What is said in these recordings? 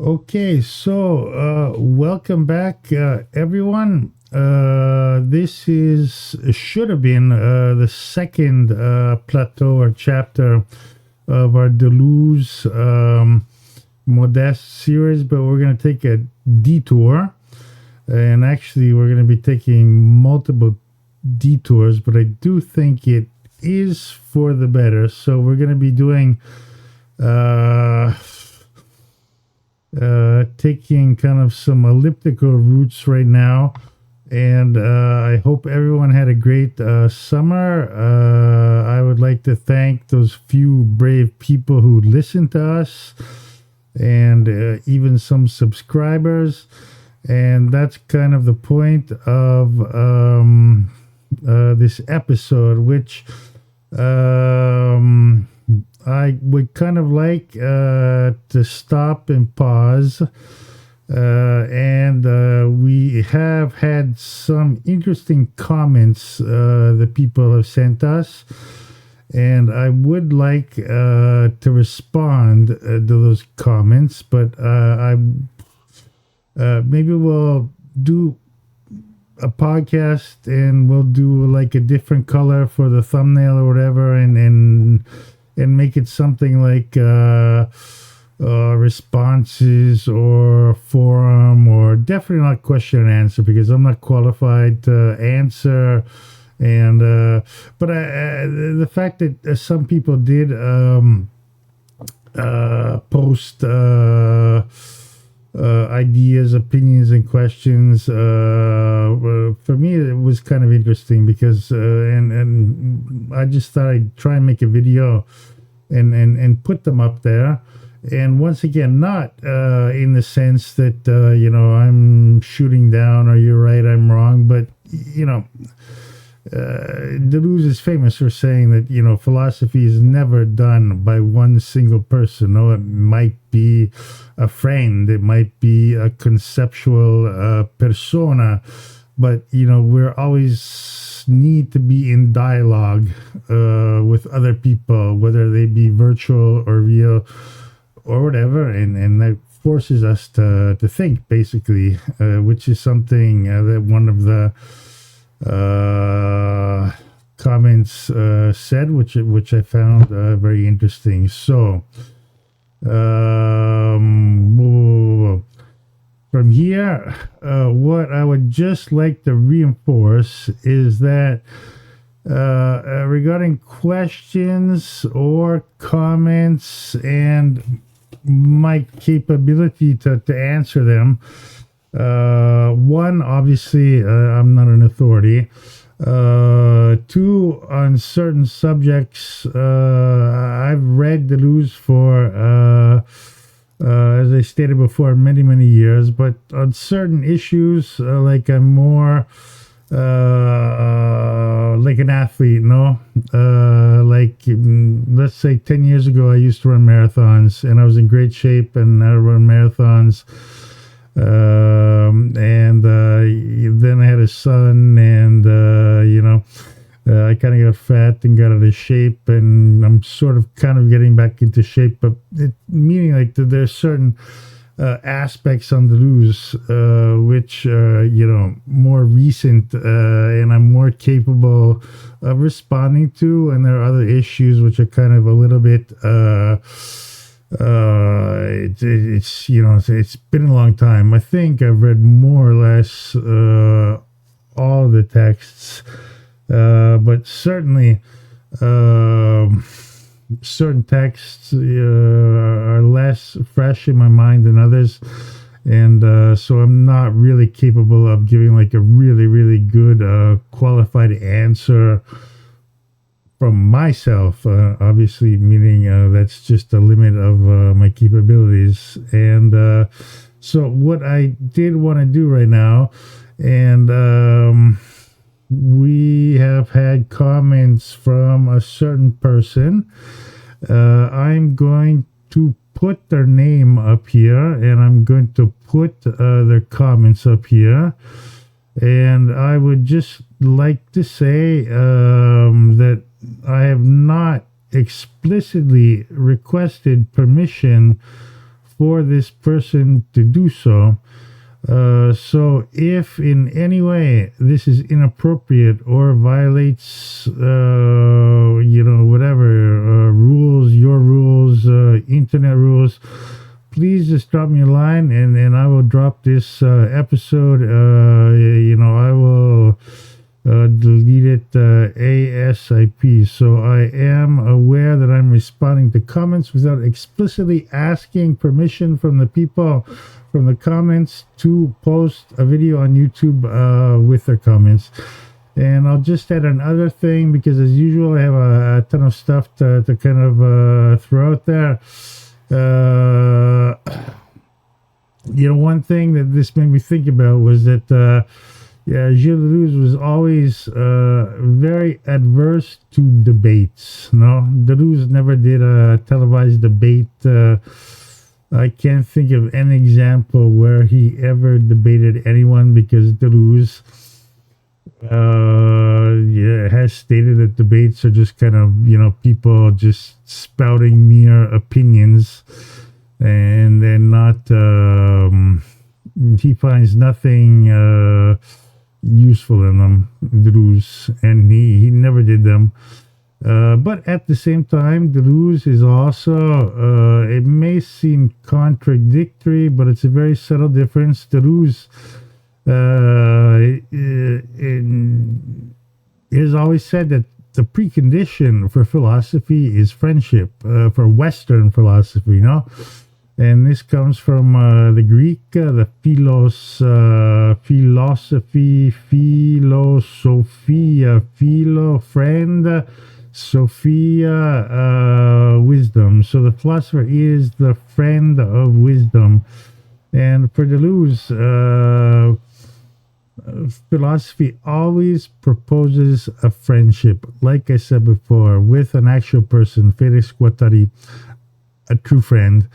Okay, so welcome back, everyone. This is should have been the second plateau or chapter of our Deleuze Modeste series, but we're going to take a detour, and actually, we're going to be taking multiple detours. But I do think it is for the better. So we're going to be doing. Taking kind of some elliptical routes right now. And I hope everyone had a great summer. I would like to thank those few brave people who listen to us and even some subscribers. And that's kind of the point of this episode, which I would kind of like to stop and pause. And we have had some interesting comments that people have sent us. And I would like to respond to those comments, but maybe we'll do a podcast and we'll do like a different color for the thumbnail or whatever, and make it something like responses or forum, or definitely not question and answer, because I'm not qualified to answer. And but the fact that some people did post ideas, opinions, and questions, for me it was kind of interesting, because and I just thought I'd try and make a video and put them up there. And once again, not in the sense that I'm shooting down or you're right, I'm wrong, but Deleuze is famous for saying that philosophy is never done by one single person. No, it might be a friend, it might be a conceptual persona, but we're always need to be in dialogue with other people, whether they be virtual or real or whatever, and that forces us to think, basically, which is something that one of the comments said, which I found very interesting. So from here, what I would just like to reinforce is that regarding questions or comments and my capability to answer them, one, obviously, I'm not an authority. Two, on certain subjects, I've read Deleuze for, as I stated before, many, many years. But on certain issues, like I'm more like an athlete, no? Let's say 10 years ago, I used to run marathons, and I was in great shape, and I run marathons. And then I had a son, and I kind of got fat and got out of shape, and I'm sort of kind of getting back into shape, but meaning like there's certain aspects on Deleuze which more recent, and I'm more capable of responding to, and there are other issues which are kind of a little bit it's been a long time. I think I've read more or less all of the texts, but certainly certain texts are less fresh in my mind than others, and so I'm not really capable of giving like a really, really good qualified answer from myself, obviously, meaning that's just the limit of my capabilities. And so what I did want to do right now, and we have had comments from a certain person. I'm going to put their name up here, and I'm going to put their comments up here. And I would just like to say that I have not explicitly requested permission for this person to do so. So if in any way this is inappropriate or violates, whatever rules, your rules, internet rules, please just drop me a line, and I will drop this episode. I will delete it ASAP. So I am aware that I'm responding to comments without explicitly asking permission from the people from the comments to post a video on YouTube with their comments. And I'll just add another thing, because as usual I have a ton of stuff to kind of throw out there. One thing that this made me think about was that Gilles Deleuze was always very adverse to debates. No, Deleuze never did a televised debate. I can't think of any example where he ever debated anyone, because Deleuze has stated that debates are just kind of, people just spouting mere opinions, and then not, he finds nothing useful in them, Deleuze, and he never did them. But at the same time, Deleuze is also, it may seem contradictory, but it's a very subtle difference. Deleuze has always said that the precondition for philosophy is friendship, for Western philosophy, And this comes from the Greek, the philosophy, philosophia, philo, friend, Sophia, wisdom. So the philosopher is the friend of wisdom. And for Deleuze, philosophy always proposes a friendship, like I said before, with an actual person, Felix Guattari, a true friend.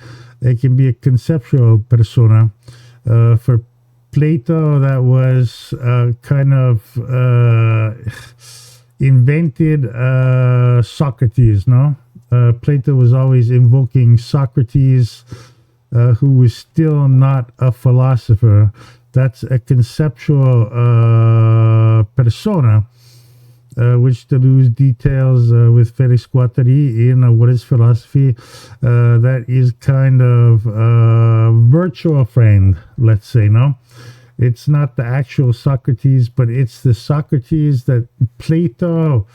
It can be a conceptual persona. For Plato, that was kind of invented Socrates, no? Plato was always invoking Socrates, who was still not a philosopher. That's a conceptual persona, which Deleuze details with Felix Guattari in What is Philosophy. That is kind of virtual friend, let's say, no? It's not the actual Socrates, but it's the Socrates that Plato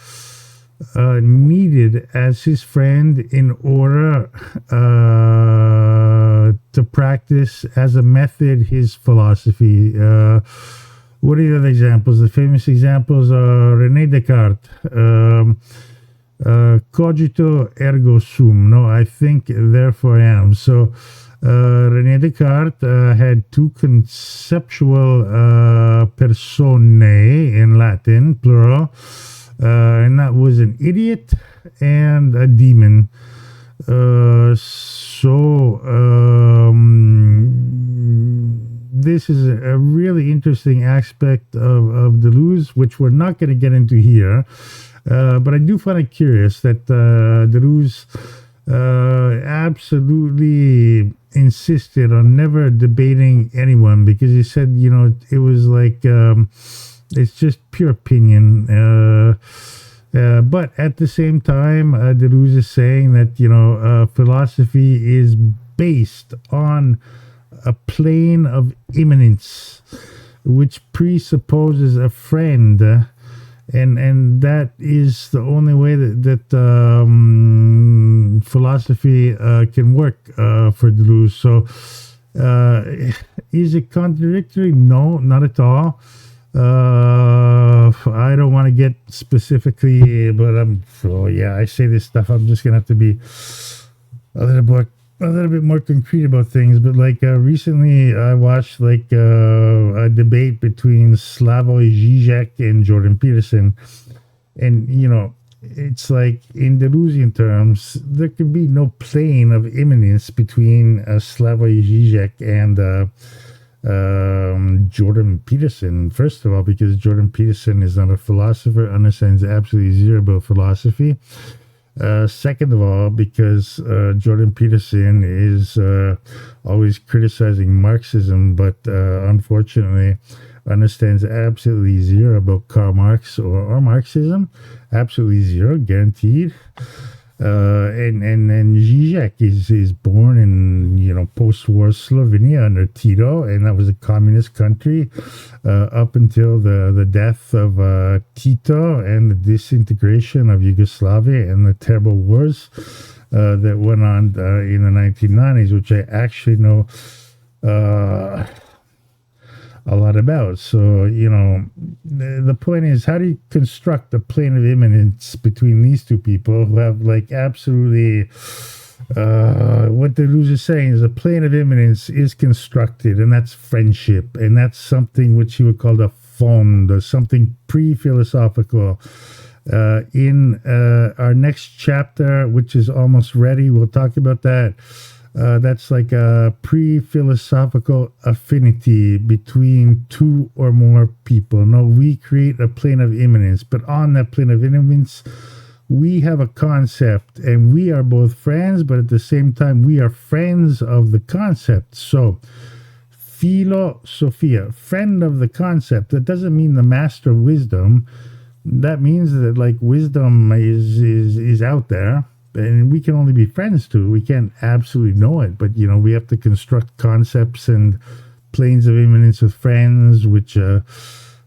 needed as his friend in order to practice as a method his philosophy. What are the other examples? The famous examples are René Descartes, cogito ergo sum, no, I think, therefore I am. So René Descartes had two conceptual personae in Latin, plural, and that was an idiot and a demon. This is a really interesting aspect of Deleuze, which we're not going to get into here. But I do find it curious that Deleuze absolutely insisted on never debating anyone, because he said, it was like, it's just pure opinion. But at the same time, Deleuze is saying that, philosophy is based on a plane of immanence, which presupposes a friend, and that is the only way that philosophy can work for Deleuze. So is it contradictory? No, not at all. I don't want to get specifically, but I say this stuff, I'm just gonna have to be a little bit more concrete about things. But recently I watched a debate between Slavoj Žižek and Jordan Peterson, and it's like, in Deleuzian terms, there could be no plane of immanence between Slavoj Žižek and Jordan Peterson. First of all, because Jordan Peterson is not a philosopher, understands absolutely zero about philosophy. Second of all, because Jordan Peterson is always criticizing Marxism, but unfortunately understands absolutely zero about Karl Marx or Marxism. Absolutely zero, guaranteed. And Zizek is born in post-war Slovenia under Tito, and that was a communist country up until the death of Tito and the disintegration of Yugoslavia and the terrible wars that went on in the 1990s, which I actually know a lot about. So, the point is, how do you construct a plane of imminence between these two people who have like absolutely what Deleuze is saying is a plane of imminence is constructed, and that's friendship, and that's something which he would call the fond, or something pre-philosophical. In our next chapter, which is almost ready, we'll talk about that. That's like a pre-philosophical affinity between two or more people. No, we create a plane of immanence, but on that plane of immanence, we have a concept, and we are both friends, but at the same time, we are friends of the concept. So, philosophia, friend of the concept. That doesn't mean the master of wisdom. That means that like wisdom is out there, and we can only be friends to it. We can't absolutely know it, but we have to construct concepts and planes of immanence with friends, which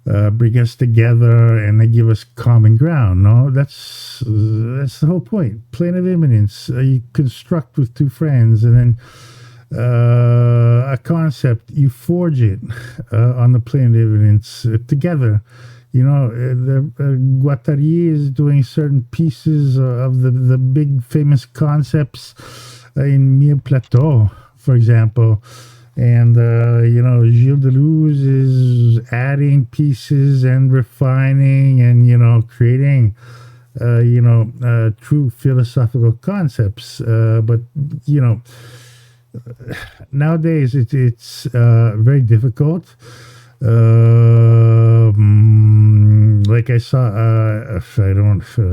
bring us together, and they give us common ground. No, that's the whole point. Plane of immanence, you construct with two friends, and then a concept, you forge it on the plane of immanence together. Guattari is doing certain pieces of the big famous concepts in Plateau, for example. And, Gilles Deleuze is adding pieces and refining and, creating, true philosophical concepps. But, nowadays it's very difficult. Like I saw, I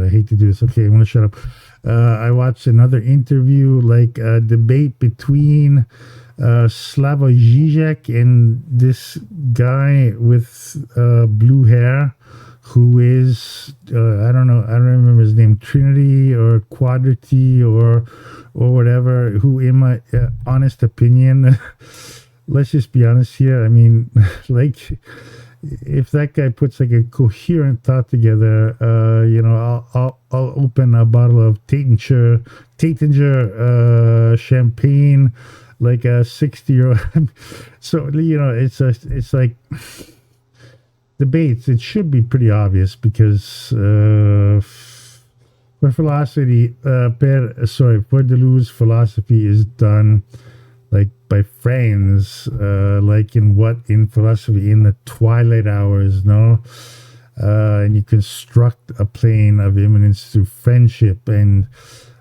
hate to do this. Okay, I'm gonna shut up. I watched another interview, like a debate between Slavoj Žižek and this guy with blue hair, who is I don't remember his name, Trinity or Quadrati or whatever. Who, in my honest opinion. Let's just be honest here. I mean, like, if that guy puts like a coherent thought together, I'll open a bottle of Taitinger champagne, like a 60-year-old. So it's like debates. It should be pretty obvious because for Deleuze, philosophy is done like by friends, like in philosophy, in the twilight hours, no? And you construct a plane of immanence through friendship. And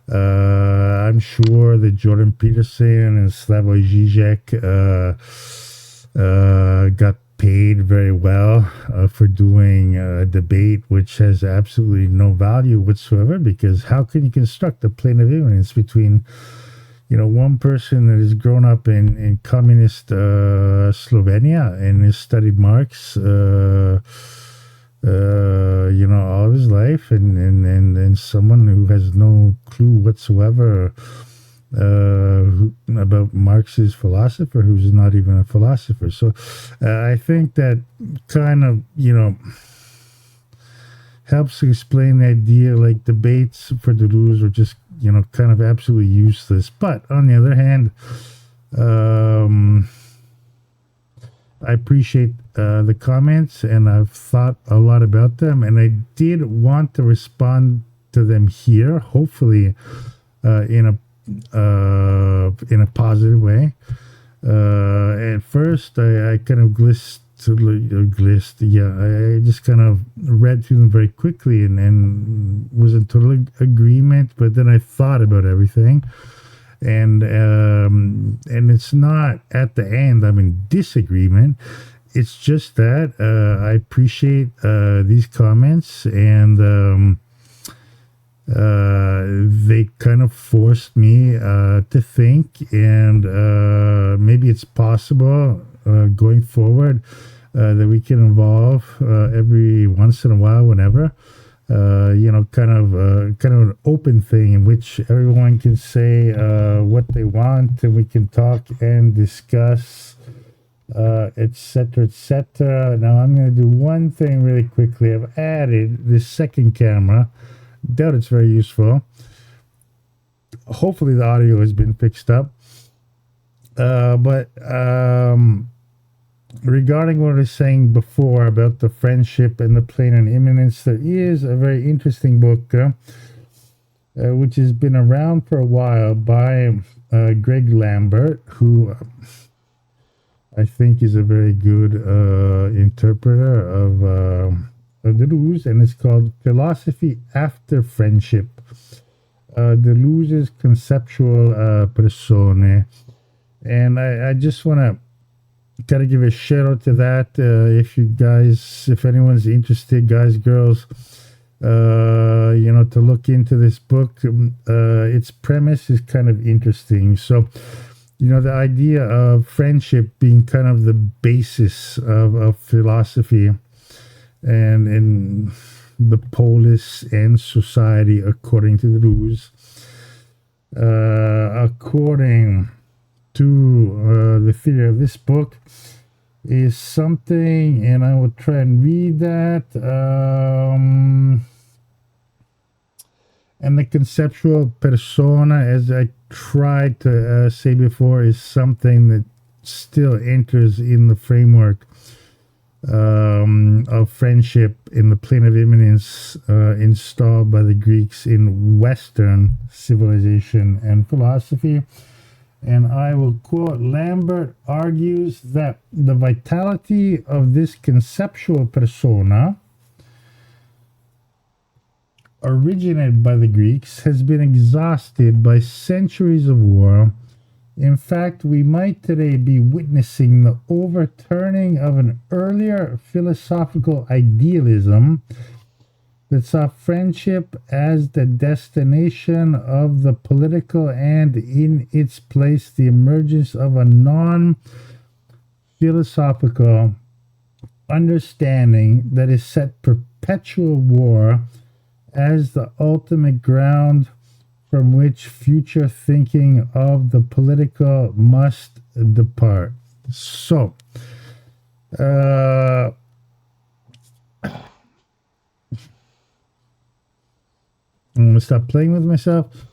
I'm sure that Jordan Peterson and Slavoj Žižek got paid very well for doing a debate which has absolutely no value whatsoever, because how can you construct a plane of immanence between one person that has grown up in communist Slovenia and has studied Marx, all of his life, and someone who has no clue whatsoever about Marx's philosopher, who's not even a philosopher. So I think that kind of, helps to explain the idea, like debates for Deleuze are just kind of absolutely useless. But on the other hand, I appreciate the comments, and I've thought a lot about them, and I did want to respond to them here, hopefully in a positive way. At first, I kind of I just kind of read through them very quickly and was in total agreement, but then I thought about everything, and it's not at the end I'm in disagreement. It's just that I appreciate these comments, and they kind of forced me to think, and maybe it's possible going forward that we can evolve every once in a while, whenever. Kind of an open thing in which everyone can say what they want, and we can talk and discuss, etc., etc. Now I'm going to do one thing really quickly. I've added this second camera. Doubt it's very useful. Hopefully the audio has been fixed up. But regarding what I was saying before about the friendship and the plane and immanence, there is a very interesting book which has been around for a while by Greg Lambert, who I think is a very good interpreter of Deleuze, and it's called Philosophy After Friendship. Deleuze's conceptual persone. And I just want to kind of give a shout out to that. If anyone's interested, guys, girls, to look into this book. Its premise is kind of interesting. So, the idea of friendship being kind of the basis of philosophy and in the polis and society, according to Deleuze. According to the theory of this book, is something, and I will try and read that. And the conceptual persona, as I tried to say before, is something that still enters in the framework of friendship in the plane of immanence installed by the Greeks in Western civilization and philosophy. And I will quote, Lambert argues that the vitality of this conceptual persona, originated by the Greeks, has been exhausted by centuries of war. In fact, we might today be witnessing the overturning of an earlier philosophical idealism that saw friendship as the destination of the political, and in its place the emergence of a non-philosophical understanding that is set perpetual war as the ultimate ground from which future thinking of the political must depart. So, I'm going to stop playing with myself.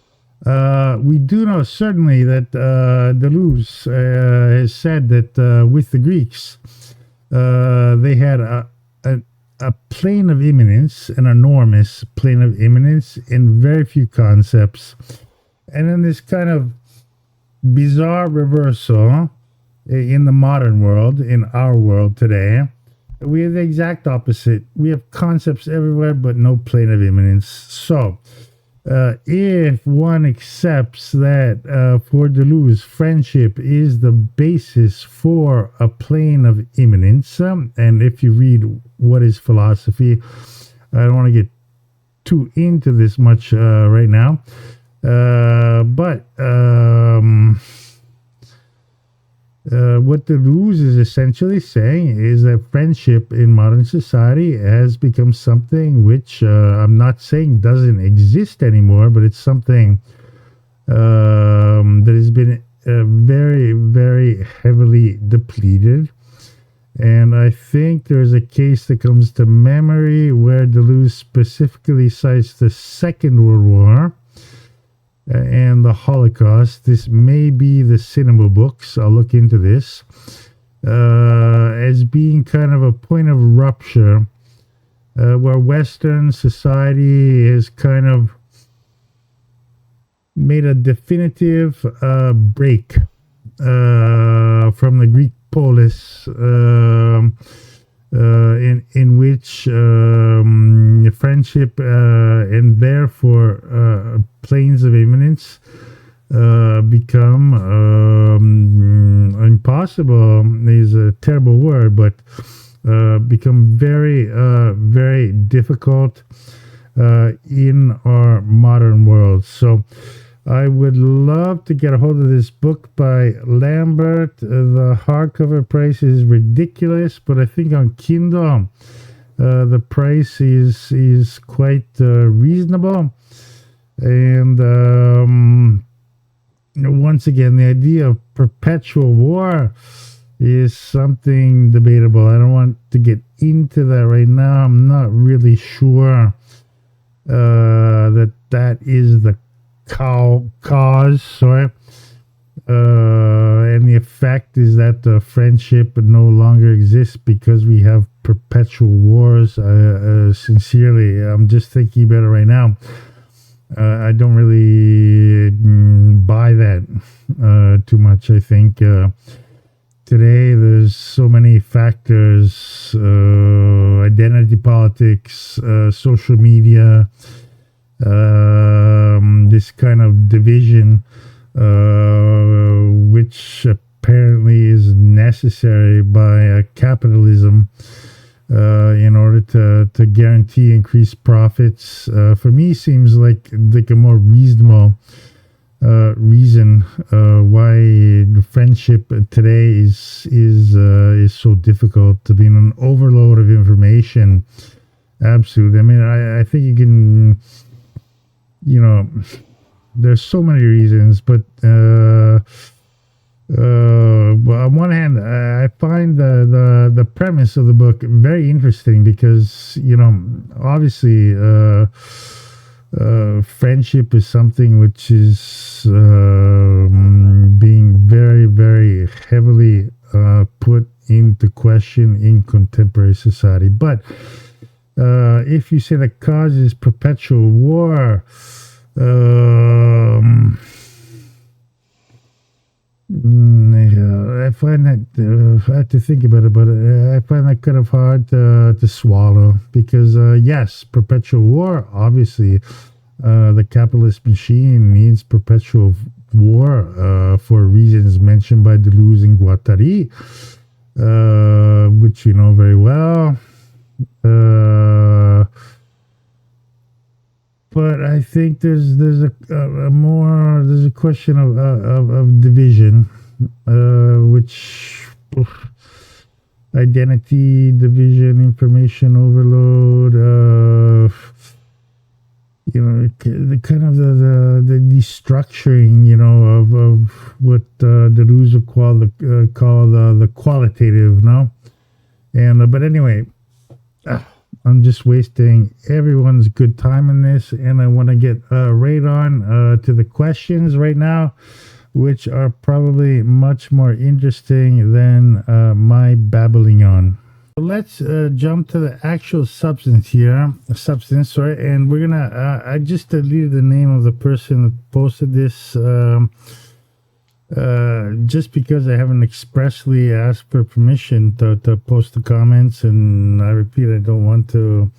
We do know certainly that Deleuze has said that with the Greeks, they had a plane of immanence, an enormous plane of immanence in very few concepts. And in this kind of bizarre reversal in the modern world, in our world today, we have the exact opposite. We have concepts everywhere, but no plane of immanence. So, if one accepts that for Deleuze, friendship is the basis for a plane of immanence, and if you read What is Philosophy, I don't want to get too into this much right now, but what Deleuze is essentially saying is that friendship in modern society has become something which I'm not saying doesn't exist anymore, but it's something that has been very, very heavily depleted. And I think there's a case that comes to memory where Deleuze specifically cites the Second World War and the Holocaust. This may be the cinema books. I'll look into this as being kind of a point of rupture where Western society has kind of made a definitive break from the Greek polis, in which friendship and therefore planes of immanence become impossible is a terrible word, but become very, very difficult in our modern world. So I would love to get a hold of this book by Lambert. The hardcover price is ridiculous, but I think on Kindle the price is quite reasonable. And once again, the idea of perpetual war is something debatable. I don't want to get into that right now. I'm not really sure that is the cause, sorry. And the effect is that friendship no longer exists because we have perpetual wars. Sincerely, I'm just thinking about it right now. I don't really buy that too much. I think today there's so many factors, identity politics, social media, this kind of division, which apparently is necessary by capitalism in order to guarantee increased profits. For me, seems like a more reasonable reason why the friendship today is so difficult, to be in an overload of information. Absolutely. I mean, I think you can, there's so many reasons, but well, on one hand, I find the premise of the book very interesting because, obviously, friendship is something which is being very, very heavily put into question in contemporary society. But if you say the cause is perpetual war, I find that I have to think about it, but I find that kind of hard to swallow because yes, perpetual war. Obviously, the capitalist machine needs perpetual war for reasons mentioned by Deleuze and Guattari, which you know very well. But I think there's a question of division, which identity division, information overload, the kind of the destructuring, of what Deleuze would call the qualitative, no, and but anyway. I'm just wasting everyone's good time in this, and I want to get right on to the questions right now, which are probably much more interesting than my babbling on. So let's jump to the actual substance, sorry, and we're gonna. I just deleted the name of the person that posted this. Just because I haven't expressly asked for permission to post the comments, and I repeat, I don't want to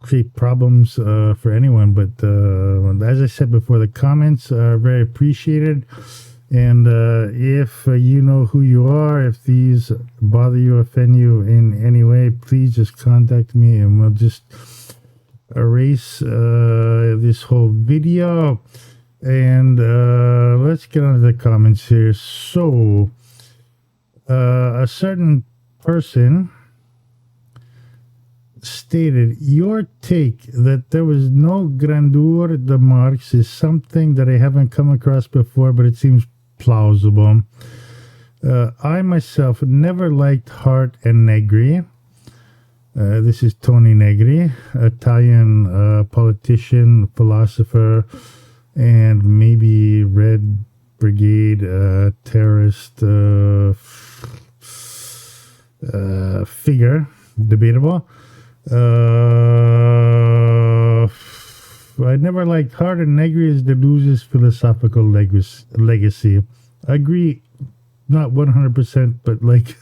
create problems for anyone, but as I said before, the comments are very appreciated, and if you know who you are, if these bother you, offend you in any way, please just contact me and we'll just erase this whole video. And let's get on to the comments here. So, a certain person stated, your take that there was no grandeur de Marx is something that I haven't come across before, but it seems plausible. I myself never liked Hart and Negri. This is Tony Negri, Italian politician, philosopher, and maybe Red Brigade terrorist figure, debatable. I never liked Hart and Negri as Deleuze's philosophical legacy. I agree, not 100%, but like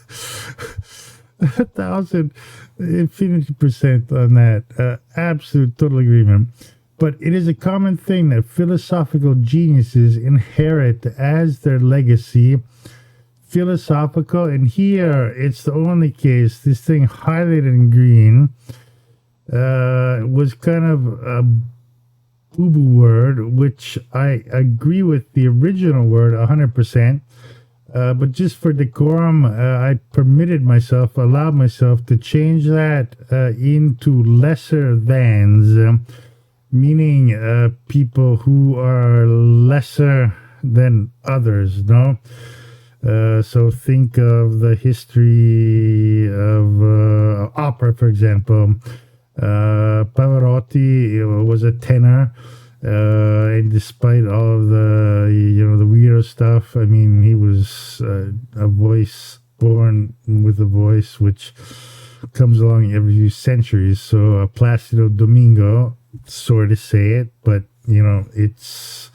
1,000, infinity% on that. Absolute total agreement. But it is a common thing that philosophical geniuses inherit as their legacy philosophical, and here it's the only case, this thing highlighted in green, was kind of a boo-boo word, which I agree with the original word 100%. But just for decorum, I allowed myself to change that into lesser thans, meaning people who are lesser than others, no? So think of the history of opera, for example. Pavarotti was a tenor, and despite all of the the weirdo stuff, I mean, he was a voice born with a voice which comes along every few centuries. So Placido Domingo, sorry to say it, but it's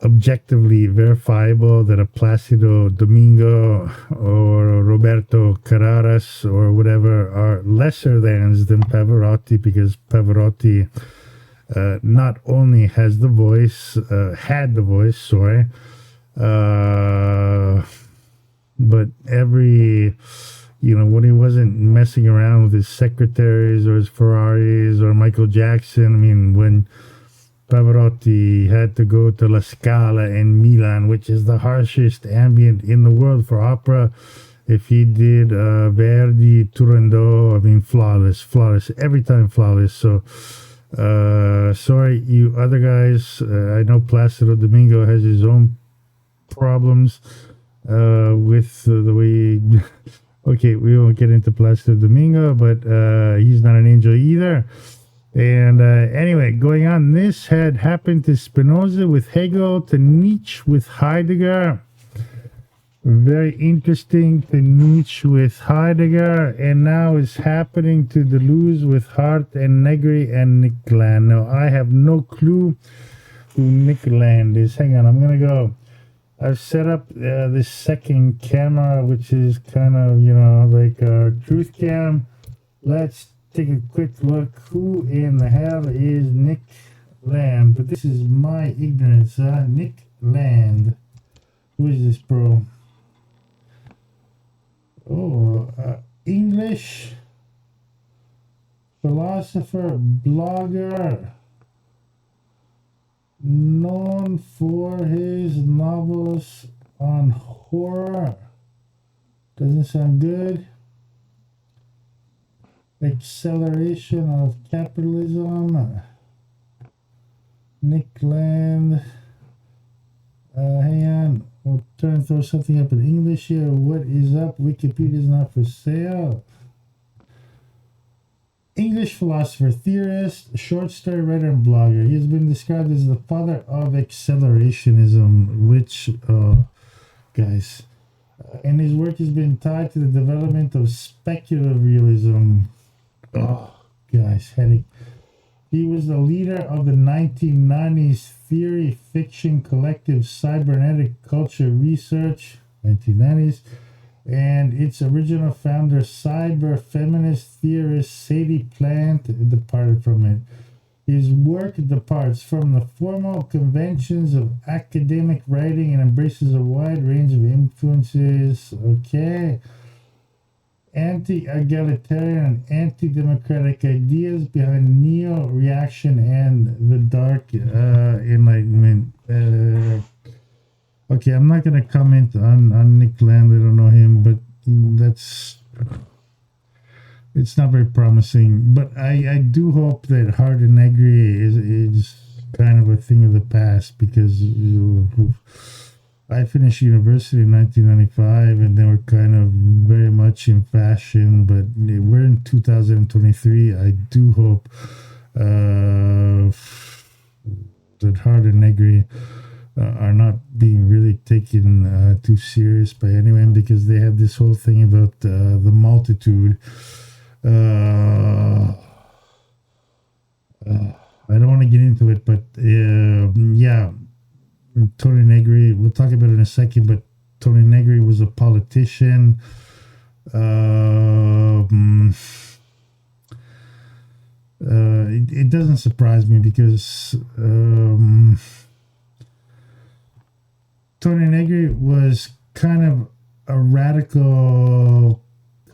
objectively verifiable that a Placido Domingo or Roberto Carraras or whatever are lesser than Pavarotti, because Pavarotti not only has the voice, had the voice, sorry, but every, when he wasn't messing around with his secretaries or his Ferraris or Michael Jackson, I mean, when Pavarotti had to go to La Scala in Milan, which is the harshest ambient in the world for opera. If he did Verdi, Turandot, I mean, flawless, every time flawless. So, sorry, you other guys. I know Placido Domingo has his own problems with the way. Okay, we won't get into Placido Domingo, but he's not an angel either. And anyway, going on, this had happened to Spinoza with Hegel, to Nietzsche with Heidegger. Very interesting, to Nietzsche with Heidegger, and now it's happening to Deleuze with Hart and Negri and Nick Land. Now, I have no clue who Nick Land is. Hang on, I'm going to go. I've set up this second camera, which is kind of, like our truth cam. Let's take a quick look. Who in the hell is Nick Land? But this is my ignorance. Nick Land. Who is this, bro? Oh, English philosopher, blogger, known for his novels on horror. Doesn't sound good. Acceleration of capitalism. Nick Land. Hang on. We'll try and throw something up in English here. What is up? Wikipedia is not for sale. English philosopher, theorist, short story writer, and blogger. He has been described as the father of accelerationism, which, guys, and his work has been tied to the development of speculative realism. Oh, guys, headache. He was the leader of the 1990s theory fiction collective Cybernetic Culture Research, 1990s, and its original founder, cyber feminist theorist Sadie Plant, departed from it. His work departs from the formal conventions of academic writing and embraces a wide range of influences. Okay. Anti-egalitarian and anti-democratic ideas behind neo-reaction and the dark enlightenment. Okay, I'm not going to comment on Nick Land. I don't know him, but it's not very promising. But I do hope that Hart and Negri is kind of a thing of the past, because I finished university in 1995, and they were kind of very much in fashion, but we're in 2023. I do hope that Hart and Negri are not being really taken too serious by anyone, because they have this whole thing about the multitude. I don't want to get into it, but yeah. Tony Negri, we'll talk about it in a second, but Tony Negri was a politician. It doesn't surprise me, because Tony Negri was kind of a radical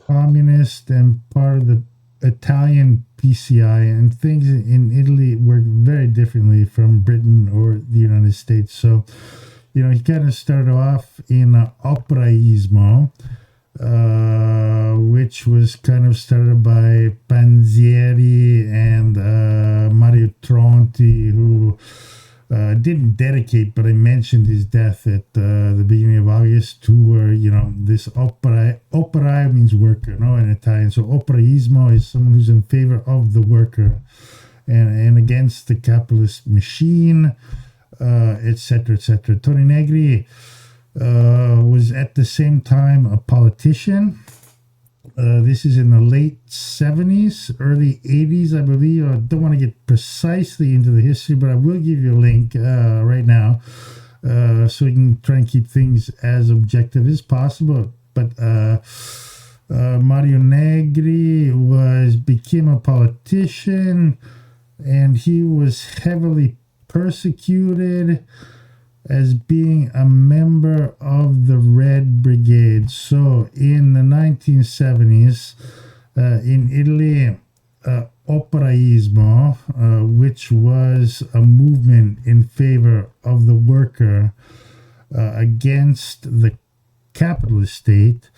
communist and part of the Italian PCI, and things in Italy work very differently from Britain or the United States. So, he kind of started off in operaismo, which was kind of started by Panzieri and Mario Tronti, who didn't dedicate, but I mentioned his death at the beginning of August, who were, this opera means worker, no, in Italian. So operaismo is someone who's in favor of the worker and against the capitalist machine, etc., etc. Tony Negri was at the same time a politician. This is in the late 70s, early 80s, I believe. I don't want to get precisely into the history, but I will give you a link right now so we can try and keep things as objective as possible. But Mario Negri became a politician, and he was heavily persecuted as being a member of the Red Brigade. So in the 1970s, in Italy, operaismo, which was a movement in favor of the worker against the capitalist state,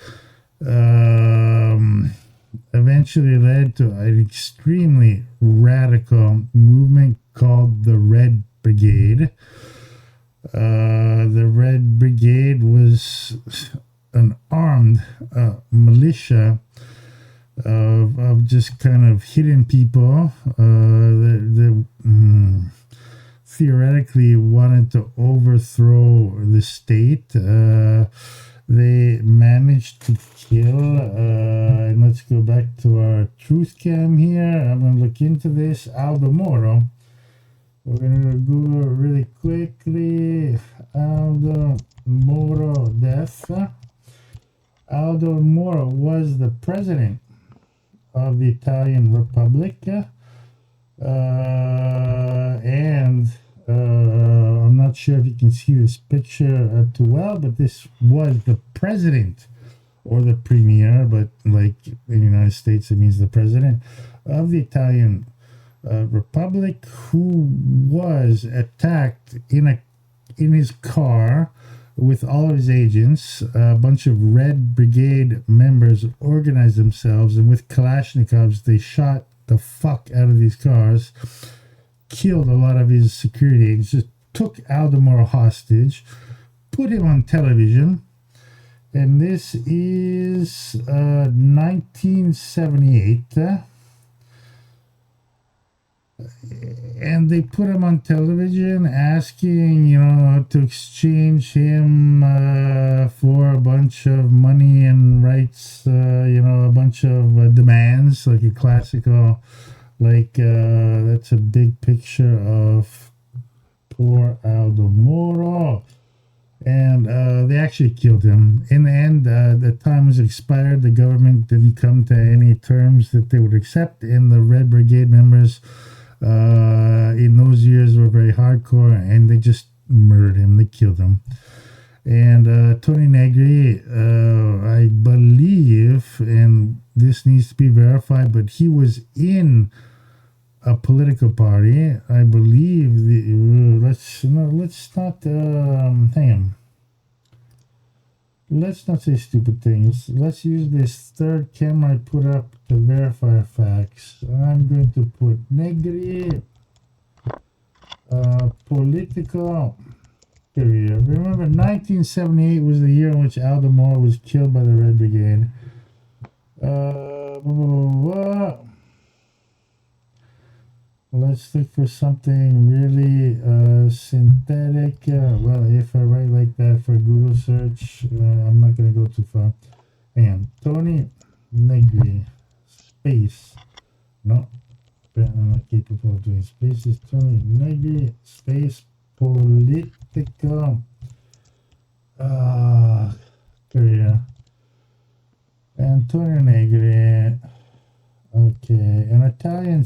eventually led to an extremely radical movement called the Red Brigade. The Red Brigade was an armed militia of just kind of hidden people that theoretically wanted to overthrow the state. They managed to kill, and let's go back to our truth cam here. I'm going to look into this. Aldo Moro. We're going to Google really quickly. Aldo Moro death. Aldo Moro was the president of the Italian Republic. And I'm not sure if you can see this picture too well, but this was the president or the premier, but like in the United States, it means the president of the Italian Republic, who was attacked in his car with all of his agents. A bunch of Red Brigade members organized themselves, and with Kalashnikovs, they shot the fuck out of these cars, killed a lot of his security agents, just took Aldo Moro hostage, put him on television, and this is 1978. And they put him on television asking, to exchange him for a bunch of money and rights, a bunch of demands, like a classical, that's a big picture of poor Aldo Moro. And they actually killed him. In the end, the time was expired. The government didn't come to any terms that they would accept, and the Red Brigade members in those years were very hardcore, and they just murdered him. They killed him. And Tony Negri, I believe, and this needs to be verified, but he was in a political party. I believe let's not hang on. Let's not say stupid things. Let's use this third camera I put up to verify facts. I'm going to put Negri political career. Remember, 1978 was the year in which Aldo Moro was killed by the Red Brigade. Let's look for something really synthetic. Well, if I write like that for Google search, I'm not going to go too far. Hang on. Tony Negri. Space. No. I'm not capable of doing spaces. Tony Negri. Space. Political. Career. Antonio Negri. Okay. An Italian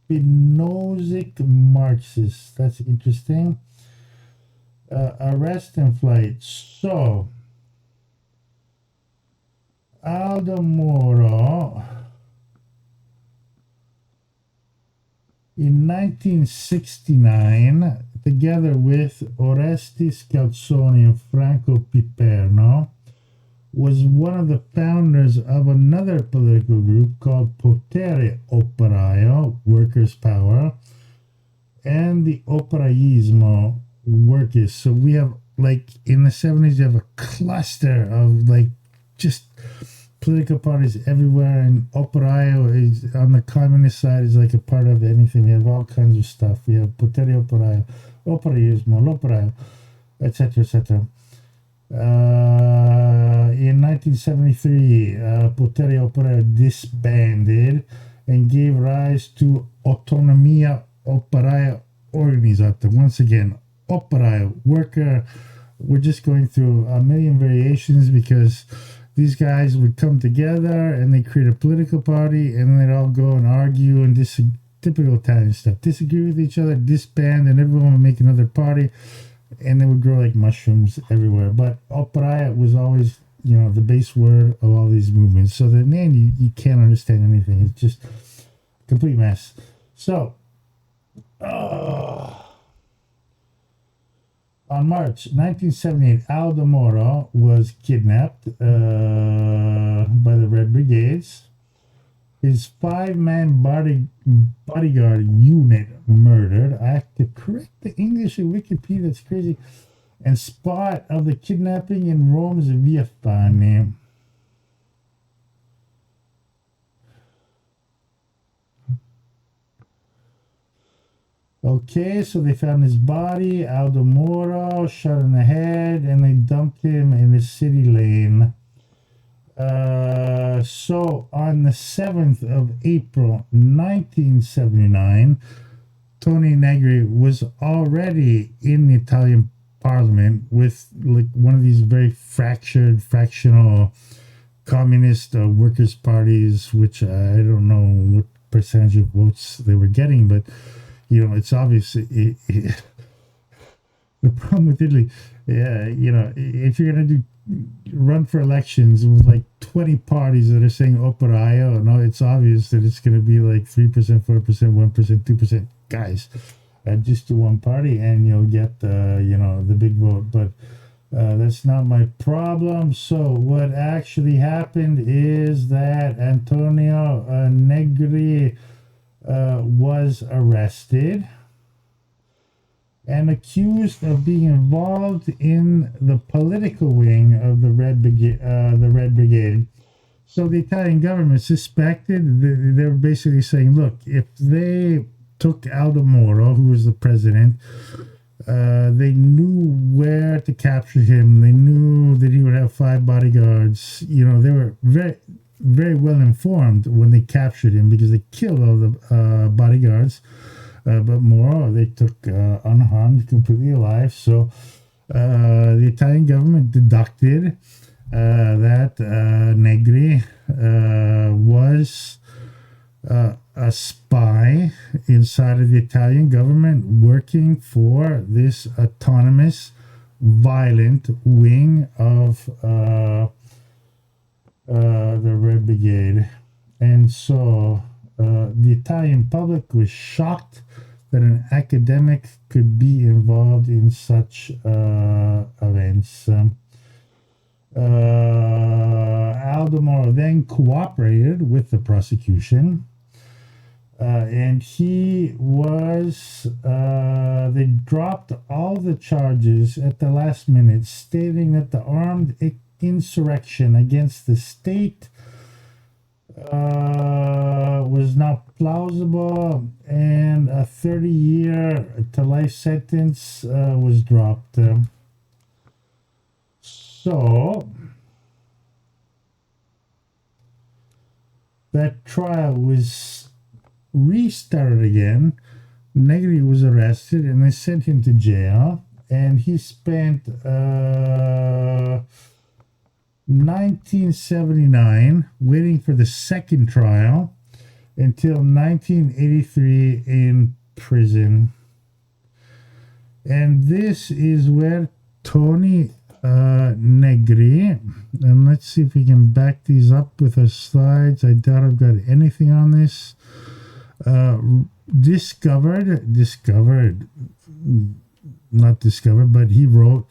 Spinozistic Marxist. That's interesting. Arrest and flight. So, Aldo Moro In 1969, together with Orestes Calzoni and Franco Piperno, was one of the founders of another political group called Potere Operaio, Workers' Power, and the Operaismo, Workers. So we have, like, in the 70s, you have a cluster of, like, just political parties everywhere, and Operaio is on the communist side, is like a part of anything. We have all kinds of stuff. We have Potere Operaio, Operaismo, L'Operaio, etc., etc. In 1973, Potere Operaio disbanded and gave rise to Autonomia Operaia Organizzata. Once again, Operaio, worker. We're just going through a million variations because these guys would come together and they create a political party and they'd all go and argue and typical Italian stuff. Disagree with each other, disband, and everyone would make another party, and they would grow like mushrooms everywhere. But operaia was always, the base word of all these movements. So the name, you can't understand anything. It's just a complete mess. So, on March 1978, Aldo Moro was kidnapped by the Red Brigades. His 5-man bodyguard unit murdered. I have to correct the English in Wikipedia. That's crazy. And spot of the kidnapping in Rome's Via Fani. Okay, so they found his body, Aldo Moro, shot in the head, and they dumped him in the city lane. So on the 7th of April 1979, Tony Negri was already in the Italian parliament with like one of these very fractional communist workers' parties, which I don't know what percentage of votes they were getting, but it's obvious. The problem with Italy, if you're going to run for elections with like 20 parties that are saying operaio, no, it's obvious that it's going to be like 3%, 4%, 1%, 2%. Guys, just do one party and you'll get, the big vote. But that's not my problem. So what actually happened is that Antonio Negri was arrested and accused of being involved in the political wing of the Red Brigade. So the Italian government suspected, they were basically saying, look, if they took Aldo Moro, who was the president, they knew where to capture him. They knew that he would have 5 bodyguards. They were very, very well informed when they captured him because they killed all the bodyguards. But Moro, they took unharmed, completely alive. So the Italian government deducted that Negri was a spy inside of the Italian government working for this autonomous, violent wing of the Red Brigade. And so the Italian public was shocked that an academic could be involved in such events. Aldo Moro then cooperated with the prosecution, and he was, they dropped all the charges at the last minute, stating that the armed insurrection against the state was not plausible, and a 30-year to life sentence was dropped. So that trial was restarted again. Negri was arrested and they sent him to jail, and he spent 1979 waiting for the second trial until 1983 in prison. And this is where Tony Negri, and let's see if we can back these up with our slides. I doubt I've got anything on this. uh, discovered, not discovered, but he wrote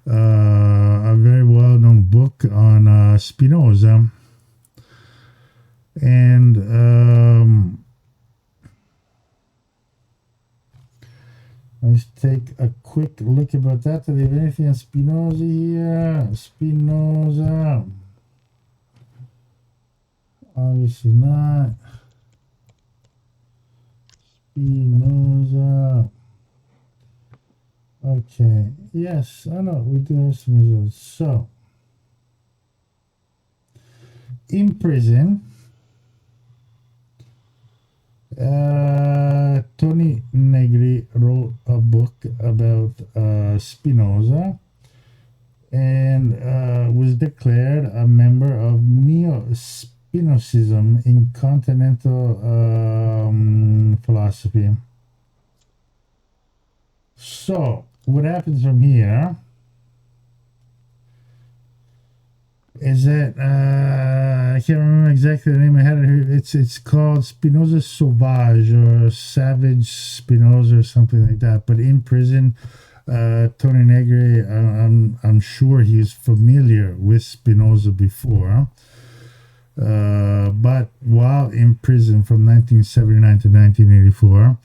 a very well-known book on Spinoza, and let's take a quick look about that. Do they have anything on Spinoza here? Spinoza, obviously not. Spinoza. Okay. Yes, I know we do have some results. So, in prison, Tony Negri wrote a book about Spinoza and was declared a member of neo-Spinozism in continental philosophy. So, what happens from here is that I can't remember exactly the name I had it here. It's called Spinoza Sauvage or Savage Spinoza or something like that. But in prison, Tony Negri, I'm sure he's familiar with Spinoza before. But while in prison from 1979 to 1984,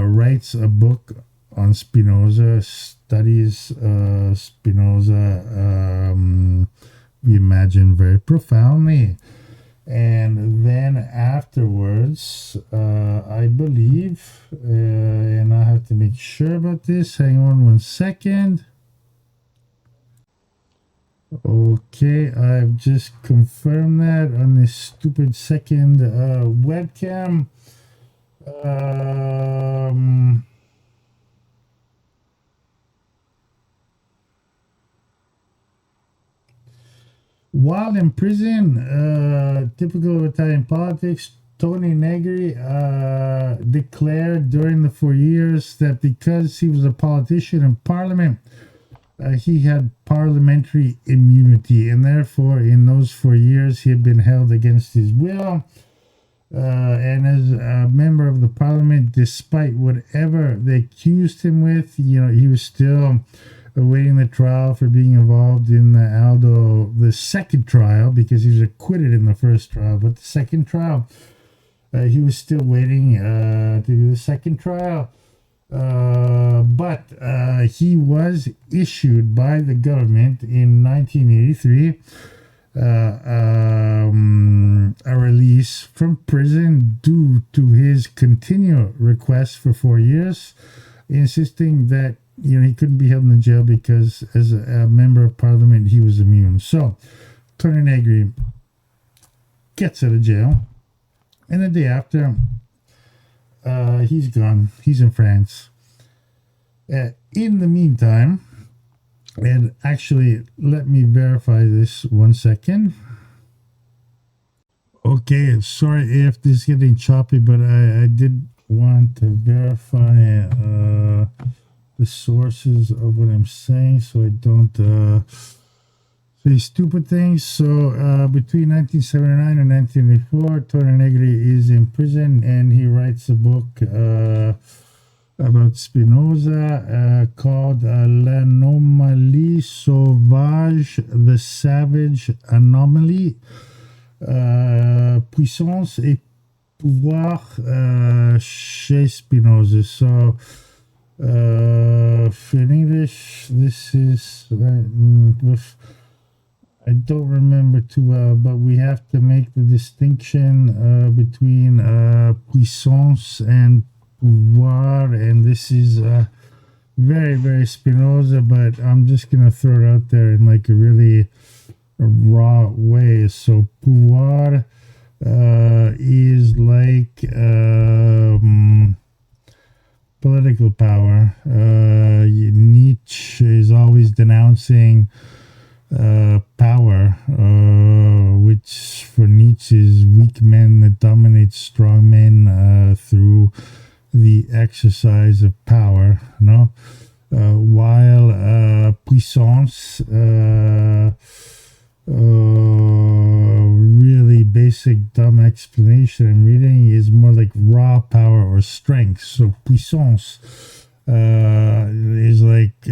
writes a book on Spinoza, studies Spinoza, we imagine, very profoundly. And then afterwards, I believe, and I have to make sure about this, hang on one second. Okay, I've just confirmed that on this stupid second webcam. While in prison, typical of Italian politics, Tony Negri declared during the 4 years that because he was a politician in parliament, he had parliamentary immunity, and therefore in those 4 years he had been held against his will. And as a member of the parliament, despite whatever they accused him with, he was still awaiting the trial for being involved in the second trial, because he was acquitted in the first trial. But the second trial, he was still waiting to do the second trial. But he was issued by the government in 1983 a release from prison due to his continual request for 4 years, insisting that he couldn't be held in the jail because as a member of parliament he was immune. So Tony Negri gets out of jail, and the day after he's gone. He's in France. In the meantime, and actually, let me verify this 1 second. Okay, sorry if this is getting choppy, but I did want to verify the sources of what I'm saying so I don't say stupid things. So between 1979 and 1984, Tony Negri is in prison, and he writes a book about Spinoza called L'Anomalie Sauvage, the Savage Anomaly, Puissance et Pouvoir chez Spinoza. So in English, this is, I don't remember too well, but we have to make the distinction between puissance and pouvoir, and this is very, very Spinoza, but I'm just going to throw it out there in like a really raw way. So pouvoir is like political power. Nietzsche is always denouncing power, which for Nietzsche is weak men that dominate strong men through the exercise of power, while puissance, really basic dumb explanation I'm reading is more like raw power or strength. So puissance is like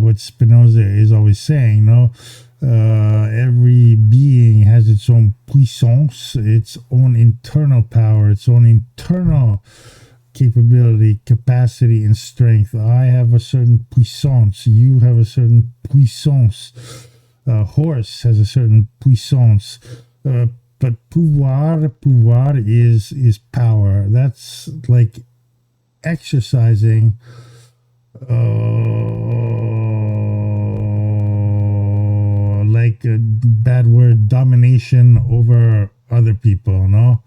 what Spinoza is always saying, no? Every being has its own puissance, its own internal power, its own internal capability, capacity, and strength. I have a certain puissance. You have a certain puissance. A horse has a certain puissance. But pouvoir is power. That's like exercising like a bad word, domination over other people, no?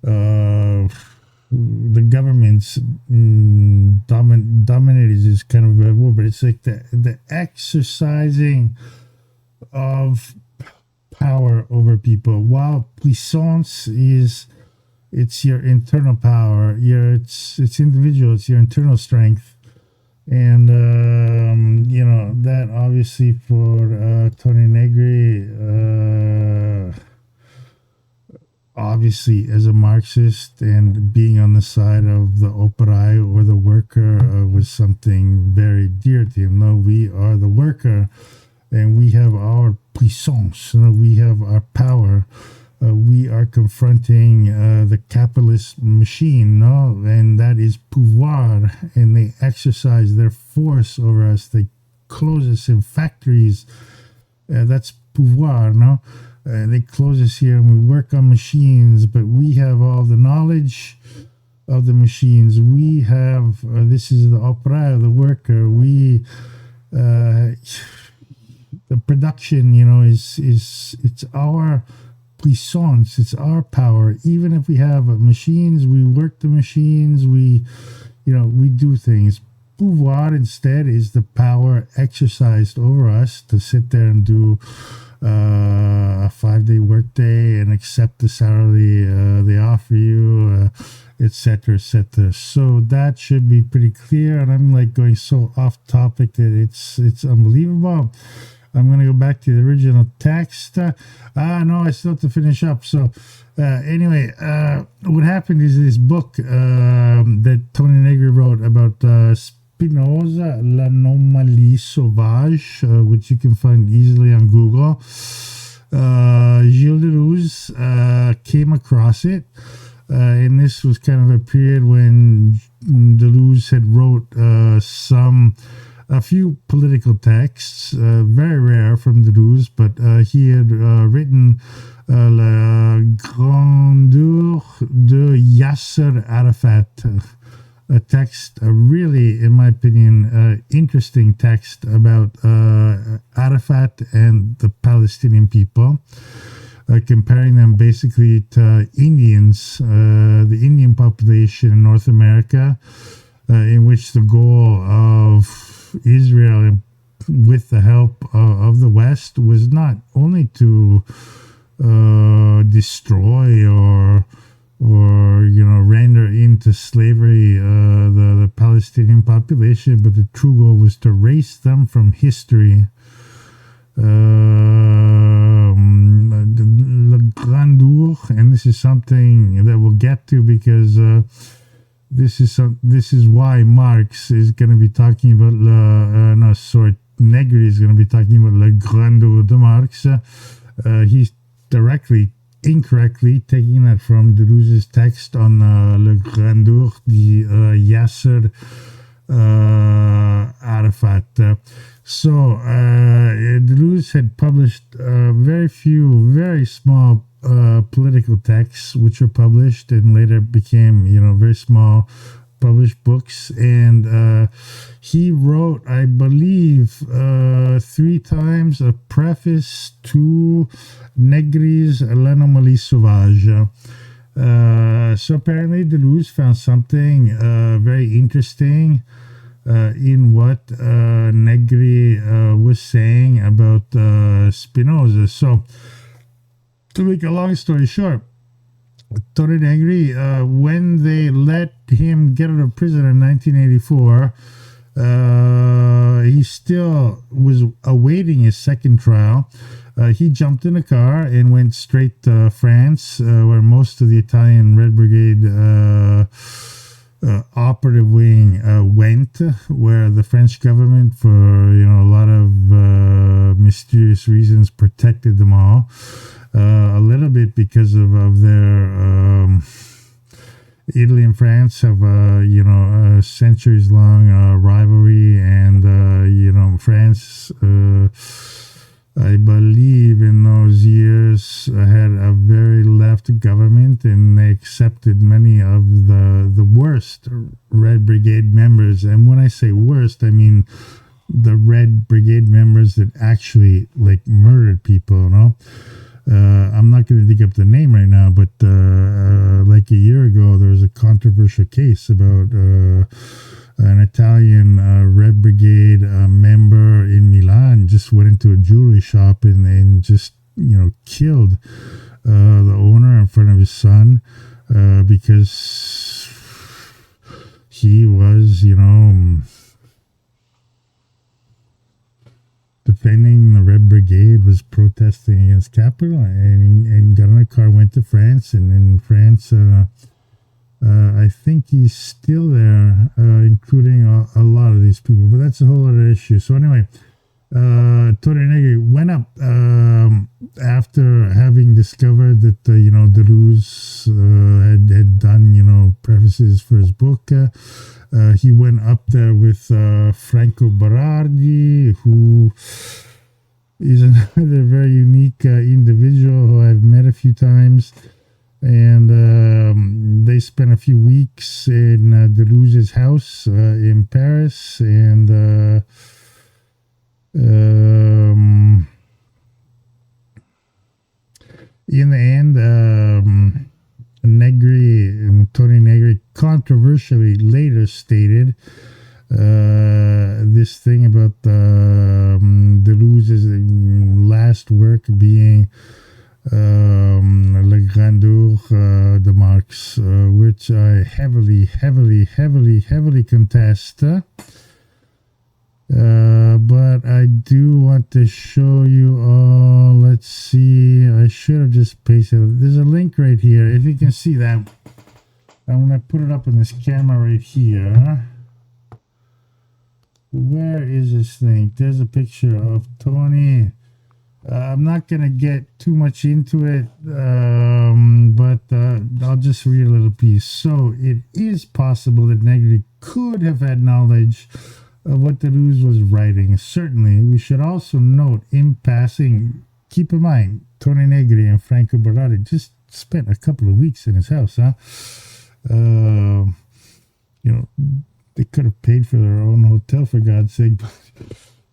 The government's dominated is kind of a bad word, but it's like the exercising of power over people, while puissance is it's your internal power, it's individual, it's your internal strength. And that obviously for Tony Negri, obviously as a Marxist and being on the side of the operai or the worker was something very dear to him. No, we are the worker and we have our puissance, we have our power. We are confronting the capitalist machine, no? And that is pouvoir, and they exercise their force over us. They close us in factories. That's pouvoir, no? They close us here, and we work on machines, but we have all the knowledge of the machines. We have, this is the opera, the worker. We, the production, it's our puissance, it's our power. Even if we have machines, we work the machines, we do things. Pouvoir instead is the power exercised over us to sit there and do a 5-day workday and accept the salary they offer you, etc., etc. So that should be pretty clear. And I'm like going so off topic that it's unbelievable. I'm going to go back to the original text. No, I still have to finish up. So anyway, what happened is this book that Tony Negri wrote about Spinoza, L'Anomalie Sauvage, which you can find easily on Google. Gilles Deleuze came across it. And this was kind of a period when Deleuze had wrote a few political texts, very rare from Deleuze, but he had written La Grandeur de Yasser Arafat, a text, a really, in my opinion, interesting text about Arafat and the Palestinian people, comparing them basically to Indians, the Indian population in North America, in which the goal of Israel, with the help of the West, was not only to destroy or render into slavery the Palestinian population, but the true goal was to erase them from history. La Grandeur, and this is something that we'll get to because this is why Marx is going to be talking about Negri is going to be talking about La Grandeur de Marx. He's incorrectly taking that from Deleuze's text on La Grandeur de Yasser Arafat. So Deleuze had published very few, very small political texts, which were published and later became, very small published books. And he wrote, I believe, 3 times a preface to Negri's L'Anomalie Sauvage. So apparently Deleuze found something very interesting in what Negri was saying about Spinoza. So, to make a long story short, Tony Negri, when they let him get out of prison in 1984, he still was awaiting his second trial. He jumped in a car and went straight to France, where most of the Italian Red Brigade operative wing went, where the French government, for a lot of mysterious reasons, protected them all. A little bit because of their Italy and France have a centuries long rivalry, and France, I believe in those years, had a very left government, and they accepted many of the worst Red Brigade members. And when I say worst, I mean the Red Brigade members that actually murdered people. I'm not going to dig up the name right now, but like a year ago, there was a controversial case about an Italian Red Brigade member in Milan just went into a jewelry shop and just killed the owner in front of his son because he was defending the Red Brigade, was protesting against capital, and got in a car, went to France, and in France, I think he's still there, including a lot of these people, but that's a whole other issue. So anyway, Tony Negri went up after having discovered that Deleuze had done prefaces for his book. He went up there with Franco Berardi, who is another very unique individual who I've met a few times. And they spent a few weeks in Deleuze's house in Paris. And in the end, Tony Negri controversially later stated this thing about Deleuze's last work being La Grandeur de Marx, which I heavily contest. But I do want to show you all. Let's see. I should have just pasted it. There's a link right here. If you can see that, I'm going to put it up on this camera right here. Where is this link? There's a picture of Tony. I'm not going to get too much into it, but I'll just read a little piece. So it is possible that Negri could have had knowledge of what Deleuze was writing. Certainly, we should also note in passing, keep in mind, Tony Negri and Franco Berardi just spent a couple of weeks in his house, huh? They could have paid for their own hotel, for God's sake, but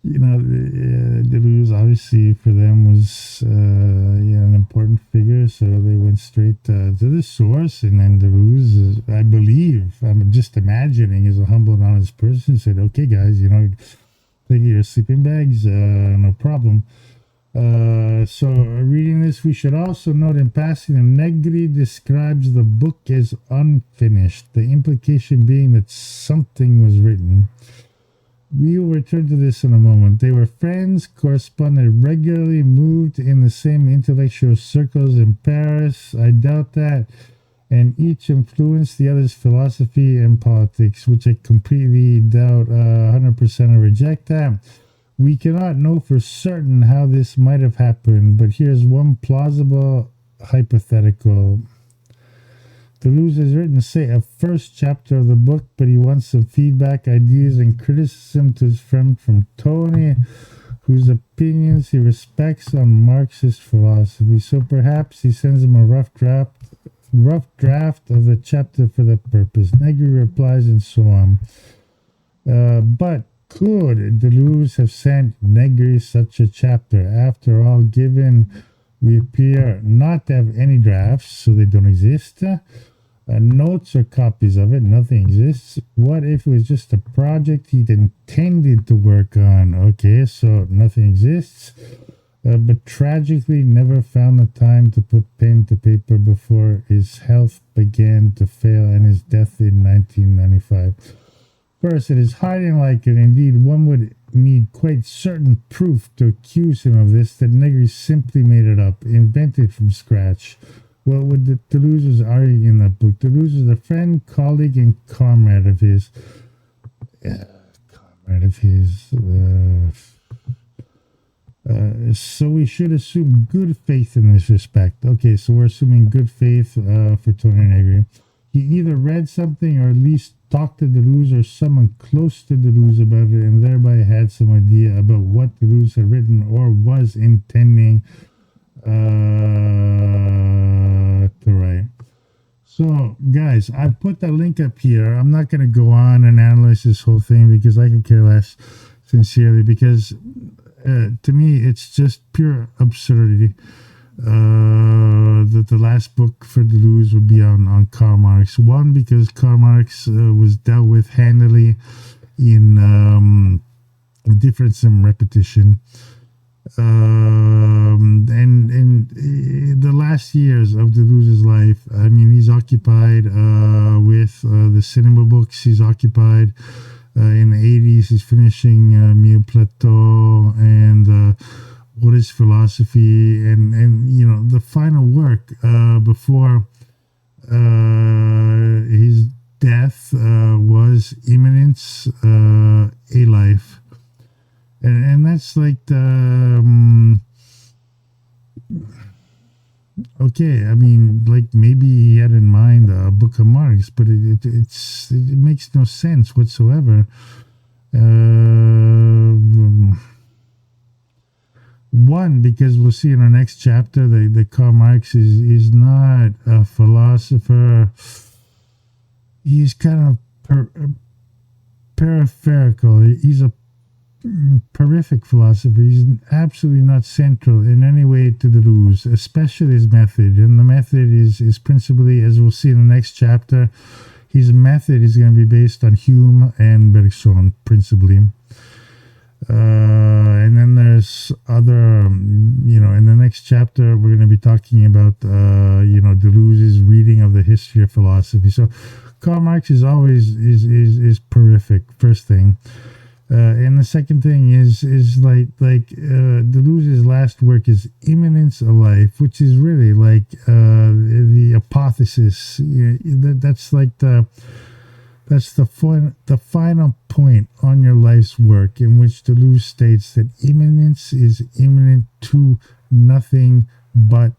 Deleuze obviously for them was an important figure, so they went straight to the source. And then Deleuze, I believe, I'm just imagining, is a humble and honest person, said, "Okay, guys, take your sleeping bags, no problem." So reading this, we should also note in passing that Negri describes the book as unfinished, the implication being that something was written. We will return to this in a moment. They were friends, corresponded regularly, moved in the same intellectual circles in Paris. I doubt that. And each influenced the other's philosophy and politics, which I completely doubt, 100% I reject that. We cannot know for certain how this might have happened, but here's one plausible hypothetical. Deleuze has written, say, a first chapter of the book, but he wants some feedback, ideas, and criticism to his friend from Tony, whose opinions he respects on Marxist philosophy. So perhaps he sends him a rough draft of the chapter for that purpose. Negri replies, and so on. But could Deleuze have sent Negri such a chapter? After all, given we appear not to have any drafts, so they don't exist, notes or copies of it, nothing exists. What if it was just a project he'd intended to work on? Okay, so nothing exists, but tragically never found the time to put pen to paper before his health began to fail and his death in 1995. First, it is highly unlikely, indeed one would need quite certain proof to accuse him of this, that Negri simply made it up, invented from scratch. Well, what Deleuze was arguing in that book, Deleuze is a friend, colleague, and comrade of his. So we should assume good faith in this respect. Okay, so we're assuming good faith for Tony Negri. He either read something or at least talked to Deleuze or someone close to Deleuze about it, and thereby had some idea about what Deleuze had written or was intending to write. So, guys, I put that link up here. I'm not going to go on and analyze this whole thing because I could care less, sincerely, because to me, it's just pure absurdity. That the last book for Deleuze would be on Karl Marx. One, because Karl Marx was dealt with handily in Difference and Repetition. And the last years of Deleuze's life, I mean, he's occupied with the cinema books. He's occupied in the 80s. He's finishing Plateau and what is philosophy, and you know, the final work before his death was Immanence, a Life. And that's like the okay. I mean, like maybe he had in mind a book of Marx, but it makes no sense whatsoever. One, because we'll see in our next chapter that Karl Marx is not a philosopher. He's kind of peripherical. He's a prolific philosopher. He's absolutely not central in any way to Deleuze, especially his method. And the method is principally, as we'll see in the next chapter, his method is going to be based on Hume and Bergson, principally. And then there's other, you know, in the next chapter, we're going to be talking about, you know, Deleuze's reading of the history of philosophy. So Karl Marx is always is prolific, first thing. And the second thing is like Deleuze's last work is Immanence of Life, which is really like the apotheosis. That's like the final point on your life's work, in which Deleuze states that immanence is immanent to nothing but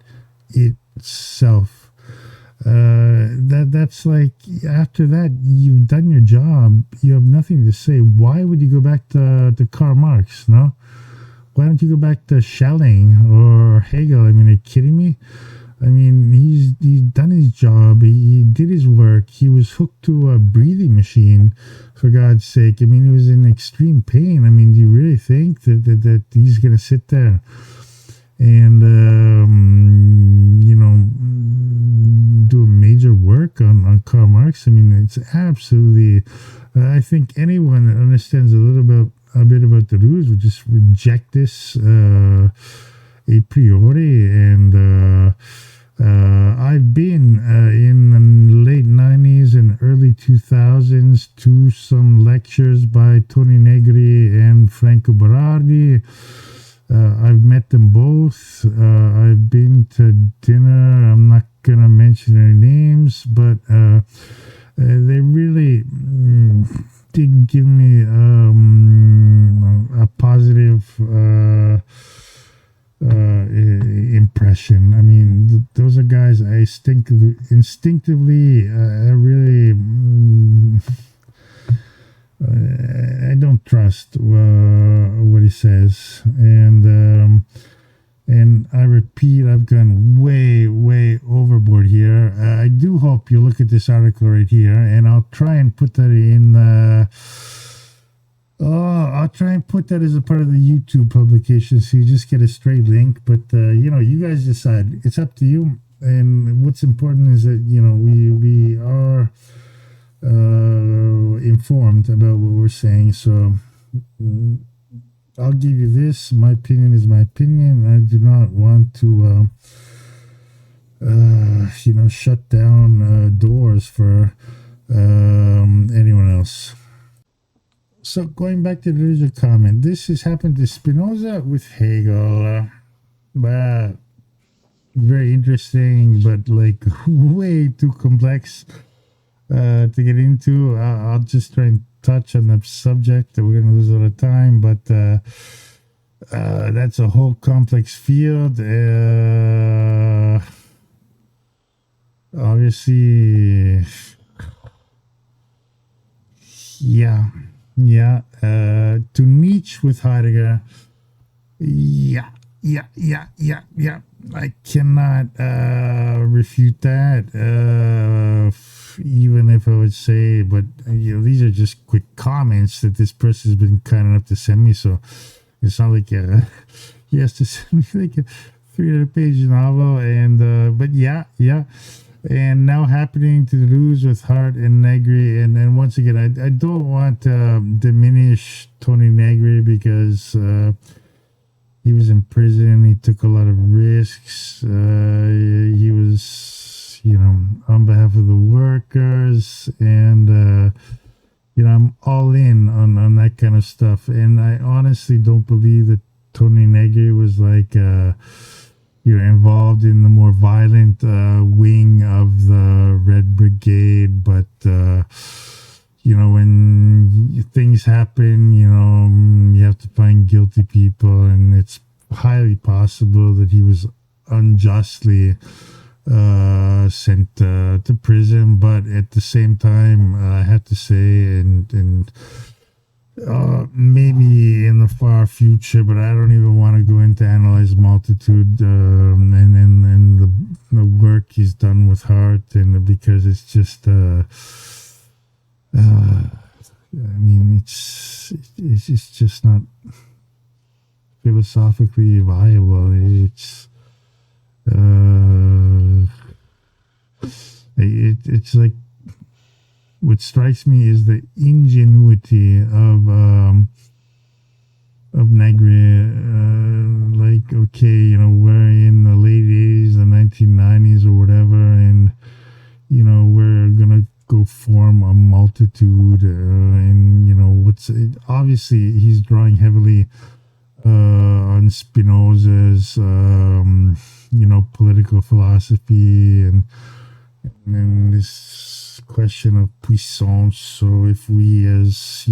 itself. That's like, after that, you've done your job. You have nothing to say. Why would you go back to Karl Marx? No, why don't you go back to Schelling or Hegel? I mean, are you kidding me? I mean, he's done his job. He did his work. He was hooked to a breathing machine, for God's sake. I mean, he was in extreme pain. I mean, do you really think that he's going to sit there and you know, do a major work on Karl Marx? I mean, it's absolutely. I think anyone that understands a bit about Deleuze would just reject this a priori. And I've been in the late 90s and early 2000s to some lectures by Tony Negri and Franco Berardi. I've met them both. I've been to dinner. I'm not going to mention their names, but they really didn't give me a positive impression. I mean, those are guys I instinctively really I don't trust what he says, and I repeat, I've gone way overboard here. I do hope you look at this article right here, and I'll try and put that in. I'll try and put that as a part of the YouTube publication, so you just get a straight link. But you know, you guys decide. It's up to you. And what's important is that, you know, we are informed about what we're saying. So I'll give you this. My opinion is my opinion. I do not want to you know, shut down doors for anyone else. So going back to the original comment, this has happened to Spinoza with Hegel. But very interesting, but like way too complex to get into. I'll just try and touch on the subject. We're going to lose a lot of time, but that's a whole complex field. Obviously, yeah, yeah. To Nietzsche with Heidegger, yeah, yeah. I cannot refute that. Even if I would say, but these are just quick comments that this person has been kind enough to send me. So it's not like he has to send me like a 300-page novel. And but yeah. And now happening to Deleuze with Hart and Negri, and then once again, I don't want to diminish Tony Negri because he was in prison. He took a lot of risks. He was, on behalf of the workers, and I'm all in on that kind of stuff. And I honestly don't believe that Tony Negri was like. Involved in the more violent wing of the Red Brigade, but when things happen, you have to find guilty people, and it's highly possible that he was unjustly sent to prison. But at the same time, I have to say, and maybe in the far future, but I don't even want to go into analyze multitude and the work he's done with Hart, and because it's just it's just not philosophically viable. It's like what strikes me is the ingenuity of Negri. Like, okay, we're in the late 80s, the 1990s or whatever, and we're gonna go form a multitude, and obviously he's drawing heavily on Spinoza's political philosophy and this question of puissance. So if we as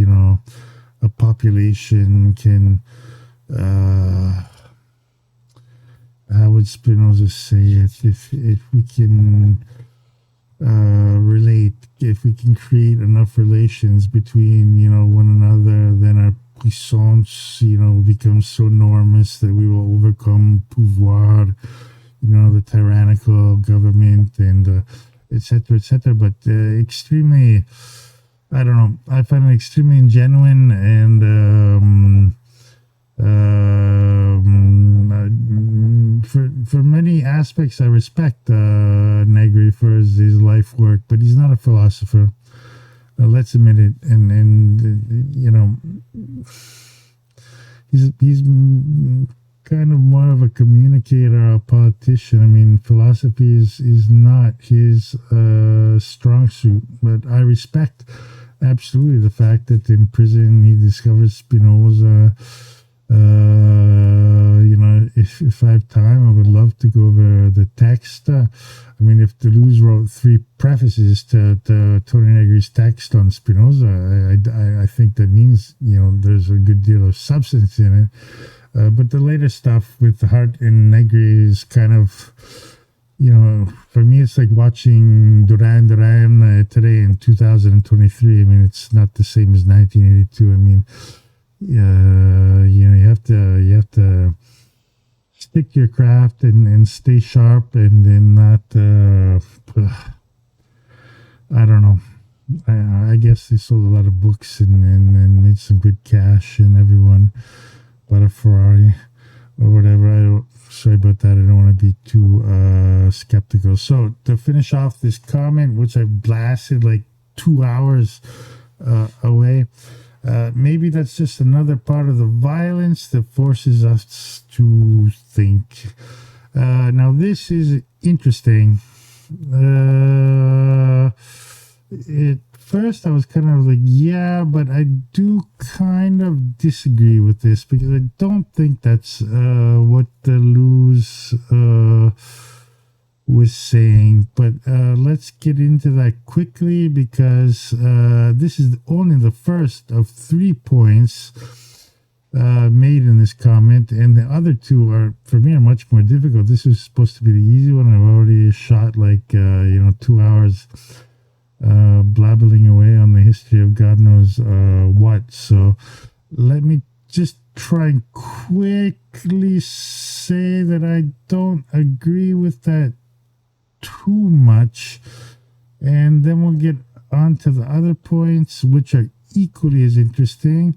a population can how would Spinoza say it, if we can relate, if we can create enough relations between one another, then our puissance becomes so enormous that we will overcome pouvoir, the tyrannical government, and etc. But extremely, I don't know, I find it extremely ingenuine, and for many aspects I respect Negri for his life work, but he's not a philosopher. Let's admit it, and he's kind of more of a communicator, a politician. I mean, philosophy is not his strong suit, but I respect absolutely the fact that in prison he discovers Spinoza. If I have time, I would love to go over the text. I mean, if Deleuze wrote 3 prefaces to Tony Negri's text on Spinoza, I think that means there's a good deal of substance in it. But the later stuff with Hart and Negri is kind of, for me, it's like watching Duran Duran today in 2023. I mean, it's not the same as 1982. I mean, you have to stick to your craft and stay sharp, and then not. I don't know. I guess they sold a lot of books and made some good cash, and everyone bought a Ferrari or whatever. Sorry about that. I don't want to be too skeptical. So to finish off this comment, which I blasted like 2 hours away. Maybe that's just another part of the violence that forces us to think. Now, this is interesting. It first I was kind of like, yeah, but I do kind of disagree with this because I don't think that's what Deleuze was saying. But let's get into that quickly because this is only the first of 3 points made in this comment, and the other two are, for me, are much more difficult. This was supposed to be the easy one. I've already shot like 2 hours blabbling away on the history of God knows what. So let me just try and quickly say that I don't agree with that too much, and then we'll get on to the other points, which are equally as interesting,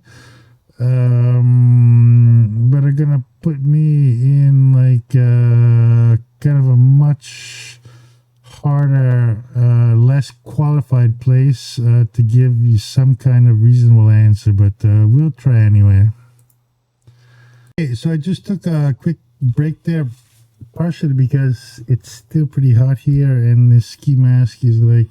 but are gonna put me in like kind of a much harder, less qualified place to give you some kind of reasonable answer, but we'll try anyway. Okay, so I just took a quick break there, partially because it's still pretty hot here and this ski mask is like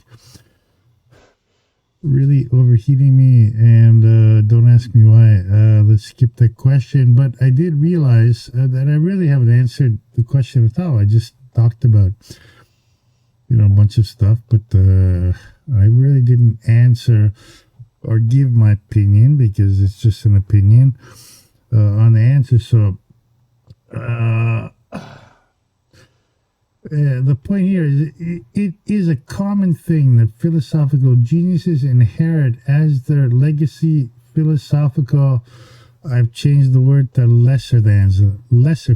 really overheating me, and don't ask me why. Let's skip that question. But I did realize that I really haven't answered the question at all. I just talked about a bunch of stuff, but I really didn't answer or give my opinion because it's just an opinion on the answer. So the point here is it is a common thing that philosophical geniuses inherit as their legacy philosophical, I've changed the word to lesser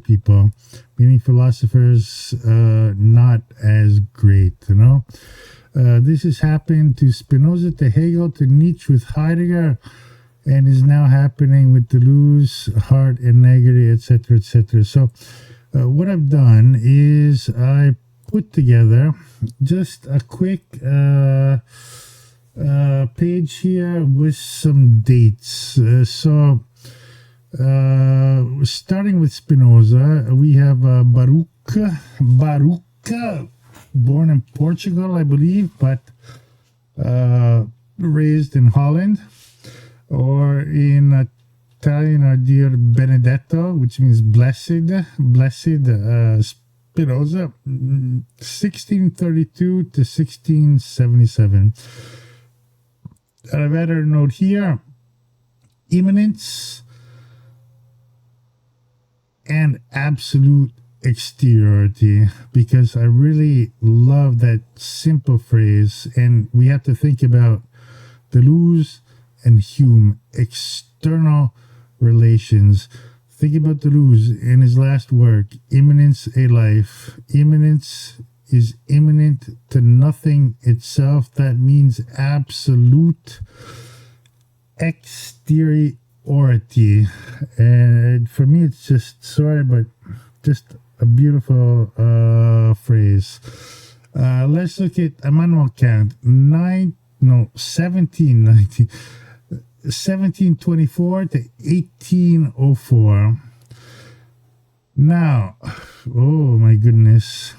people, meaning philosophers not as great, This has happened to Spinoza, to Hegel, to Nietzsche with Heidegger, and is now happening with Deleuze, Hart, and Negri, etc., etc. So what I've done is I put together just a quick page here with some dates. Starting with Spinoza, we have Baruch, born in Portugal, I believe, but raised in Holland, or in Italian, our dear Benedetto, which means blessed Spinoza, 1632 to 1677. And I've added a note here: immanence and absolute exteriority, because I really love that simple phrase. And we have to think about Deleuze and Hume, external relations. Think about Deleuze in his last work, Immanence a Life. Immanence is immanent to nothing itself. That means absolute exteriority. And for me, it's just, sorry, but just a beautiful phrase. Let's look at Immanuel Kant, 1724 to 1804. Now, oh my goodness.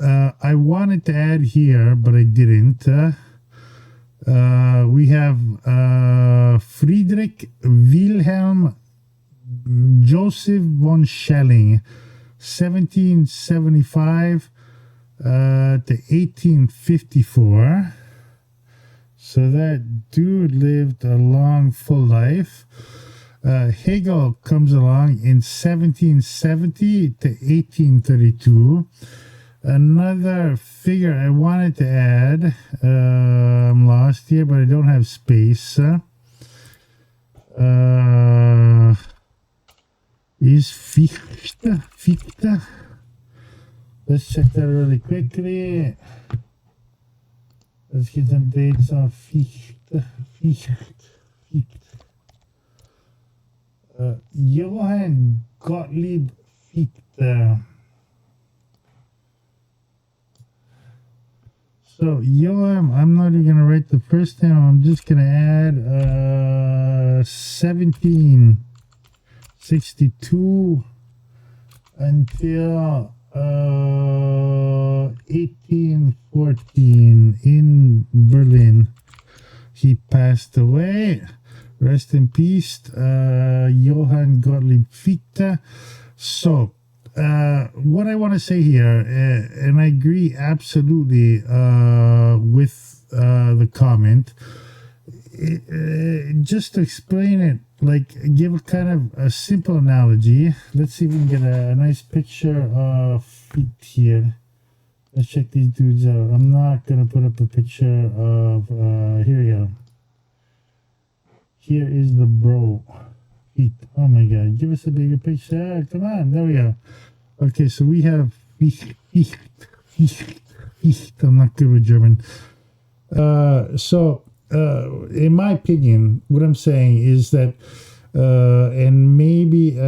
I wanted to add here, but I didn't. We have Friedrich Wilhelm Joseph von Schelling, 1775 to 1854. So that dude lived a long, full life. Hegel comes along in 1770 to 1832. Another figure I wanted to add, I'm lost here, but I don't have space, is Fichte. Let's check that really quickly. Let's get some dates on Fichte. Johann Gottlieb Fichte. So, Johann, I'm not even going to write the first name. I'm just going to add 1762 until 1814 in Berlin. He passed away. Rest in peace, Johann Gottlieb Fichte. So, what I want to say here, and I agree absolutely with the comment, just to explain it, like give a kind of a simple analogy. Let's see if we can get a nice picture of feet here. Let's check these dudes out. I'm not going to put up a picture of, here we go. Here is the bro feet. Oh my god, give us a bigger picture. Come on, there we go. Okay, so we have feet. I'm not good with German. In my opinion, what I'm saying is that, and maybe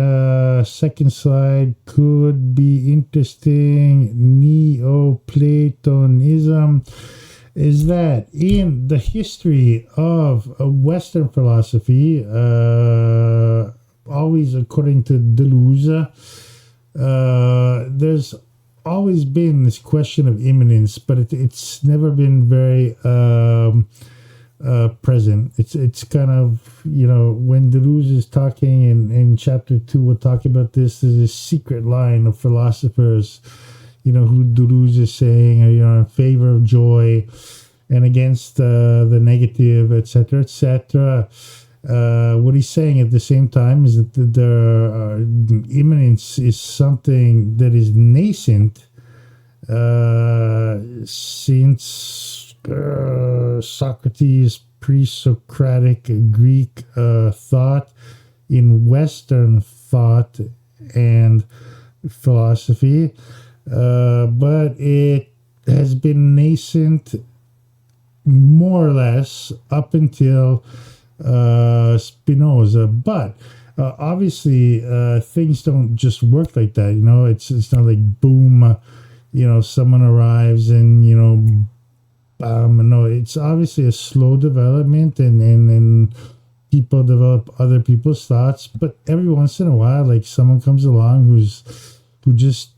second slide could be interesting, Neoplatonism, is that in the history of Western philosophy, always according to Deleuze, there's always been this question of immanence, but it's never been very present. It's kind of, when Deleuze is talking in chapter 2, we'll talk about this. There's a secret line of philosophers, who Deleuze is saying are, in favor of joy and against the negative, etc., etc. What he's saying at the same time is that the immanence is something that is nascent since Socrates, pre-Socratic Greek thought, in Western thought and philosophy, but it has been nascent more or less up until Spinoza. But obviously things don't just work like that. It's not like boom, someone arrives and no, it's obviously a slow development, and people develop other people's thoughts. But every once in a while, like someone comes along who just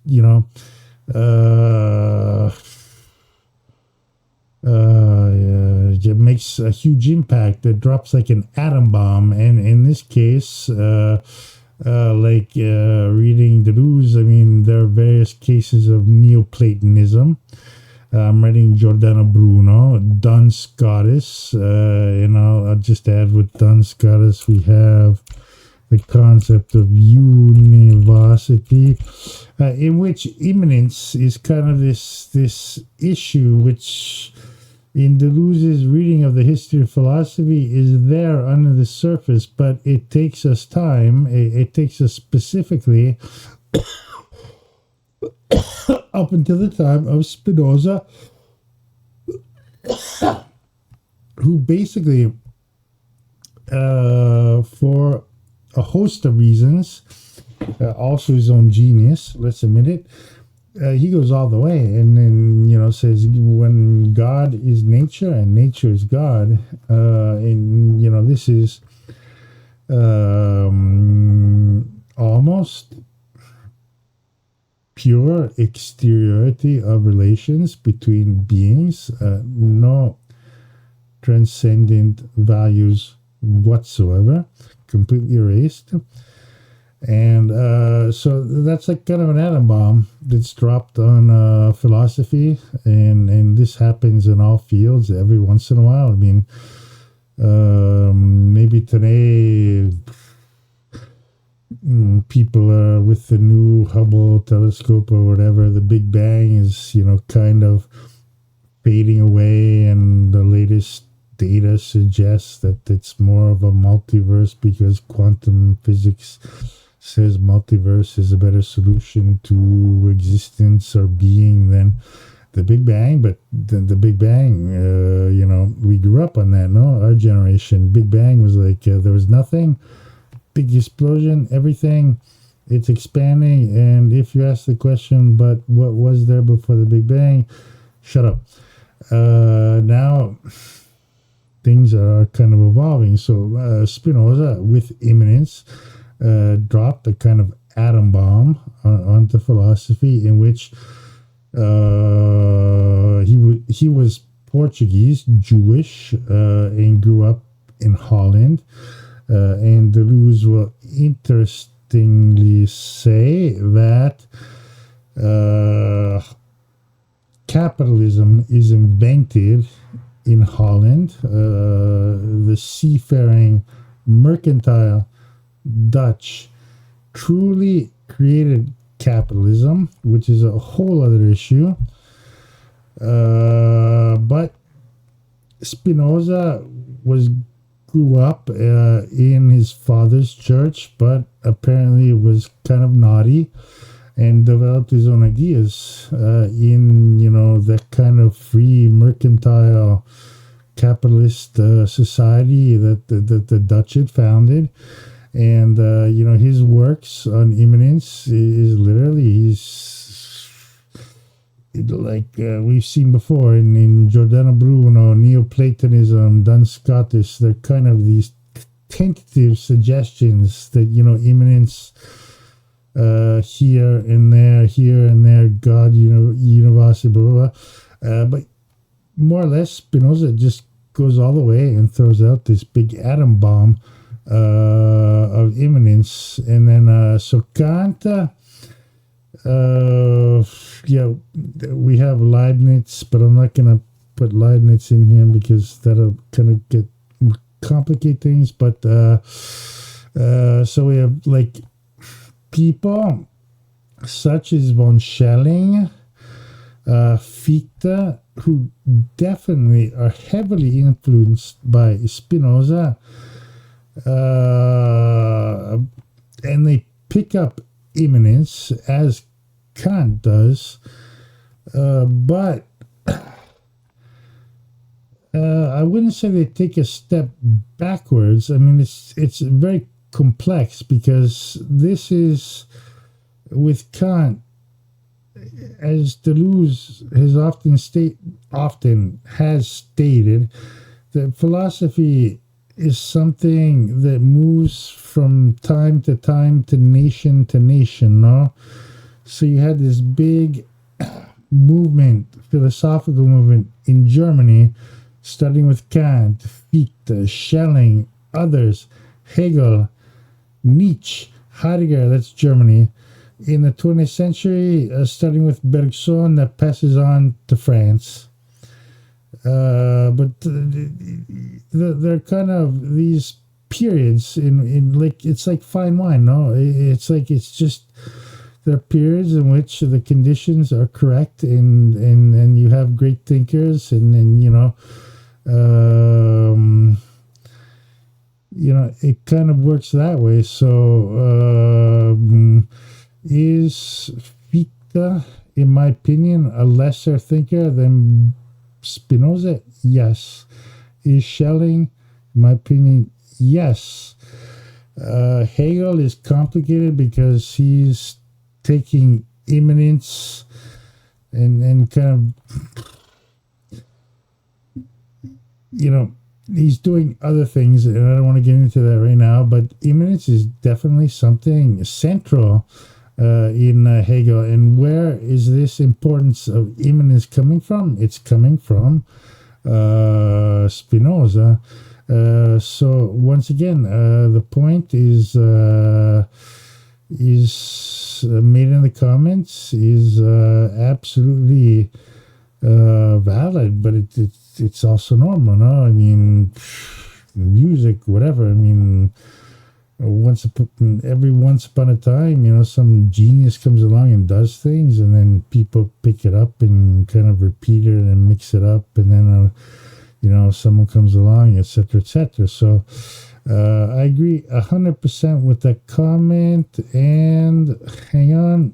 it makes a huge impact that drops like an atom bomb. And in this case, reading Deleuze, I mean, there are various cases of Neoplatonism. I'm reading Giordano Bruno, Duns Goddess, and I'll just add with Duns Goddess we have the concept of univocity, in which immanence is kind of this issue which in Deleuze's reading of the history of philosophy is there under the surface, but it takes us time. It takes us specifically up until the time of Spinoza, who basically, for a host of reasons, also his own genius, let's admit it, he goes all the way and then, says when God is nature and nature is God, and, this is almost pure exteriority of relations between beings, no transcendent values whatsoever, completely erased. And so that's like kind of an atom bomb that's dropped on philosophy, and this happens in all fields every once in a while. I mean, maybe today people are with the new Hubble telescope or whatever, the Big Bang is, kind of fading away, and the latest data suggests that it's more of a multiverse because quantum physics says multiverse is a better solution to existence or being than the Big Bang. But the Big Bang, we grew up on that, no? Our generation, Big Bang was like, there was nothing, big explosion, everything, it's expanding. And if you ask the question, but what was there before the Big Bang? Shut up. Now things are kind of evolving. So Spinoza, with immanence, dropped a kind of atom bomb onto philosophy, in which he was Portuguese, Jewish, and grew up in Holland. And Deleuze will interestingly say that capitalism is invented in Holland. The seafaring, mercantile Dutch truly created capitalism, which is a whole other issue. But Spinoza grew up in his father's church, but apparently was kind of naughty and developed his own ideas in, that kind of free mercantile capitalist society that the Dutch had founded. And, his works on immanence is literally, we've seen before in Giordano Bruno, Neoplatonism, Duns Scotus, they're kind of these tentative suggestions that, immanence here and there, God, universe, blah, blah, blah. But more or less, Spinoza just goes all the way and throws out this big atom bomb of immanence. And then, so Kant, we have Leibniz, but I'm not going to put Leibniz in here because that'll kind of complicate things. But so we have people such as von Schelling, Fichte, who definitely are heavily influenced by Spinoza, and they pick up immanence as Kant does, but I wouldn't say they take a step backwards. I mean, it's very complex because this is with Kant, as Deleuze has often stated, that philosophy is something that moves from time to time to nation, no? So you had this big philosophical movement in Germany, starting with Kant, Fichte, Schelling, others, Hegel, Nietzsche, Heidegger, that's Germany. In the 20th century, starting with Bergson, that passes on to France. But they're kind of these periods in it's like fine wine, no? It's just there are periods in which the conditions are correct and you have great thinkers and then it kind of works that way. So is Fichte, in my opinion, a lesser thinker than Spinoza? Yes. Is Schelling, in my opinion, yes. Hegel is complicated because he's taking immanence and kind of, he's doing other things, and I don't want to get into that right now, but immanence is definitely something central in Hegel. And where is this importance of immanence coming from? It's coming from Spinoza. So once again, the point is made in the comments is absolutely valid, but it's also normal, no? I mean, music, whatever. I mean, once upon a time, some genius comes along and does things, and then people pick it up and kind of repeat it and mix it up, and then someone comes along, etc., etc. So I agree 100% with that comment. And hang on,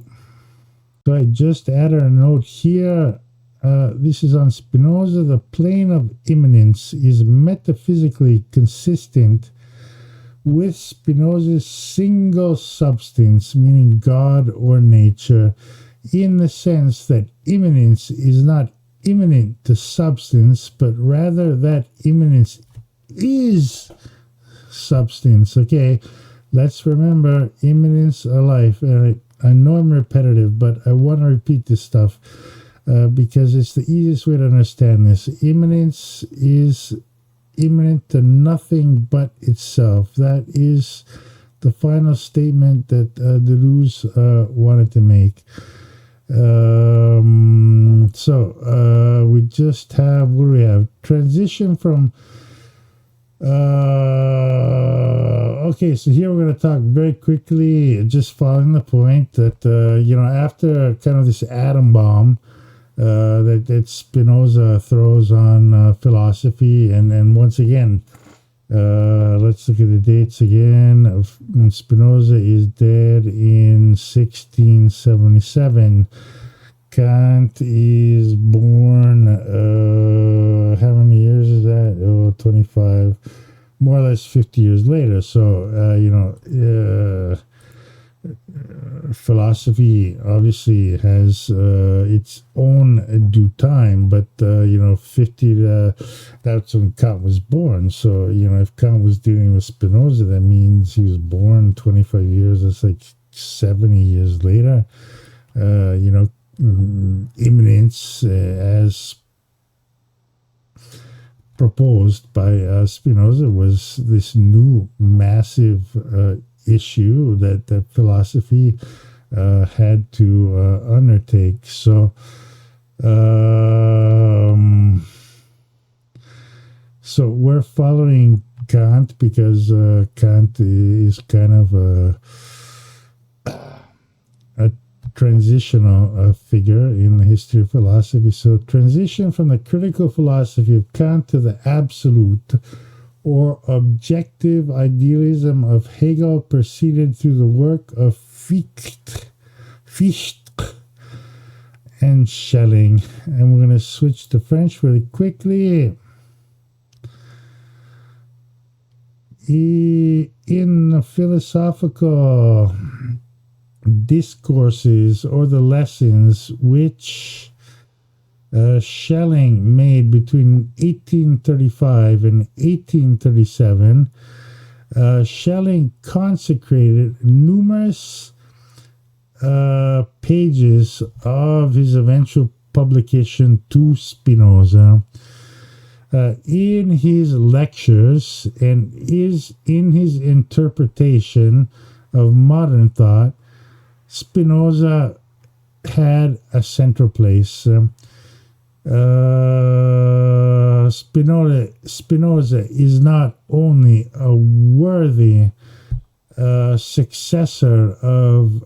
so I just added a note here. This is on Spinoza. The plane of immanence is metaphysically consistent with Spinoza's single substance, meaning God or nature, in the sense that immanence is not immanent to substance, but rather that immanence is substance. Okay, let's remember immanence of life. And I know I'm repetitive, but I want to repeat this stuff because it's the easiest way to understand this. Immanence is immanent to nothing but itself. That is the final statement that Deleuze wanted to make. We just have, what do we have? Transition from okay, so here we're going to talk very quickly, just following the point that after kind of this atom bomb that Spinoza throws on philosophy, and once again, let's look at the dates again. Spinoza is dead in 1677. Kant is born, how many years is that? 25, more or less 50 years later. So, philosophy obviously has its own due time, but 50 that's when Kant was born. So if Kant was dealing with Spinoza, that means he was born 25 years, that's like 70 years later. Immanence as proposed by Spinoza was this new massive issue that philosophy had to undertake. So we're following Kant because Kant is kind of a transitional figure in the history of philosophy. So transition from the critical philosophy of Kant to the absolute or objective idealism of Hegel proceeded through the work of Fichte and Schelling. And we're going to switch to French really quickly. In the philosophical discourses or the lessons which Schelling made between 1835 and 1837, Schelling consecrated numerous pages of his eventual publication to Spinoza. In his lectures and in his interpretation of modern thought, Spinoza had a central place. Spinoza is not only a worthy successor of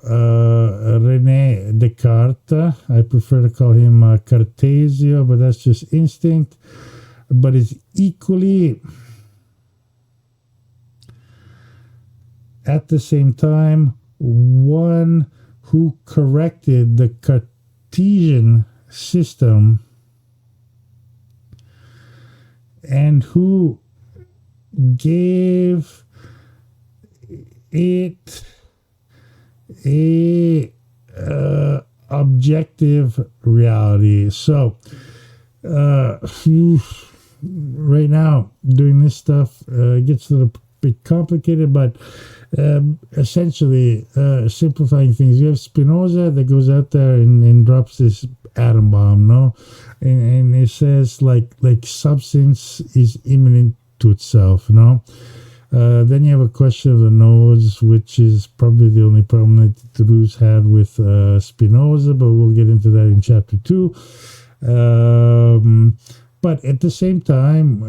René Descartes. I prefer to call him Cartesio, but that's just instinct. But is equally, at the same time, one who corrected the Cartesian system and who gave it a objective reality. So right now doing this stuff gets a little bit complicated, but essentially simplifying things, you have Spinoza that goes out there and drops this atom bomb, no, and it says like substance is immanent to itself, no. Then you have a question of the nodes, which is probably the only problem that Deleuze had with Spinoza, but we'll get into that in chapter 2. But at the same time,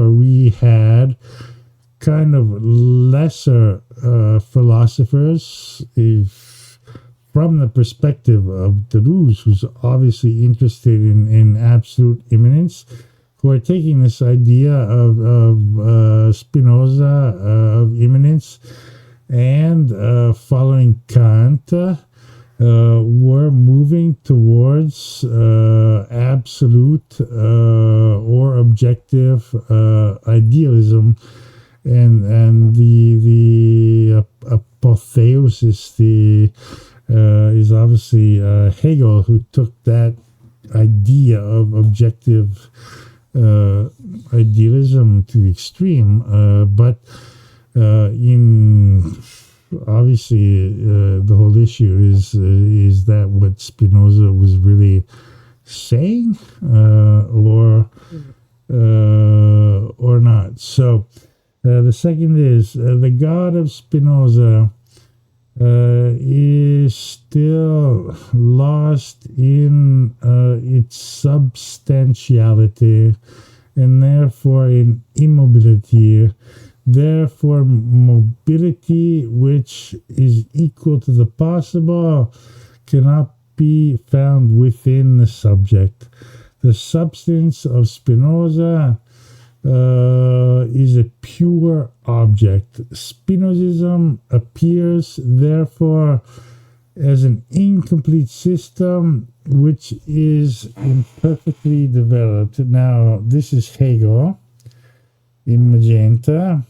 we had kind of lesser philosophers, from the perspective of Deleuze, who's obviously interested in absolute immanence, who are taking this idea of Spinoza, of immanence, and following Kant, we're moving towards absolute or objective idealism, and the apotheosis is obviously Hegel, who took that idea of objective idealism to the extreme, but In obviously the whole issue is that what Spinoza was really saying, or not. So the second is the God of Spinoza is still lost in its substantiality, and therefore in immobility. Therefore, mobility, which is equal to the possible, cannot be found within the subject. The substance of Spinoza is a pure object. Spinozism appears, therefore, as an incomplete system which is imperfectly developed. Now, this is Hegel in magenta.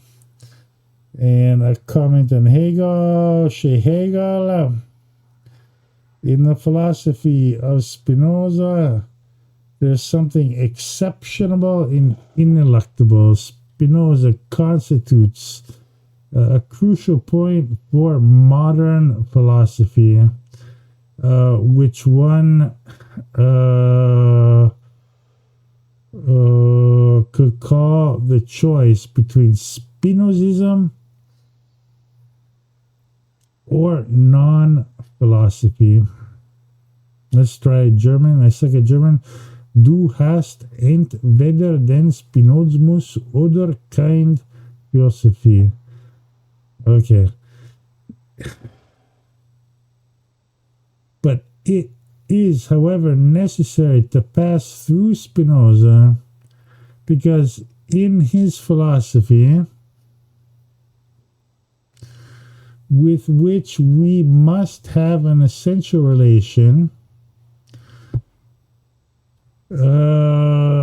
And a comment on Hegel, Hegel, in the philosophy of Spinoza, there's something exceptional and ineluctable. Spinoza constitutes a crucial point for modern philosophy, which one could call the choice between Spinozism or non-philosophy. Let's try German. I suck at German. Du hast entweder den Spinozismus oder kein Philosophie. Okay. But it is, however, necessary to pass through Spinoza because in his philosophy, with which we must have an essential relation,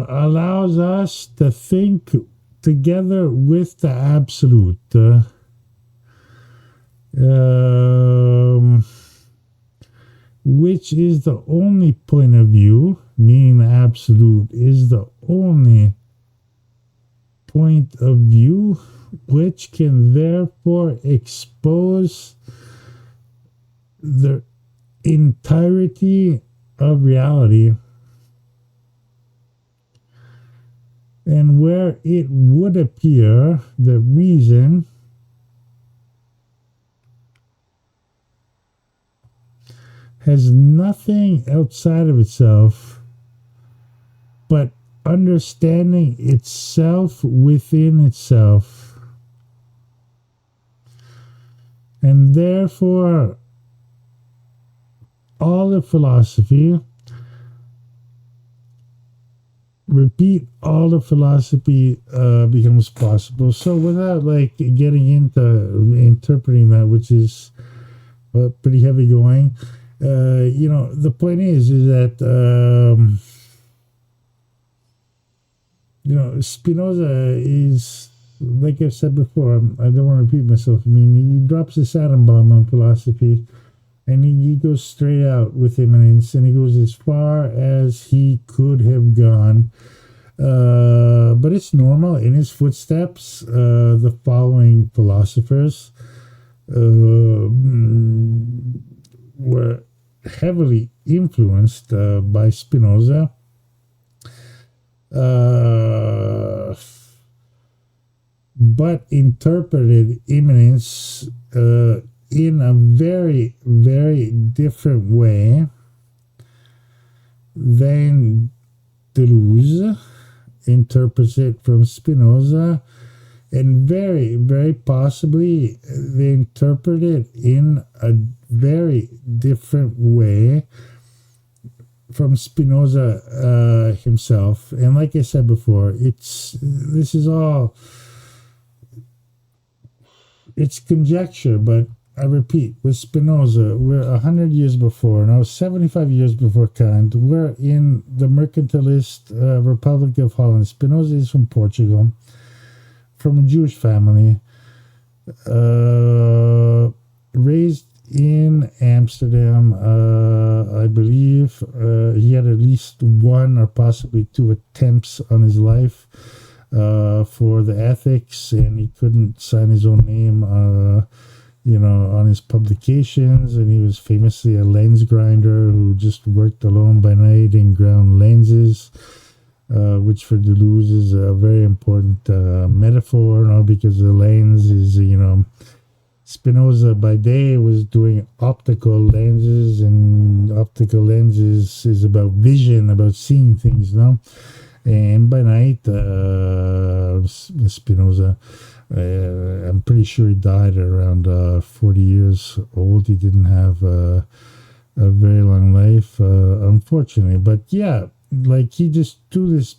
allows us to think together with the absolute. Which is the only point of view, meaning the absolute is the only point of view which can therefore expose the entirety of reality, and where it would appear the reason has nothing outside of itself but understanding itself within itself. And therefore, all of philosophy, all of philosophy becomes possible. So without getting into interpreting that, which is pretty heavy going, the point is that Spinoza is, like I've said before, I don't want to repeat myself. I mean, he drops this atom bomb on philosophy, and he goes straight out with immanence, and he goes as far as he could have gone. But it's normal in his footsteps. The following philosophers were heavily influenced by Spinoza. But interpreted immanence in a very, very different way than Deleuze interprets it from Spinoza, and very, very possibly they interpret it in a very different way from Spinoza himself. And like I said before, it's conjecture, but I repeat, with Spinoza, we're 100 years before, now 75 years before Kant. We're in the mercantilist Republic of Holland. Spinoza is from Portugal, from a Jewish family, raised in Amsterdam, I believe. He had at least one or possibly two attempts on his life. for the ethics, and he couldn't sign his own name, on his publications. And he was famously a lens grinder who just worked alone by night and ground lenses, which for Deleuze is a very important metaphor, because the lens is, Spinoza by day was doing optical lenses, and optical lenses is about vision, about seeing things, And by night, Spinoza, I'm pretty sure he died at around 40 years old. He didn't have a very long life, unfortunately. But yeah, like he just threw this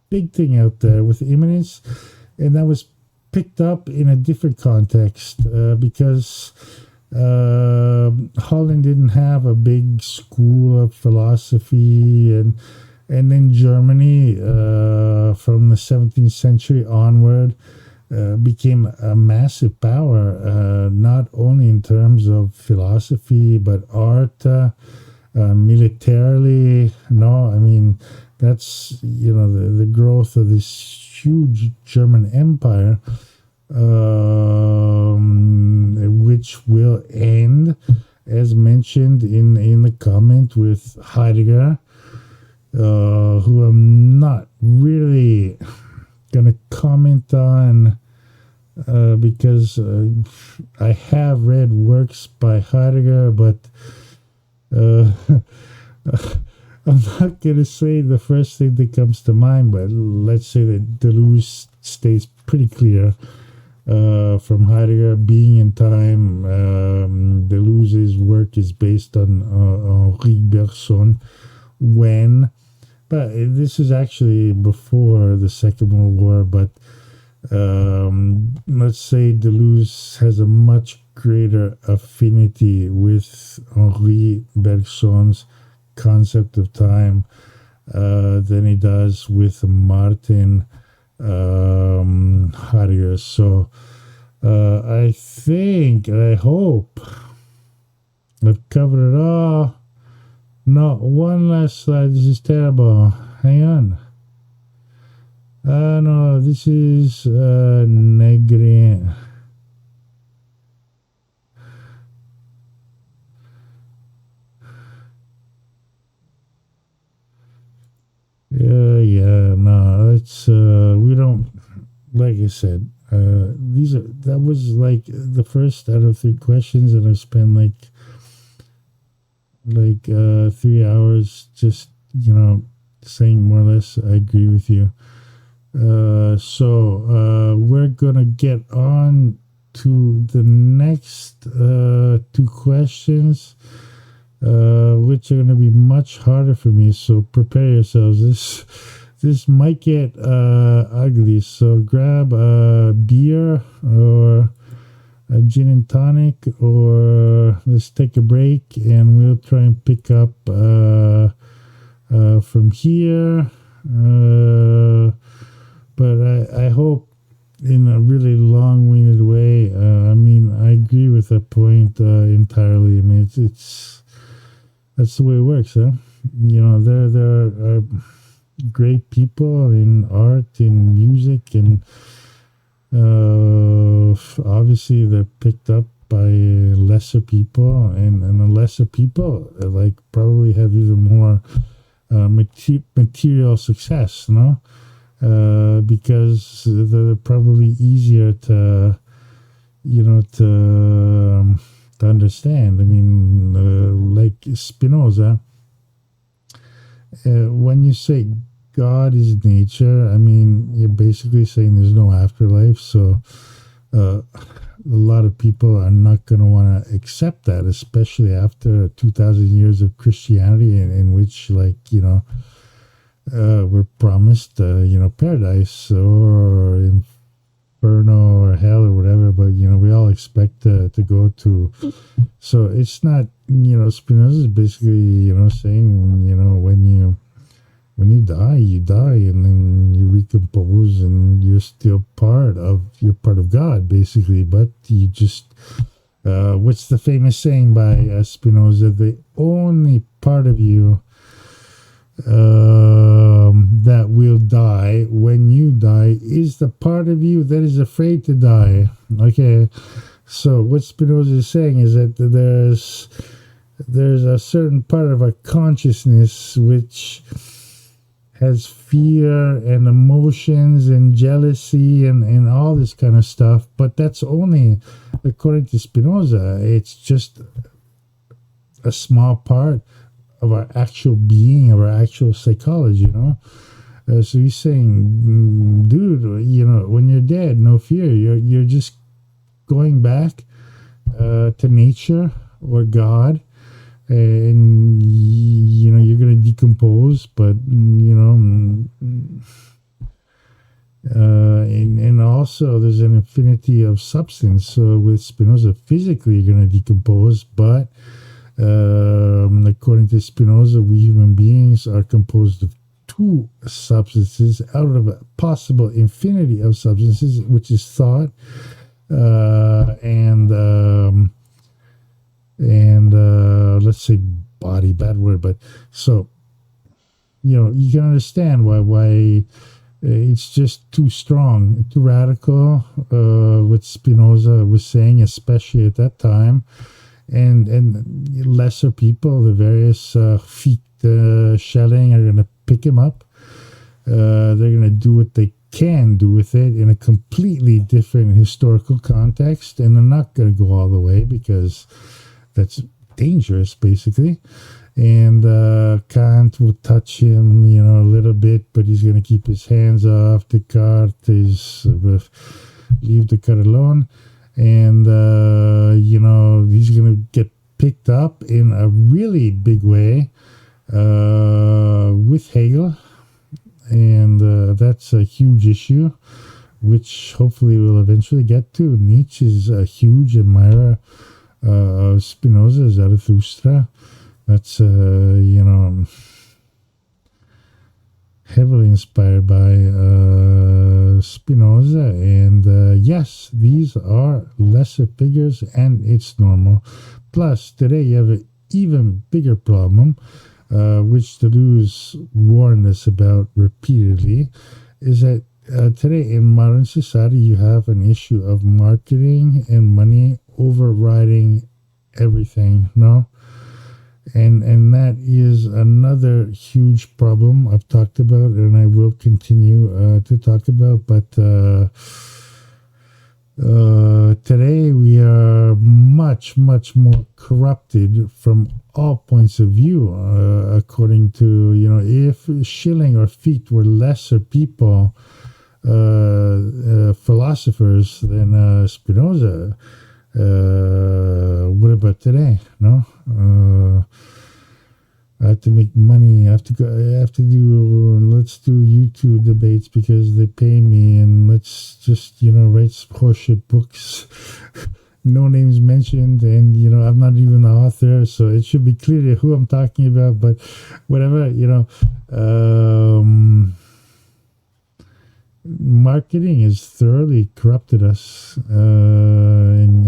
big thing out there with immanence, and that was picked up in a different context because Holland didn't have a big school of philosophy, and then Germany from the 17th century onward became a massive power, not only in terms of philosophy but art, militarily. That's the growth of this huge German empire, which will end, as mentioned in the comment, with Heidegger, who I'm not really going to comment on because I have read works by Heidegger, but I'm not going to say the first thing that comes to mind, but let's say that Deleuze states pretty clear from Heidegger, being in time. Deleuze's work is based on Henri Bergson, but this is actually before the Second World War, but let's say Deleuze has a much greater affinity with Henri Bergson's concept of time than he does with Martin Heidegger. So I hope I've covered it all. No, one last slide. This is terrible. Hang on. No, this is Negri. No, it's we don't, like I said, that was like the first out of 3 questions, and I've spent like 3 hours just saying more or less I agree with you. So we're gonna get on to the next 2 questions, which are going to be much harder for me. So prepare yourselves. This might get ugly. So grab a beer or a gin and tonic, or let's take a break and we'll try and pick up from here. But I hope in a really long-winded way. I agree with that point entirely. It's that's the way it works, huh? There are great people in art, in music, and obviously they're picked up by lesser people, and the lesser people probably have even more material success, because they're probably easier to understand. Like Spinoza, when you say God is nature, you're basically saying there's no afterlife. So a lot of people are not going to want to accept that, especially after 2,000 years of Christianity, in which we're promised paradise or inferno or hell or whatever, but we all expect to go to. So it's not, Spinoza is basically saying when you die, and then you recompose, and you're still part of God, basically. But you just what's the famous saying by Spinoza? The only part of you that will die when you die is the part of you that is afraid to die. Okay, so what Spinoza is saying is that there's a certain part of our consciousness which has fear and emotions and jealousy and all this kind of stuff, but that's only, according to Spinoza, it's just a small part of our actual being, of our actual psychology, you know. So he's saying, dude, you know, when you're dead, no fear. You're just going back to nature or God, and you know you're gonna decompose, but you know, and also there's an infinity of substance. So with Spinoza, physically you're gonna decompose, but according to Spinoza, we human beings are composed of two substances out of a possible infinity of substances, which is thought and let's say body, bad word, but so you know you can understand why it's just too strong, too radical. What Spinoza was saying, especially at that time, and lesser people, the various feet shelling, are going to pick him up. They're going to do what they can do with it in a completely different historical context, and they're not going to go all the way because that's dangerous, basically. And Kant will touch him, you know, a little bit, but he's going to keep his hands off. Descartes is leave Descartes alone. And, you know, he's going to get picked up in a really big way with Hegel. And that's a huge issue, which hopefully we'll eventually get to. Nietzsche is a huge admirer of Spinoza, Zarathustra. That's, you know, heavily inspired by Spinoza. And yes, these are lesser figures, and it's normal. Plus, today you have an even bigger problem, which Deleuze warned us about repeatedly, is that today in modern society you have an issue of marketing and money overriding everything, no? And that is another huge problem I've talked about, and I will continue to talk about. But today we are much, much more corrupted from all points of view. According to, you know, if Schilling or Fichte were lesser people, philosophers than Spinoza, what about today? No, I have to make money. I have to go. I have to do. Let's do YouTube debates because they pay me, and let's just, you know, write horseshit books. No names mentioned, and you know I'm not even the author, so it should be clear to who I'm talking about. But whatever, you know. Marketing has thoroughly corrupted us, and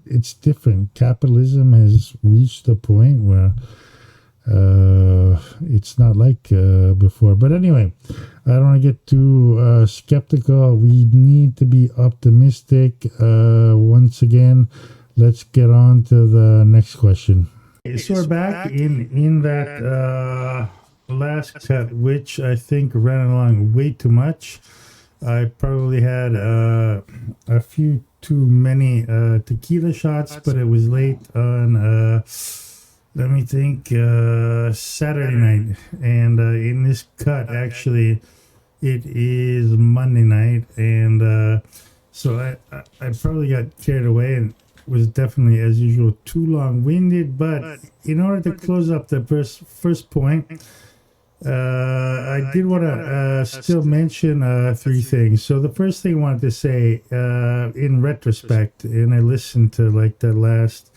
it's different. Capitalism has reached a point where it's not like before. But anyway, I don't want to get too skeptical. We need to be optimistic. Once again, let's get on to the next question. So we're back in that last cut, which I think ran along way too much. I probably had a few too many tequila shots, but it was late on let me think, Saturday night, and in this cut actually it is Monday night, and so I probably got carried away and was definitely, as usual, too long-winded. But in order to close up the first point, I did want to still mention three things. So the first thing I wanted to say, in retrospect, and I listened to like the last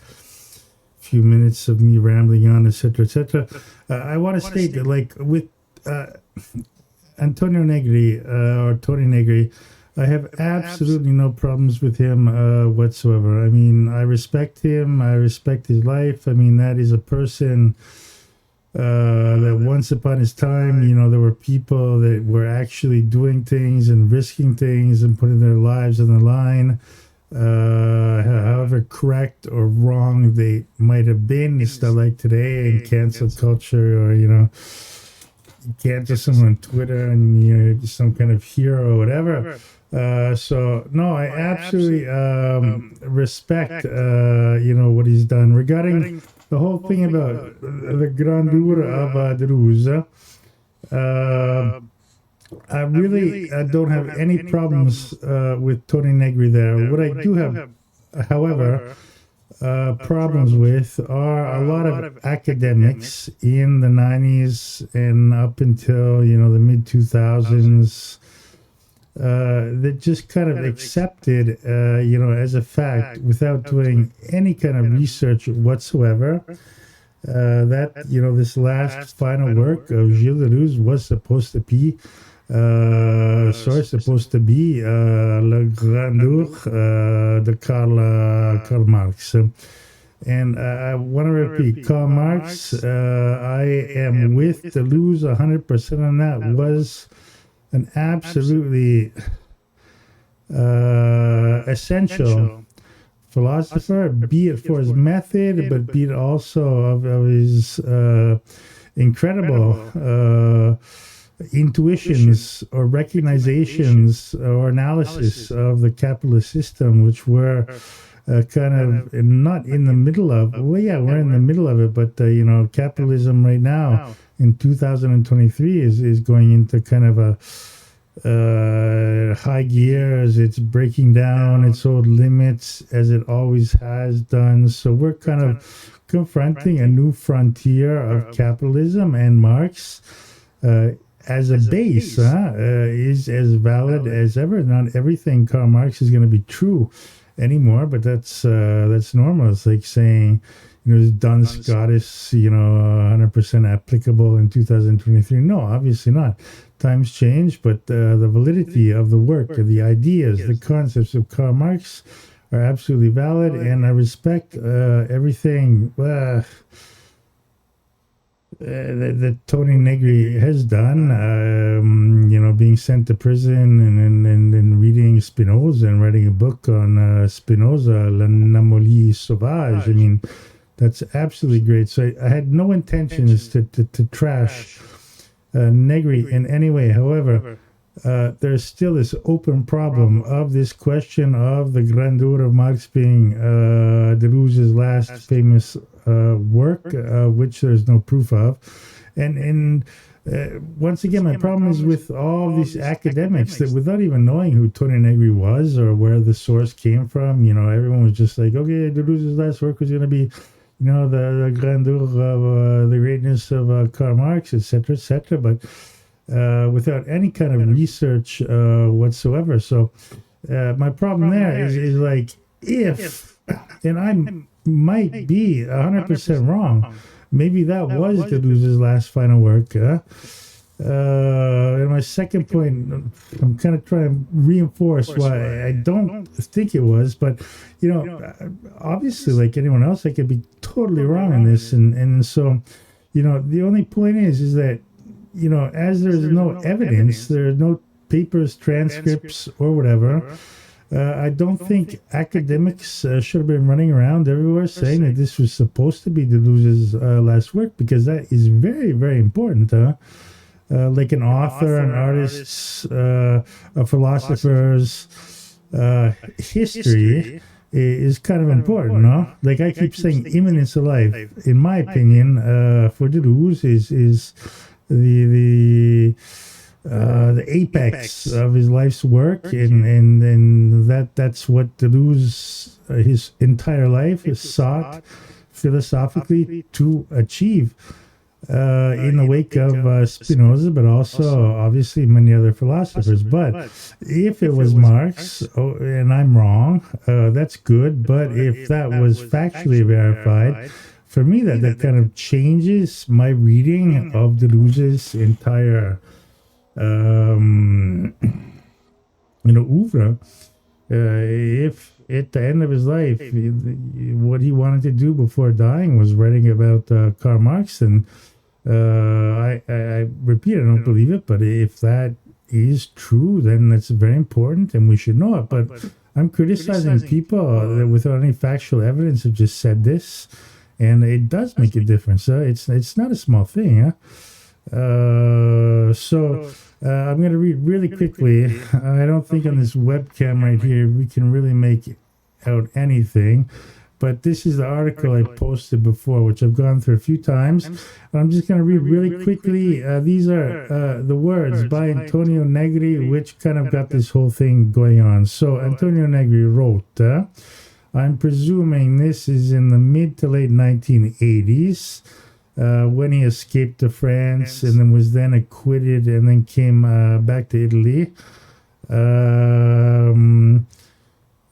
few minutes of me rambling on, etc., I want to state that, like, with Antonio Negri, or Tony Negri, I have absolutely no problems with him whatsoever. I mean, I respect him. I respect his life. I mean, that is a person that once upon his time, there were people that were actually doing things and risking things and putting their lives on the line. However correct or wrong they might have been, it's not like today in cancel culture, or you cancel someone on Twitter and you're just some kind of hero or whatever. So no, I absolutely respect what he's done regarding the whole thing about the grandeur of Deleuze. I really don't have any problems with Tony Negri there. What I do have, however, problems with are a lot of academics in the 90s and up until the mid 2000s that just kind of accepted as a fact without doing any kind of research whatsoever that this last final work of Gilles Deleuze was supposed to be supposed to be La Grandeur de Karl Marx. And I want to repeat, Karl Marx, I am with Deleuze 100% on that, was an absolutely essential philosopher, be it for his method, but be it also of his incredible intuitions or recognizations or analysis of the capitalist system, which were kind of not in the middle of. Well, yeah, we're in the middle of it, but capitalism right now in 2023 is going into kind of a high gears. It's breaking down its old limits as it always has done. So we're kind of confronting a new frontier of capitalism, and Marx as a base is as valid as ever. Not everything Karl Marx is going to be true anymore, but that's normal. It's like saying, is Duns Scotus 100% applicable in 2023? No, obviously not. Times change, but the validity of the work, the ideas, the concepts of Karl Marx are absolutely valid, and I respect everything that Tony Negri has done, being sent to prison and reading Spinoza and writing a book on Spinoza, L'Anomalie Sauvage. I mean, that's absolutely great. So I had no intentions to trash Negri in any way. However, there's still this open problem of this question of the grandeur of Marx being Deleuze's last famous work, which there's no proof of. And once again, my problem is with all these academics that, without even knowing who Tony Negri was or where the source came from, everyone was just like, okay, Deleuze's last work was going to be, the grandeur of the greatness of Karl Marx, etc., etc., but without any kind of research whatsoever. So my problem there is like, if, and I might be 100% wrong, maybe that was Deleuze's last final work. And my second point, I'm kind of trying to reinforce why I don't think it was, but obviously, like anyone else, I could be totally wrong in this, and so the only point is that as there's no evidence, there are no papers, transcripts, or whatever. I don't think academics should have been running around everywhere saying that this was supposed to be Deleuze's last work, because that is very, very important. Like an author, an artist's, a philosopher's history is kind of important, no? Like I keep saying, imminence of life, in my opinion, for Deleuze is the apex of his life's work, and that's what Deleuze his entire life has sought philosophically to achieve in the wake of Spinoza, but also obviously many other philosophers. But if it was Marx, and I'm wrong, that's good. But if that was factually verified, for me that kind of changes my reading of Deleuze's entire oeuvre. If at the end of his life, what he wanted to do before dying was writing about Karl Marx, and I repeat, I don't believe it, but if that is true, then that's very important and we should know it. But I'm criticizing people that without any factual evidence have just said this, and it does make a difference. It's not a small thing. Yeah? I'm going to read really quickly. I don't think on this webcam right here we can really make out anything. But this is the article I posted before, which I've gone through a few times. I'm just going to read really quickly. These are the words by Antonio Negri, which kind of got this whole thing going on. So Antonio Negri wrote, I'm presuming this is in the mid to late 1980s, when he escaped to France and then was then acquitted and then came back to Italy.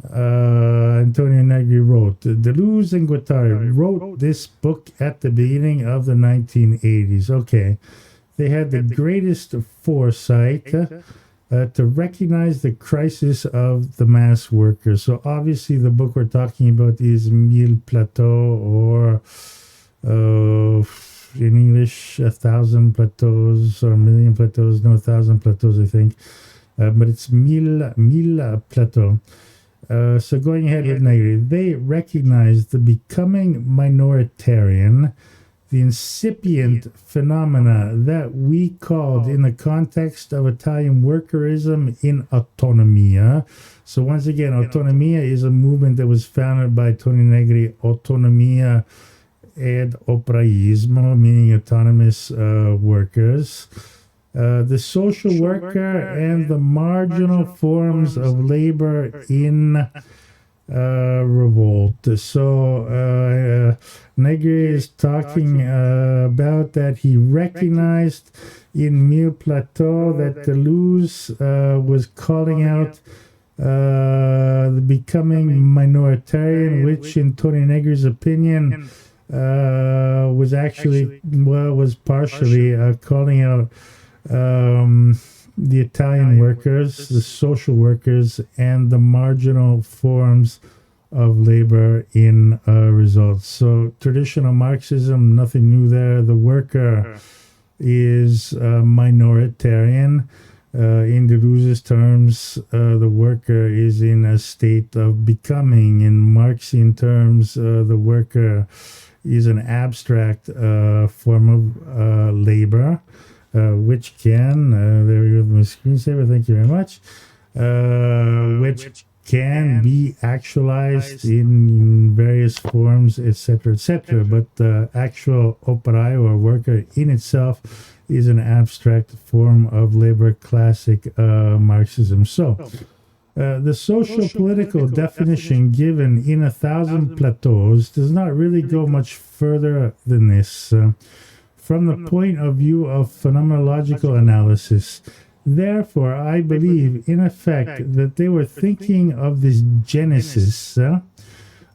Antonio Negri wrote, Deleuze and Guattari wrote this book at the beginning of the 1980s. Okay. They had the greatest foresight to recognize the crisis of the mass workers. So obviously the book we're talking about is Mille Plateaux, or in English, 1,000 plateaus or 1,000,000 plateaus. No, 1,000 plateaus, I think. But it's Mille Plateaux. So going ahead with Negri, they recognized the becoming minoritarian, the incipient phenomena that we called in the context of Italian workerism in autonomia. So once again, autonomia is a movement that was founded by Tony Negri, autonomia ed operaismo, meaning autonomous workers. The social worker and the marginal forms of labor in revolt. So Negri is talking about that he recognized in Mille Plateaux that Deleuze was calling out the becoming minoritarian, which in Tony Negri's opinion was actually, was partially calling out the Italian workers, the social workers, and the marginal forms of labor in results. So traditional Marxism, nothing new there. The worker is minoritarian. In Deleuze's terms, the worker is in a state of becoming. In Marxian terms, the worker is an abstract form of labor. Which can, there we go, my screensaver, thank you very much, which can be actualized in various forms, etc., etc. But the actual operaio or worker in itself is an abstract form of labor, classic Marxism. So, the social-political definition given in 1,000 Plateaus does not really go much further than this. From the point of view of phenomenological analysis. Therefore, I believe, in effect, that they were thinking of this genesis,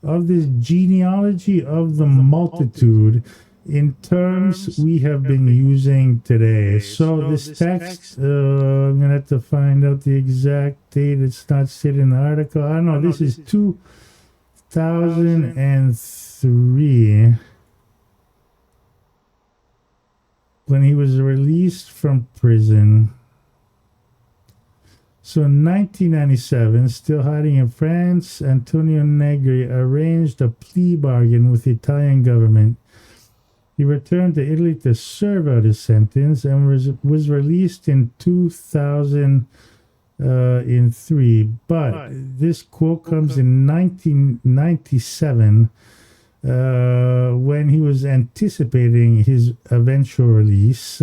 of this genealogy of the multitude in terms we have been using today. So this text, I'm going to have to find out the exact date. It's not stated in the article. I don't know, this is 2003. When he was released from prison. So in 1997, still hiding in France, Antonio Negri arranged a plea bargain with the Italian government. He returned to Italy to serve out his sentence and was released in 2003. But this quote comes in 1997, when he was anticipating his eventual release,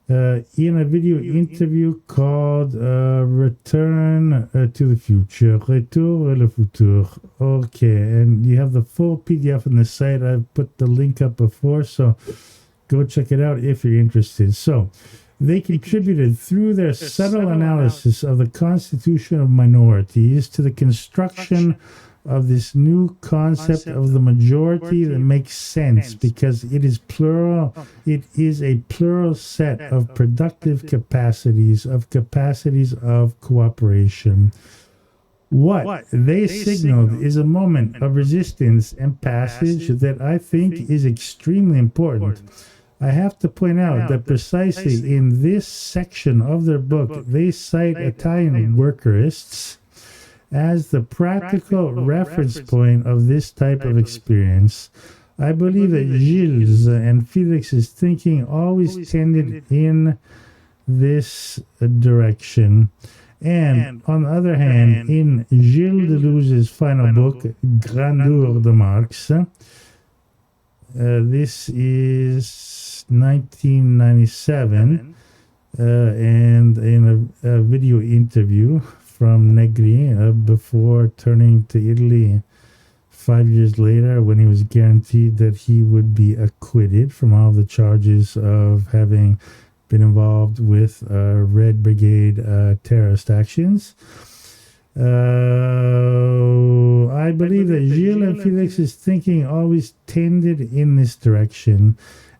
in a video interview called Return to the Future. Retour à le futur. Okay, and you have the full PDF on the site. I've put the link up before, so go check it out if you're interested. So, they contributed through their subtle analysis of the constitution of minorities to the construction of this new concept of the majority that makes sense because it is plural. It is a plural set of productive capacities, of cooperation. What they signaled is a moment of resistance and passage that I think is extremely important. I have to point out that precisely in this section of their book, they cite Italian workerists as the practical reference point of this type of experience. I believe that Gilles and Felix's thinking always tended in this direction. And on the other hand, in Gilles Deleuze's final book, Grandeur de Marx, this is 1997, and in a video interview from Negri before turning to Italy 5 years later, when he was guaranteed that he would be acquitted from all the charges of having been involved with Red Brigade terrorist actions. I believe that Gilles and Felix's thinking always tended in this direction.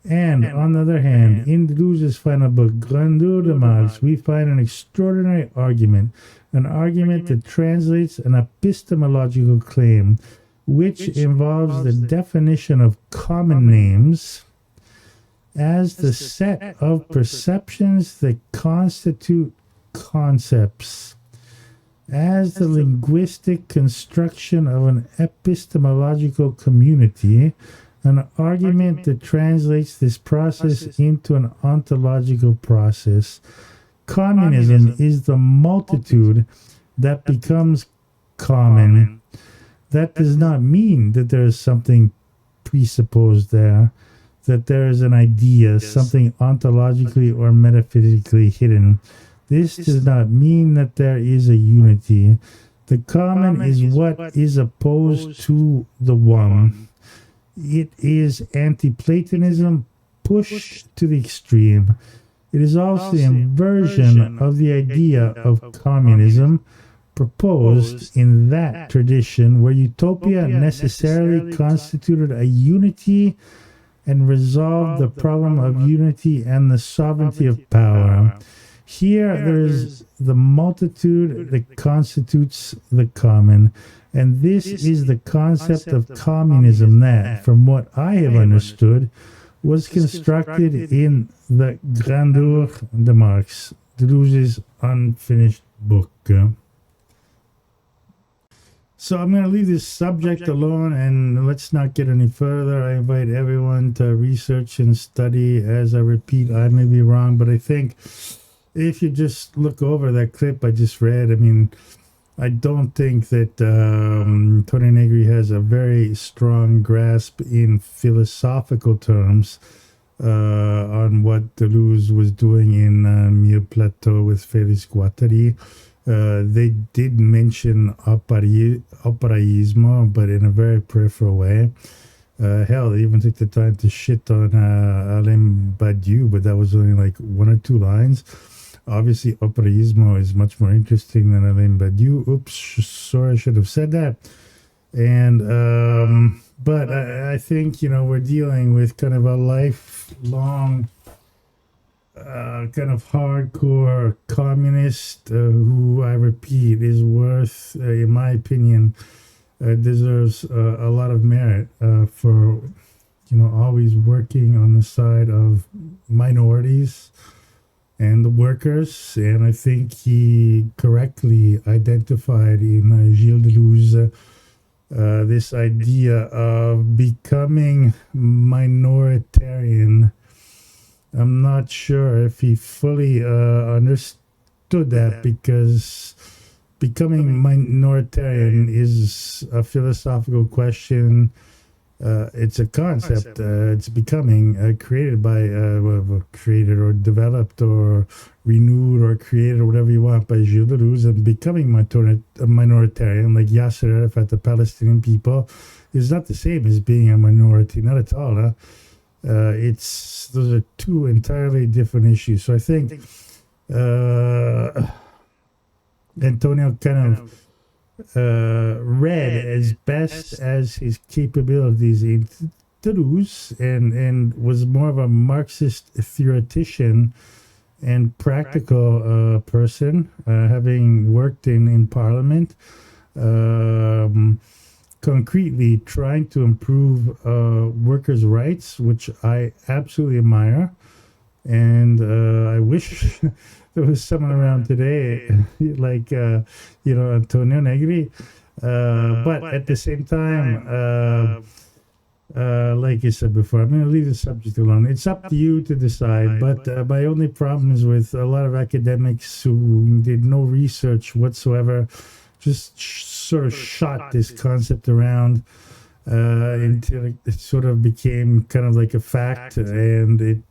And on the other hand, in Deleuze's final book, Grandeur de Marx, we find an extraordinary argument, an argument that translates an epistemological claim, which involves the definition of common names as the set of perceptions that constitute concepts, as the linguistic construction of an epistemological community, an argument that translates this process into an ontological process. Communism is the multitude that becomes common. That does not mean that there is something presupposed there, that there is an idea, something ontologically or metaphysically hidden. This does not mean that there is a unity. The common is what is opposed to the one. It is anti-Platonism pushed to the extreme. It is also the inversion of the idea of communism proposed in that tradition where utopia necessarily constituted a unity and resolved the problem of unity and the sovereignty of power. Here there is the multitude that constitutes the common, and this is the concept of communism that, from what I have understood, was constructed in the Grandeur de Marx, Deleuze's unfinished book. So I'm going to leave this subject alone and let's not get any further. I invite everyone to research and study. As I repeat, I may be wrong, but I think if you just look over that clip I just read, I mean, I don't think that Tony Negri has a very strong grasp in philosophical terms on what Deleuze was doing in Plateau with Félix Guattari. They did mention operaismo, but in a very peripheral way. Hell, they even took the time to shit on Alain Badiou, but that was only like 1 or 2 lines. Obviously, operaismo is much more interesting than Alain Badiou. Oops, sorry, I should have said that. And, but I think, you know, we're dealing with kind of a lifelong kind of hardcore communist who, I repeat, is worth, in my opinion, deserves a lot of merit for, you know, always working on the side of minorities and the workers. And I think he correctly identified in Gilles Deleuze this idea of becoming minoritarian. I'm not sure if he fully understood that, because becoming minoritarian is a philosophical question. It's a concept. It's becoming created by, created or developed or renewed or created or whatever you want by Gilles Deleuze. And becoming a minoritarian, like Yasser Arafat, the Palestinian people, is not the same as being a minority. Not at all. Huh? Those are 2 entirely different issues. So I think Antonio kind of read as best as his capabilities in Deleuze and was more of a Marxist theoretician and practical person, having worked in Parliament. concretely trying to improve workers' rights, which I absolutely admire. And I wish there was someone around today like, Antonio Negri. But at the same time, like you said before, I'm going to leave the subject alone. It's up to you to decide. But my only problem is with a lot of academics who did no research whatsoever, just sort of shot this concept around until it sort of became kind of like a fact. And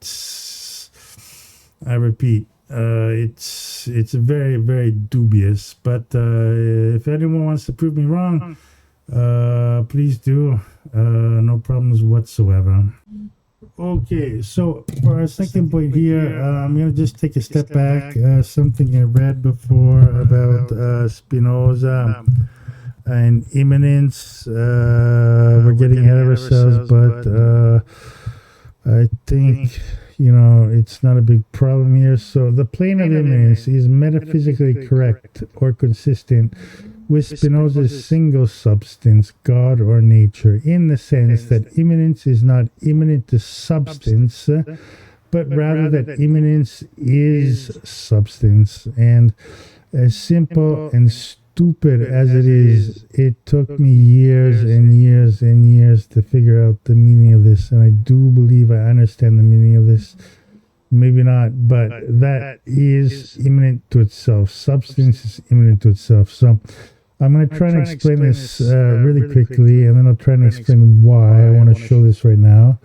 I repeat, it's very, very dubious. But if anyone wants to prove me wrong, please do. No problems whatsoever. Okay, so for our second point here, I'm going to just take a step back. Something I read before about Spinoza and immanence. We're getting ahead of ourselves, but I think, it's not a big problem here. So the plane of immanence is metaphysically correct or consistent with Spinoza's single substance, God or nature, in the sense that immanence is not immanent to substance, but rather that immanence is substance. And as simple and stupid as it is, it took me years and years and years to figure out the meaning of this, and I do believe I understand the meaning of this. Maybe not, but that is immanent to itself. Substance is immanent to itself. So I'm going to try and explain this really quickly, and then I'll try and explain why I want to show this right now,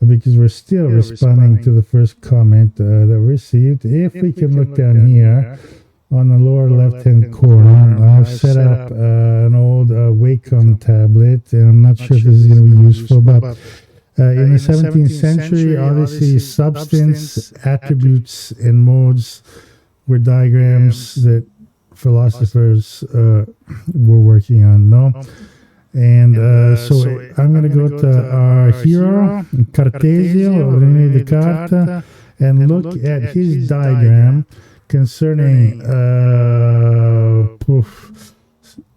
because we're still responding to the first comment that we received. If we can look down here on the lower left-hand corner, I've set up an old Wacom tablet, and I'm not sure if this is going to be useful, but in the 17th century, obviously substance, attributes, and modes were diagrams that philosophers were working on, no? And so I'm going to go to our hero, Cartesio, René Descartes, and look at his diagram concerning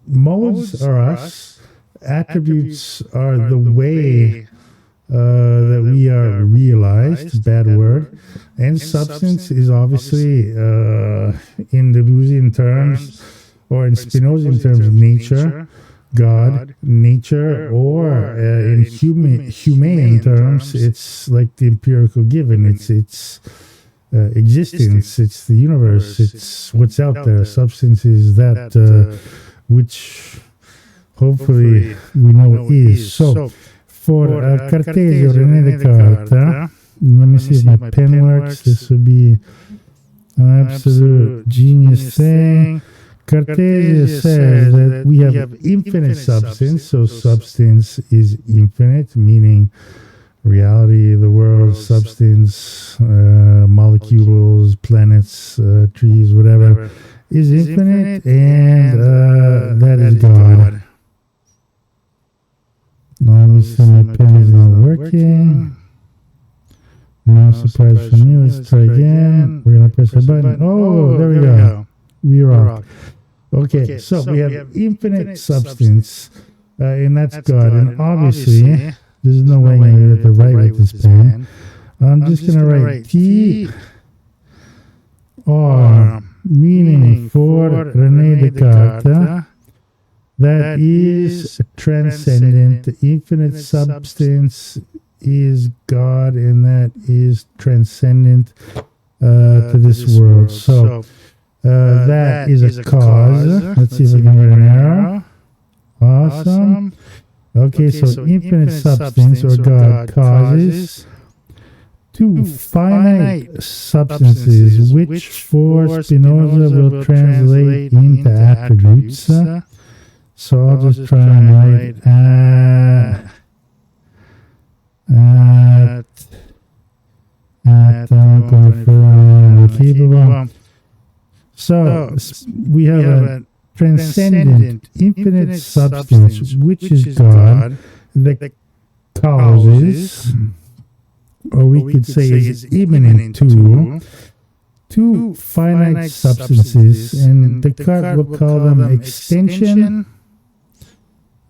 modes are us, attributes are the way that we are realized, bad word, and substance is obviously in Deleuzian terms, or in Spinozian terms, nature, God, nature, or in humane terms, it's like the empirical given, it's existence, it's the universe, it's what's out there. Substance is that which hopefully we know is. So for Cartesio, René Descartes, let me see if my pen works. This would be an absolute genius thing. Cartesio says that we have infinite substance, so substance is infinite, meaning reality, the world, substance, molecules, planets, trees, whatever, is infinite, and that is God. Now, obviously, my pen is not working. No surprise from you. Let's try again. We're going to press a button. Oh, there we go. We rock. Okay, so we have infinite substance, and that's God. And obviously, there's no way I'm going to get the right with this pen. I'm just going to write T R, meaning for René Descartes, that is transcendent. The infinite substance is God, and that is transcendent to this world. So that is a cause. Let's see if I can write an arrow. Awesome. Okay, so infinite substance, or God, causes two finite substances, which for Spinoza will translate into attributes. So I'll just try and write so we have a transcendent, infinite substance, which is God, that causes, or we could say is immanent to, two finite substances, and Descartes will call them extension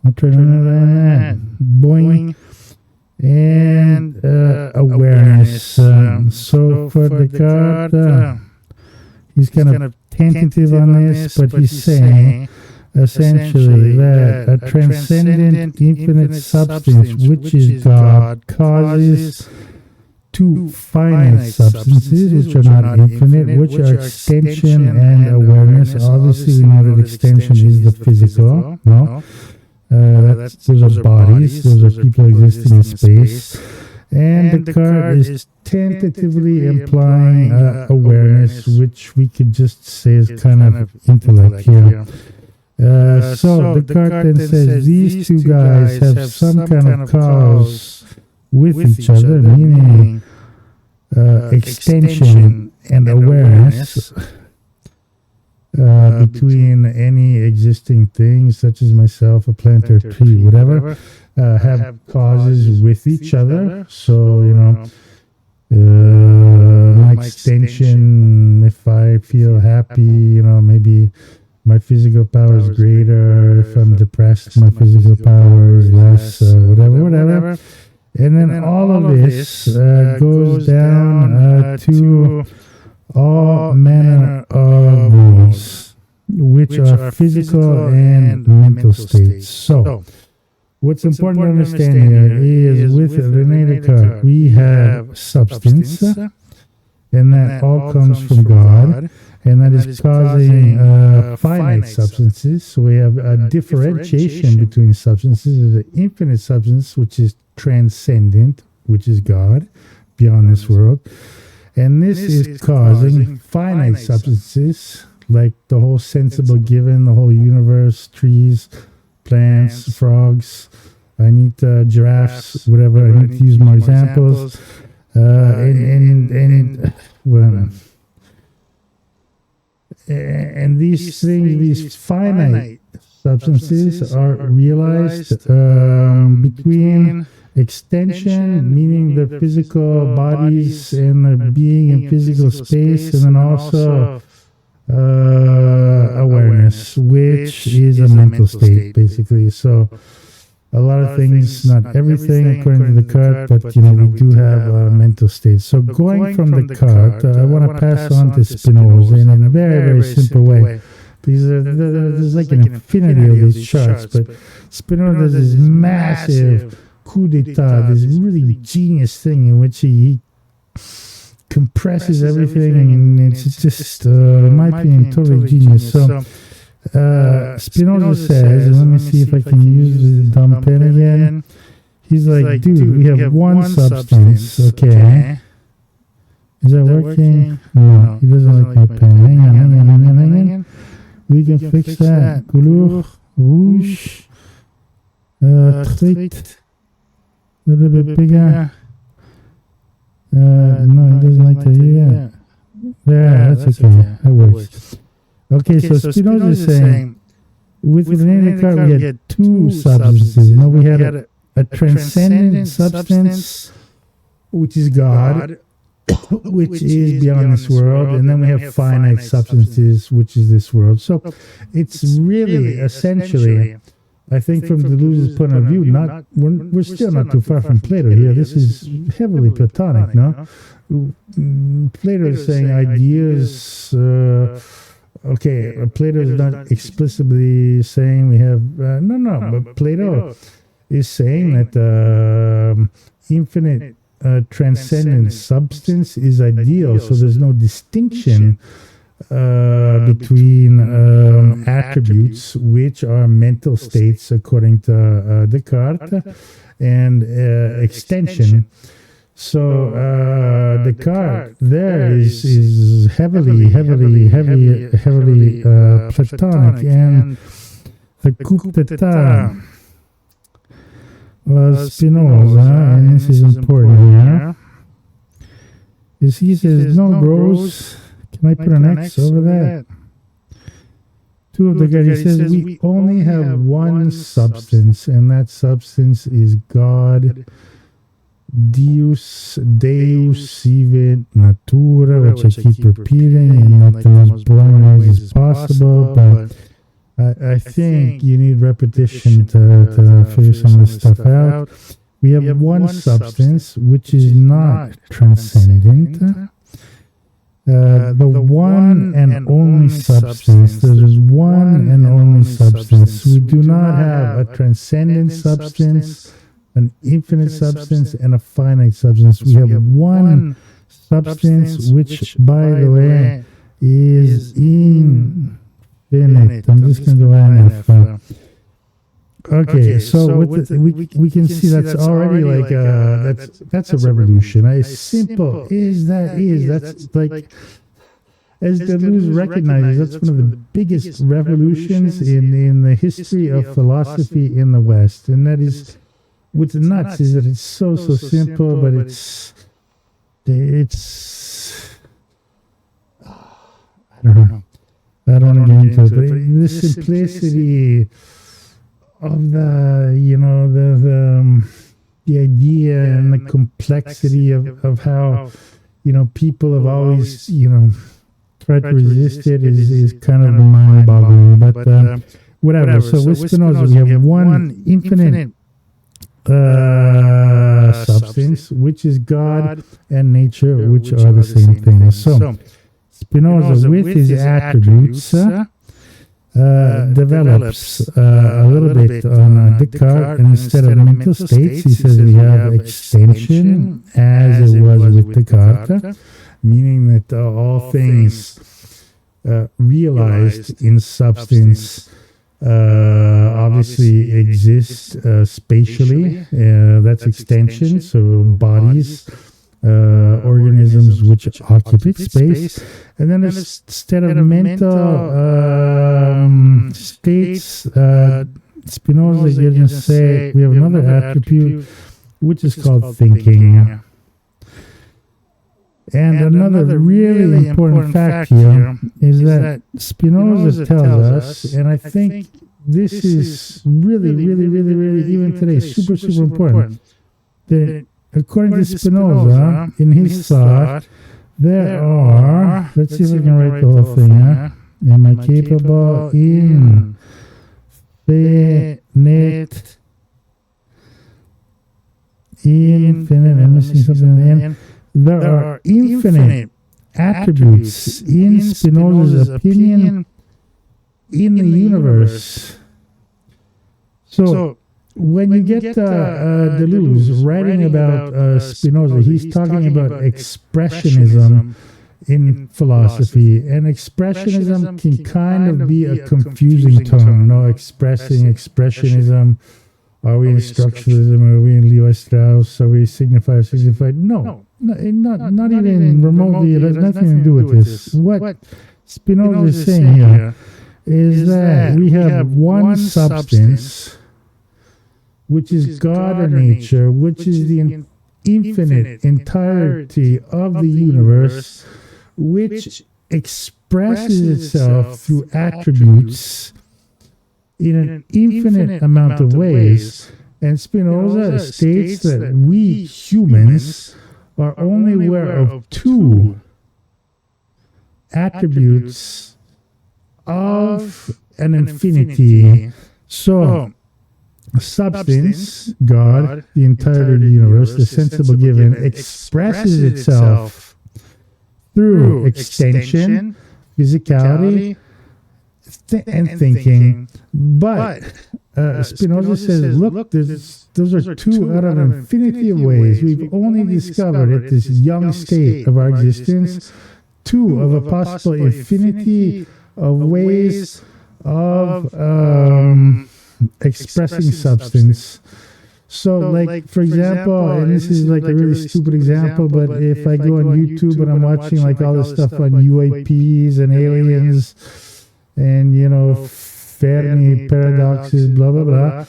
I'll try another that. Boing. And awareness. So for Descartes, he's kind of tentative on this, but he's saying essentially that a transcendent infinite substance, which is God, causes two finite substances, which are not infinite, which are extension and awareness. Obviously, we know that extension is the physical, no? Those are bodies, those are people existing in space. And Descartes is tentatively implying awareness, which we could just say is kind of intellect here. So Descartes then says these two guys have some kind of cause with each other, meaning extension and awareness between any existing things, such as myself, a plant or a tree, whatever, have causes with each other. So, my extension, if I feel happy, maybe my physical power is greater. If I'm depressed, my physical power is less, whatever. And then all of this goes down to all manner of rules, which are physical and mental states. So, what's important to understand here is with René Descartes, we have substance, and that all comes from God, and that is causing finite substances. So we have a differentiation between substances. There's an infinite substance, which is transcendent, which is God, beyond this world. And this is causing finite substances, like the whole sensible given, the whole universe, trees, plants, frogs. I need giraffes, whatever. I need to use more examples. And these things, these finite substances are realized between extension, meaning their physical bodies and their being in physical space, and then also awareness, which is a mental state, basically. So a lot of things, not everything according to Descartes, but we do have mental states. So going from Descartes, I want to pass on to Spinoza in a very, very simple way, because there's like an infinity of these charts, but Spinoza does this massive coup d'etat, this really genius thing in which he compresses everything, and it's just, in my opinion, totally genius. So Spinoza says, and let me see if I can use the dumb pen again. He's like, dude, we have one substance, okay? Is that working? No, he doesn't like my pen. Hang on. We can fix that. Couleur, rouge, trait, a little bit bigger. No, he doesn't like to hear that. Yeah, that's okay. That works. Okay, so Spinoza is saying, with René Descartes, we had two substances. We had a transcendent substance, which is God, which is beyond this world, and then we have finite substances, which is this world. So it's really, essentially, I think from Deleuze's point of view, we're still not too far from Plato here. This is heavily Platonic, no? Plato is saying ideas... Okay, Plato is not explicitly saying we have... but Plato is saying that infinite transcendent substance is ideal, so there's no distinction between attributes, which are mental states according to Descartes, and extension. So Descartes there is heavily Platonic, and the coup d'etat was Spinoza, and this is important here, is he says, no, bros, can I put an X over that? Two of the guys, he says, we only have one substance, and that substance is God. Deus vivit natura, which I keep repeating, and not the most boring ways as possible, but I think you need repetition to figure some of this stuff out. We have one substance which is not transcendent. The one and only substance. There's one and only substance. We do not have a transcendent substance, an infinite substance, and a finite substance. We have one substance, which, by the way, is infinite. I'm just going to go NF. Okay, so with we can see that's already like that's a revolution. As simple as that is, that's like, as Deleuze recognizes, that's one of the biggest revolutions in the history of philosophy in the West. And that is, what's nuts is that it's so simple, but it's I don't know. I don't want to get into it, but the simplicity of the idea and the complexity of how people have always tried to resist it is kind of mind-boggling. But whatever. So with Spinoza, we have one infinite substance, which is God and nature, which are the same thing. So Spinoza, with his attributes, develops a little bit on Descartes, and instead of mental states, he says we have extension, as it was with Descartes, meaning that all things realized in substance obviously exist spatially. That's extension, so bodies, organisms which occupy space. And then instead of mental states, Spinoza is going to say we have another attribute which is called thinking. And another really important fact here is that Spinoza tells us, and I think this is really, even today, super important, that according to Spinoza, in his thought, there are, let's see if I can write the whole thing, am I capable? Infinite, I'm missing something in the end. There are infinite attributes in Spinoza's opinion in the universe. So when you get Deleuze writing about Spinoza, he's talking about expressionism in philosophy, and expressionism can kind of be a confusing term. No, expressionism. Are we in structuralism? Are we in Levi Strauss? Are we signified? No, not even remotely. It has nothing to do with this. What Spinoza is saying here is that we have one substance, which is God or nature, which is the infinite entirety of the universe, which expresses itself through attributes in an infinite amount of ways. And Spinoza states that we humans are only aware of two attributes of an infinity. So, substance, God, the entirety of the universe, the sensible given, expresses itself through extension, physicality, and thinking. But Spinoza says, look, those are two out of an infinity of ways. We've only discovered at this young state of our existence two of a possible infinity of ways of expressing substance. So, like, for example, and this is like a really stupid example, but if I go on YouTube and I'm watching like all this stuff on UAPs and aliens and, Fermi paradoxes, blah, blah, blah,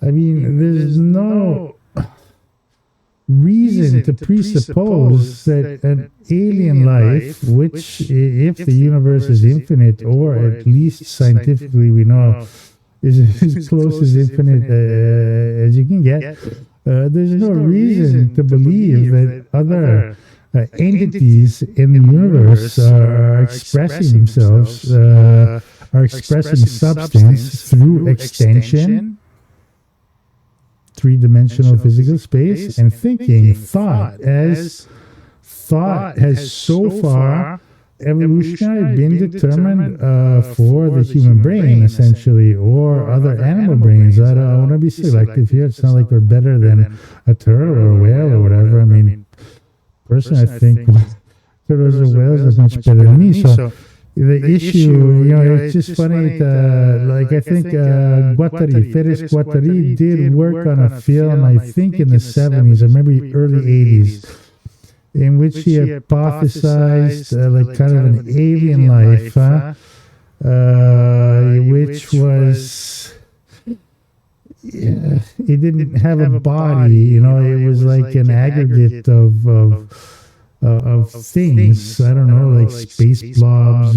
I mean, there's no reason to presuppose that an alien life, which, if the universe is infinite, or at least scientifically we know is as close as infinite as you can get, there's no reason to believe that other entities in the universe are expressing themselves are expressing substance through extension, three-dimensional physical space, and thinking, thought has so far evolutionary been determined for the human brain, essentially, or other animal brains. I want to be selective here. It's not like we're better than a turtle or a whale or whatever. I mean, personally, I think turtles or whales are much better than me. So the issue, it's just funny. Like I think Felix Guattari did work on a film, I think in the 70s or maybe early 80s, in which he hypothesized like kind of an alien life, which was, it didn't have a body, it was like an aggregate of things. I don't know, like space blobs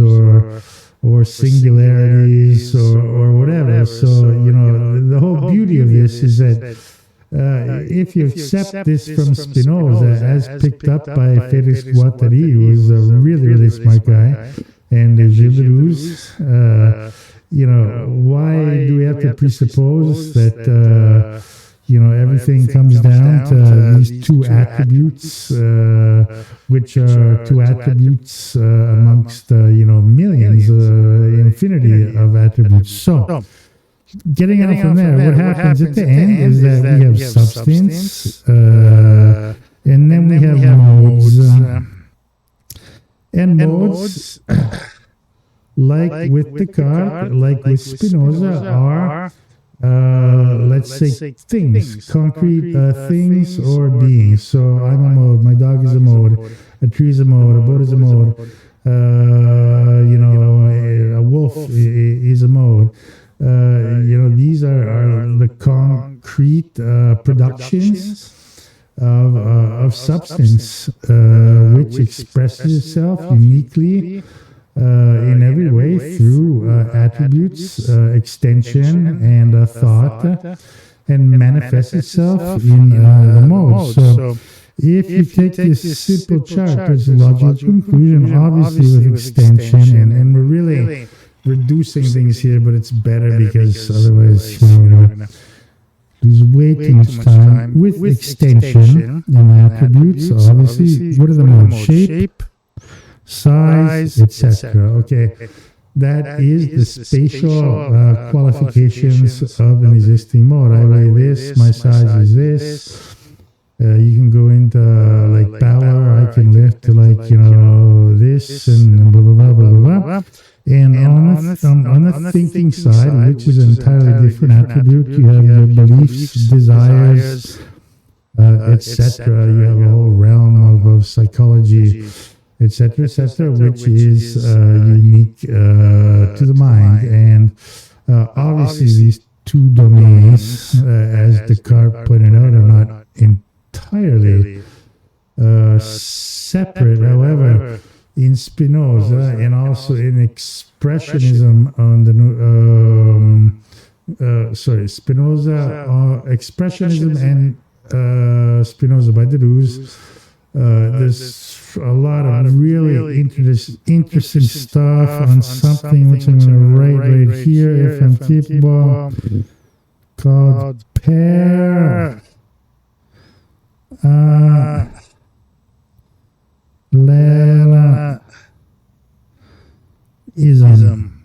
or singularities or whatever. So, the whole beauty of this is that if you accept this from Spinoza, as picked up by Felix Guattari, who is a really, really smart guy, and Deleuze, why do we have to presuppose that, everything comes down to these two attributes, which are two attributes amongst, millions, infinity of attributes. So, getting out from there, what happens at the end is that we have substance, and then we have modes. And modes, like with Descartes, like with Spinoza, are, let's say, things, concrete things or beings. So I'm a mode, my dog is a mode, a tree is a mode, a boat is a mode, a wolf is a mode. These are the concrete productions of substance, which expresses itself uniquely in every way through attributes, extension, and thought, and manifests itself in the modes. So if you take this simple chart, there's a logical conclusion, obviously with extension, and we're really reducing things here, but it's better because otherwise we're going to lose way too much time. With extension and attributes, obviously, what are the modes? Shape, size, etc. Okay, that is the spatial qualifications of an existing mode. I weigh this, my size is this. You can go into like power, I can lift to like, this and blah, blah, blah, blah, blah, blah. And on the thinking side, which is an entirely different attribute, you have your beliefs, desires, etc. You have a whole realm of psychology, etc., which is unique to the mind. And obviously, these two domains, as Descartes pointed out, are not entirely separate. However, in Spinoza and also in expressionism on the Spinoza, expressionism and Spinoza by Deleuze. There's a lot of really interesting stuff on something which I'm going to write right here if I'm capable, called pair. Ism.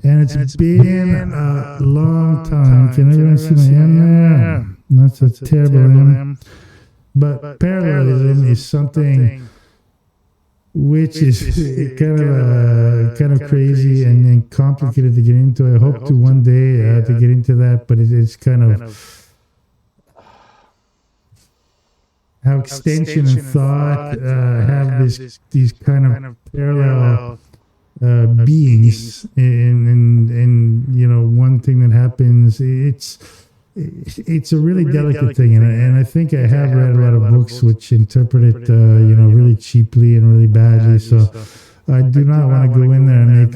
And it's been a long time. Can everyone see my M there? That's a terrible M. But parallelism is something which is kind of crazy and complicated to get into. I hope to one day to get into that, but it's kind of how extension and thought have these kind of parallel beings, and one thing that happens, it's a really delicate thing, and I think I have read a lot of books which interpret it really cheaply and really badly. So I do not want to go in there and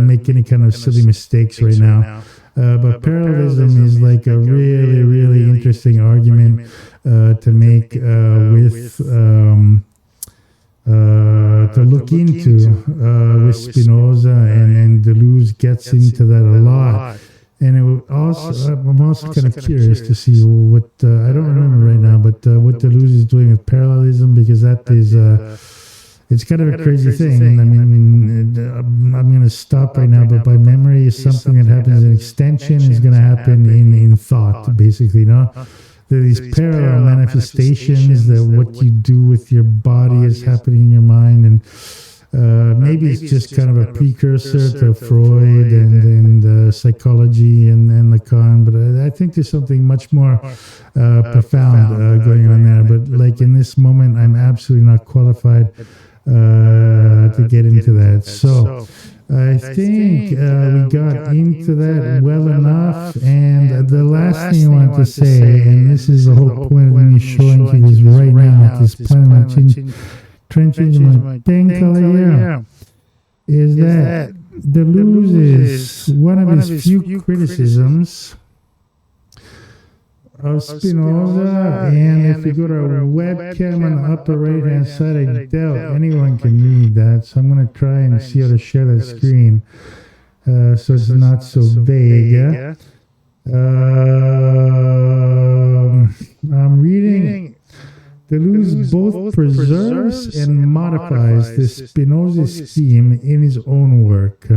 make any kind of silly mistakes right now. But parallelism is like a really, really interesting argument to make with to look into with Spinoza, and Deleuze gets into that a lot. And I'm also kind of curious to see what I don't remember right now, but what Deleuze is doing with parallelism, because that is it's kind of a crazy thing. And I mean, I'm going to stop right now, but by memory is something that happens in extension is going to happen in thought, basically. No, there are these parallel manifestations that what you do with your body is happening in your mind, and maybe it's just kind of a precursor to Freud and psychology and Lacan, but I think there's something much more profound going on there. But like in this moment, I'm absolutely not qualified to get into that. So I think we got into that well enough. And the last thing I want to say, and this is the whole point of me showing you this right now at this point, trenches in my pen color here, is that Deleuze is one of his few criticisms of Spinoza. And if you go to our webcam on the upper right hand side, I doubt anyone can read that, so I'm going to try and see how to share the screen so it's not so vague. I'm reading. Deleuze both preserves and modifies the Spinoza scheme in his own work.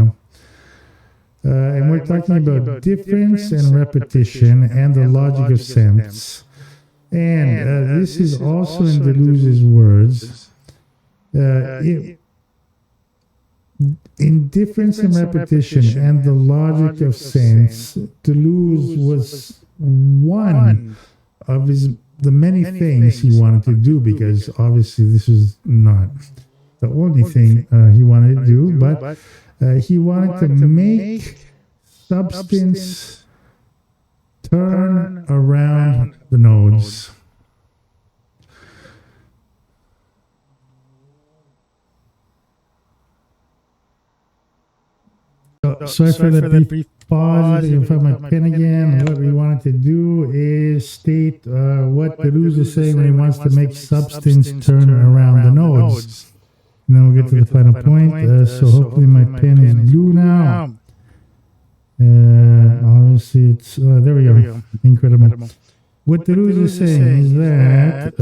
And we're talking about difference and repetition and the logic of sense. And this is also in Deleuze's words. In difference and repetition and the logic of sense, Deleuze was one of the many things he wanted to do, because obviously this is not the only thing he wanted to do, but he wanted to make substance turn around the nodes. Sorry for that brief pause. If I find my pen again, what we wanted to do is state what Deleuze is saying when he wants to make substance turn around the nodes. And then we'll get to the final point. So hopefully my pen is blue now. Obviously it's, there we go. Incredible. What Deleuze is saying is that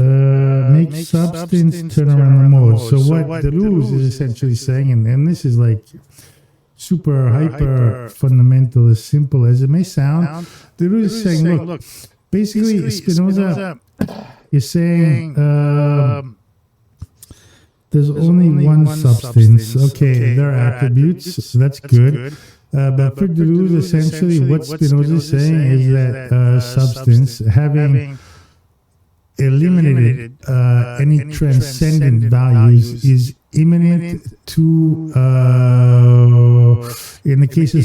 make substance turn around the nodes. So what Deleuze is essentially saying, and this is like super hyper fundamental, as simple as it may sound, Deleuze is saying, look, basically Spinoza is saying there's only one substance. Okay, there are attributes, so that's good. But for Deleuze, essentially what Spinoza is saying is that substance, having eliminated any transcendent values, is imminent to, in the case of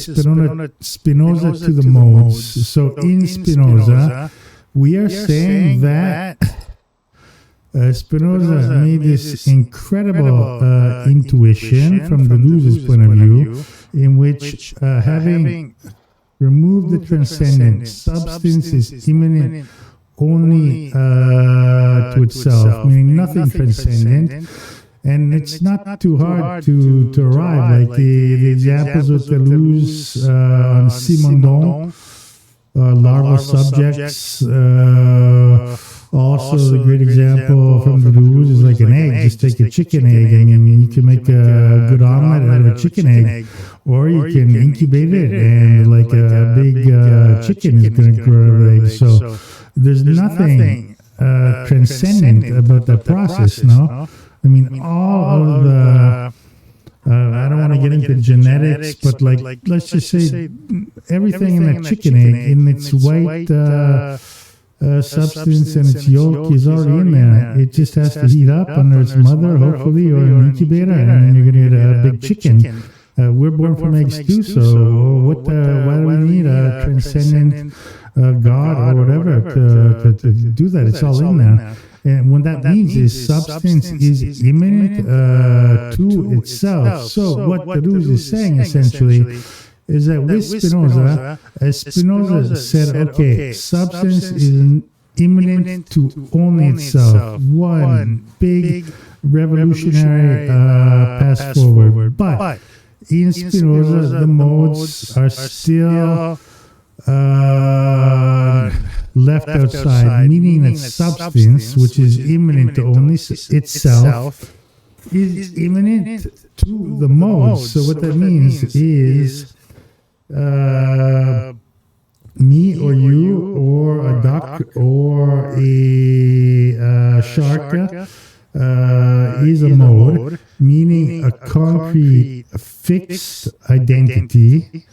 Spinoza to the modes. So in Spinoza, we are saying that Spinoza made this incredible intuition from Deleuze's point of view, in which having removed the transcendent, substance is imminent only to itself, meaning nothing transcendent. And it's not too hard to arrive, like the examples with Deleuze on Simondon, larval subjects. Also, the great example from Deleuze is like an egg. Just take a chicken egg. I mean, you can make a good omelet out of a chicken egg, or you can incubate it, and like a big chicken is going to grow out of the egg. So there's nothing transcendent about that process, no? I mean, all of the, I don't want to get into genetics, but like, let's just say everything in that chicken egg, in its white substance and its yolk is already in there. It just has to heat up under its mother, hopefully, or an incubator, and then you're going to get a big chicken. We're born from eggs too, so why do we need a transcendent God or whatever to do that? It's all in there. And what that means is substance is immanent to itself. So what Deleuze is saying essentially is that with Spinoza, Spinoza said, okay, substance is imminent to only itself. One big revolutionary pass forward. But in Spinoza, the modes are still left outside, meaning that substance, which is imminent to only itself, is imminent to the modes. So what that means is me or you or a duck or a shark is a mode, meaning a concrete fixed identity,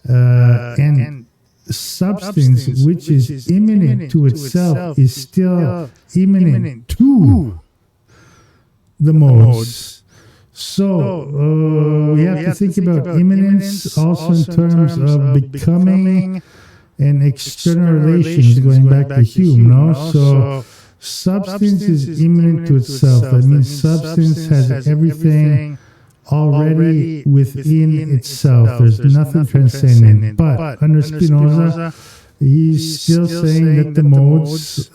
and substance which is imminent to itself is still imminent to the modes. So we have to think about imminence also in terms of becoming and external relations, going back to Hume, no? So substance is imminent to itself. That means substance has everything already within itself. There's nothing transcendent. But under Spinoza, he's still saying that the modes,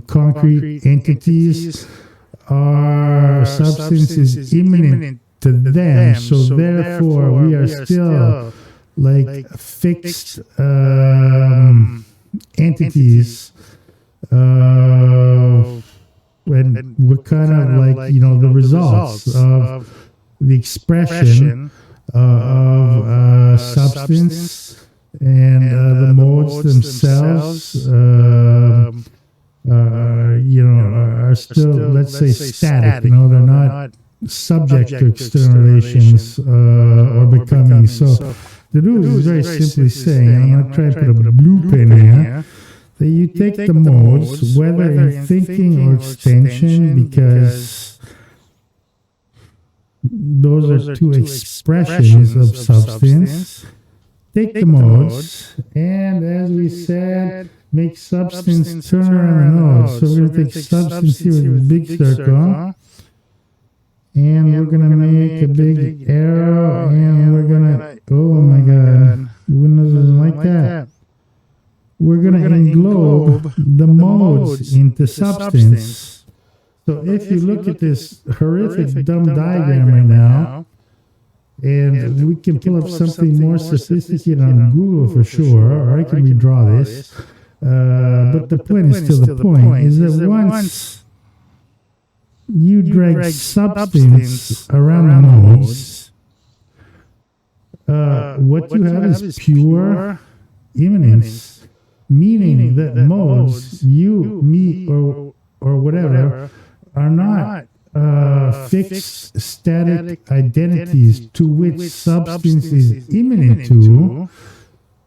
concrete entities, are substances imminent to them. So therefore, we are still like fixed entities. And we're kind of like, the results of the expression of substance, and the modes themselves are still, let's say, static. They're not subject to external relations or becoming. So Deleuze is very simply saying, and I'm going to try and put a blue pen here, that you take the modes, whether in thinking or extension, because those are two expressions of substance. Take the modes, and as we said, make substance turn around the node. So we're going to take substance here with a big circle, and we're going to make a big arrow, and we're going to, oh my God, Windows doesn't like that. We're going to englobe the modes into substance. So if you look at this horrific dumb diagram right now, and we can pull up something more sophisticated on Google for sure, or I can redraw this, but the point is still the point, is that once you drag substance around the modes, what you have is pure immanence. Meaning that modes, you, me, or whatever, are not fixed, static identities to which substance is immanent to,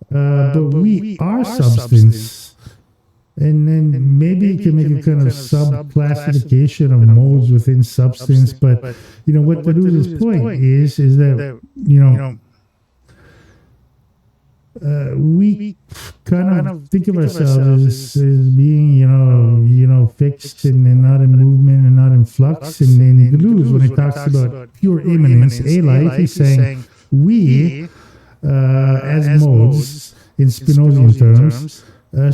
but we are substance. And then maybe you can make a kind of sub-classification of modes within substance, but, what Deleuze's point is that, we kind of think of ourselves as being, fixed and not in movement and not in flux. And then Deleuze, when he talks about pure immanence, a life, he's saying we, as modes, in Spinozian terms,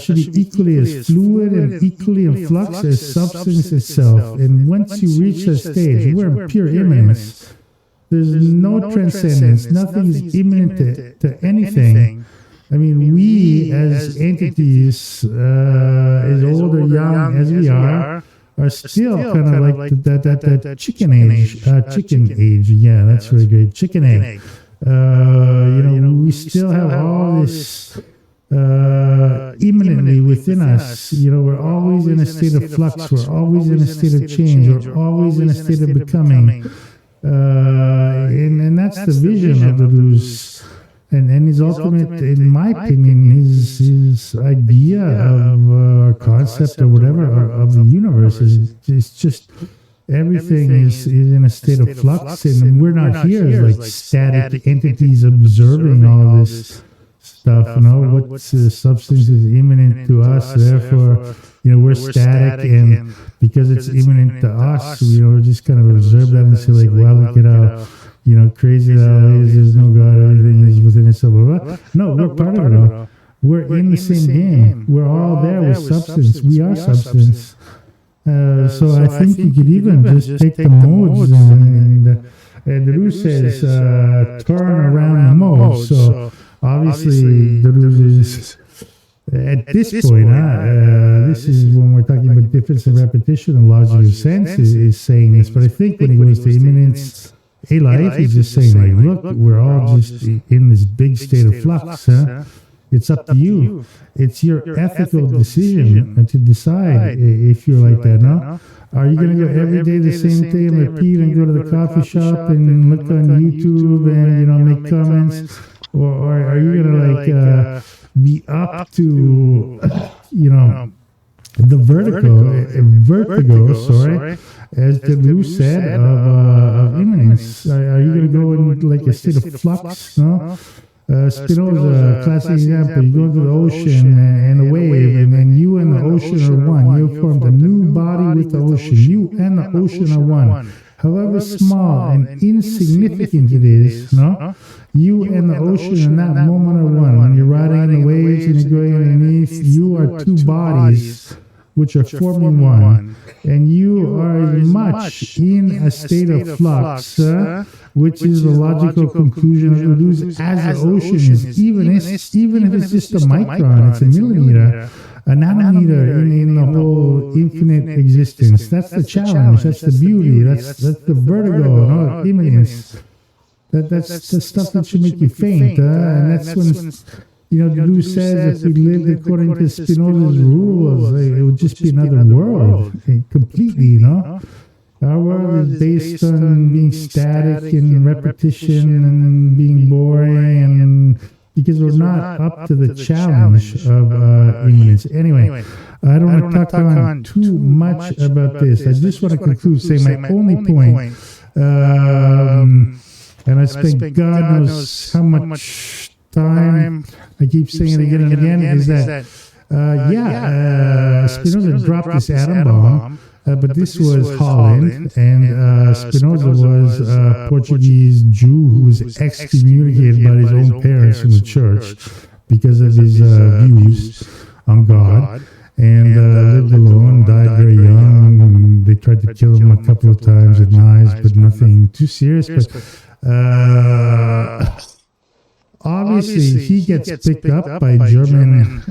should be equally as fluid and equally in flux as substance itself. And once you reach that stage, we're in pure immanence. There's no transcendence. Nothing is immanent to anything. I mean, we as entities, as old or young as we are still kind of like that chicken age. Yeah, that's really great. Chicken egg. We still have all this immanently within us. We're always in a state of flux. We're always in a state of change. We're always in a state of becoming. And that's the vision of Deleuze. And his ultimate, in my opinion, his idea of or concept or whatever of the universe is just everything is in a state of flux, and we're not here as like static entities observing all of this stuff. What's the substance is immanent to us, therefore we're static, and because it's immanent to us, we just kind of observe that and say like, well, look at how crazy that all is. There's no God. Everything is within itself. Blah, blah. No, we're part of it all. we're in the same game. We're all there with substance. We are substance. So I think you could even just take the modes and Deleuze says turn around the modes. So obviously Deleuze is at this point, this is when we're talking about difference of repetition and logic of sense is saying this. But I think when he goes to immanence a life, he's just saying like, look, we're all just in this big state of flux. It's up to you. It's your ethical decision to decide if you're like that. No, are you going to go every day the same thing and repeat and go to the coffee shop and look on YouTube and make comments, or are you going to be up to the vertigo, as Deleuze said, of immanence? Are you going to go in like a state of flux? No. Spinoza, classic example, you go into the ocean and a wave, and then you and the ocean are one. You have formed a new body with the ocean. You and the ocean are one. However small and insignificant it is, you and the ocean in that moment are one. When you're riding in the waves and you're going underneath, you are two bodies which are forming one. And you are as much in a state of flux, which is the logical conclusion of Deleuze, as the ocean is. Even if it's just a micron, it's a millimeter, a nanometer in the whole infinite existence. That's the challenge. That's the beauty. That's the vertigo, immanence. That's the stuff that should make you faint. And that's when Deleuze says if we lived according to Spinoza's rules, it would just be another world, completely, Our world is based on being static and repetition and being boring, and because we're not up to the challenge of immanence. Anyway, I don't want to talk on too much about this. I just want to conclude saying my only point, and I spent God knows how much time, I keep saying it again and again, is that, Spinoza dropped this atom bomb, but this was Holland, and Spinoza was a Portuguese Jew who was excommunicated by his own parents from the church because of his views on God, and lived alone, died very young. They tried to kill him a couple of times with knives, but nothing too serious. But obviously, he gets picked up by German.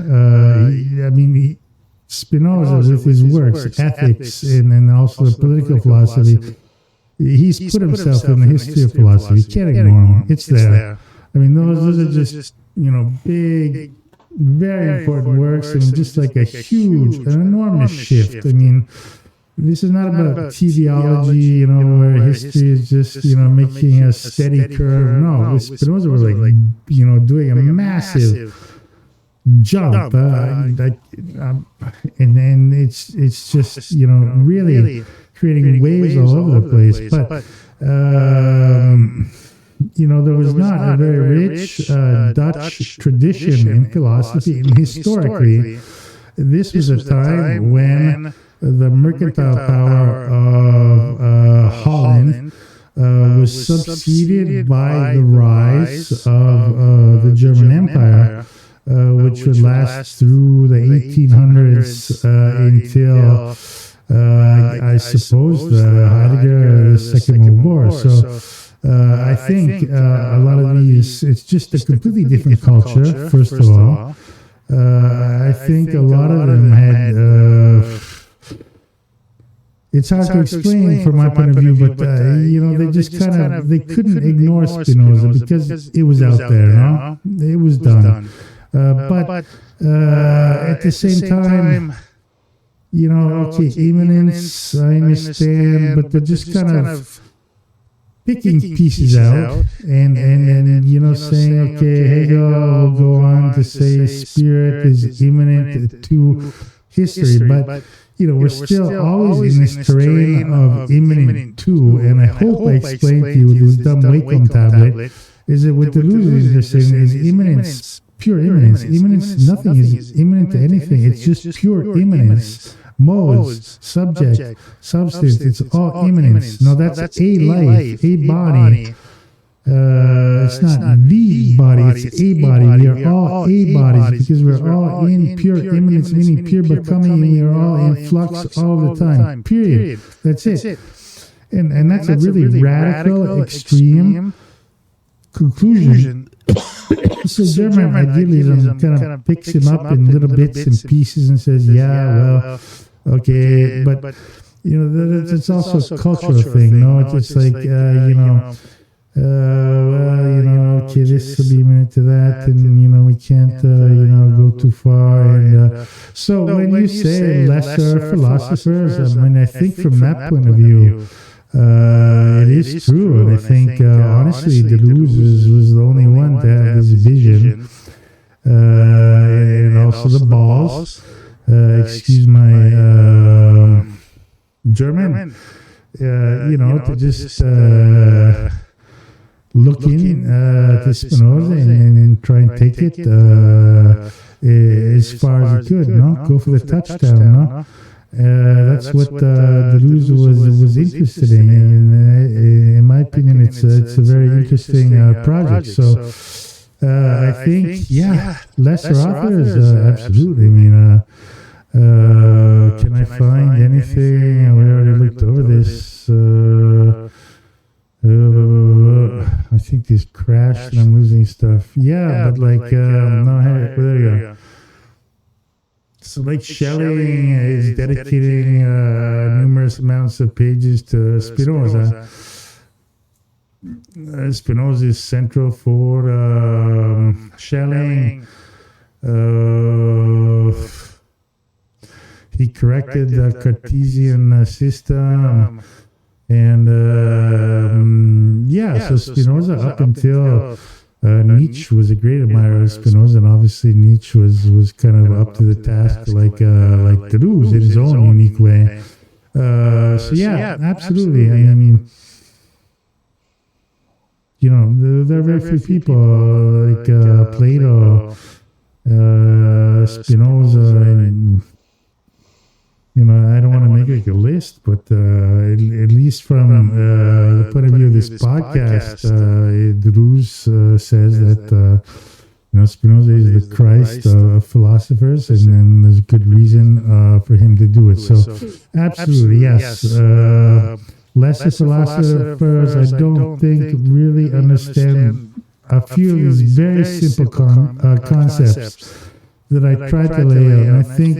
Spinoza, with his works, ethics, and also the political philosophy, he's put himself in the history of philosophy. You can't ignore him. It's there. Those are just big, very important works. Just like a huge, an enormous shift. This is not about teleology, where history is just, making a steady curve. No, with Spinoza was like, doing a massive jump, and then it's just, really creating waves all over the place. But, there was not a very rich Dutch tradition in philosophy, and historically, this was a time when the mercantile power of Holland was succeeded by the rise of the German Empire, which would last through the 1800s until, I suppose, the Heidegger, the Second World War. So I think a lot of these, it's just a completely different culture, first of all. I think a lot of them had... It's hard to explain from my point of view, but they just they couldn't ignore Spinoza because it was out there, It was done. But at the same time, immanence, I understand, but they're just picking pieces out and saying, okay, Hegel will go on to say spirit is immanent to history, but we're still always in this terrain of immanent too, and I hope I explained to you with this dumb Wacom tablet, is that what Deleuze is saying is immanence, pure immanence. Immanence, nothing is immanent to anything, it's just pure immanence. Modes, subject, substance, it's all immanence. Now that's a life, a body. It's not the body, it's a body. We are all a bodies because we're all in pure immanence, meaning pure becoming, and we are all in flux all the time. Period. That's it. And that's a really radical, extreme conclusion. So German idealism kind of picks him up in little bits and pieces and says, yeah, well, okay, but you know, it's also a cultural thing. No, it's like okay, this will be minute to that, and you know, we can't go too far. And so when you say lesser philosophers, I mean, I think from that point of view, it is true, and I think honestly, Deleuze was the only one to have this vision, and also the balls. Excuse my German. To just look in to Spinoza and try and take it as far as you could. No, go for the touchdown. No. That's what Deleuze was interested in, and in my opinion, it's a very interesting project. So I think, lesser authors, absolutely. I mean, can I find anything? We already looked over this. I think this crashed and I'm losing stuff. But like, no, hey, there you go. So like Schelling is dedicating numerous amounts of pages to Spinoza. Spinoza is central for Schelling. He corrected the Cartesian system. And so Spinoza up until Nietzsche was a great admirer of Spinoza, and obviously Nietzsche was kind of up to the task like Deleuze in his own unique way. Absolutely. I mean, there are very few people like Plato, Spinoza, and I don't want to make like a list, but at least from the point of view of this podcast, Deleuze says that Spinoza is the Christ of philosophers, and then there's good reason for him to do it. So, absolutely, yes. Lesser philosophers, I don't think really understand a few of these very simple concepts that I tried to lay out. And I think,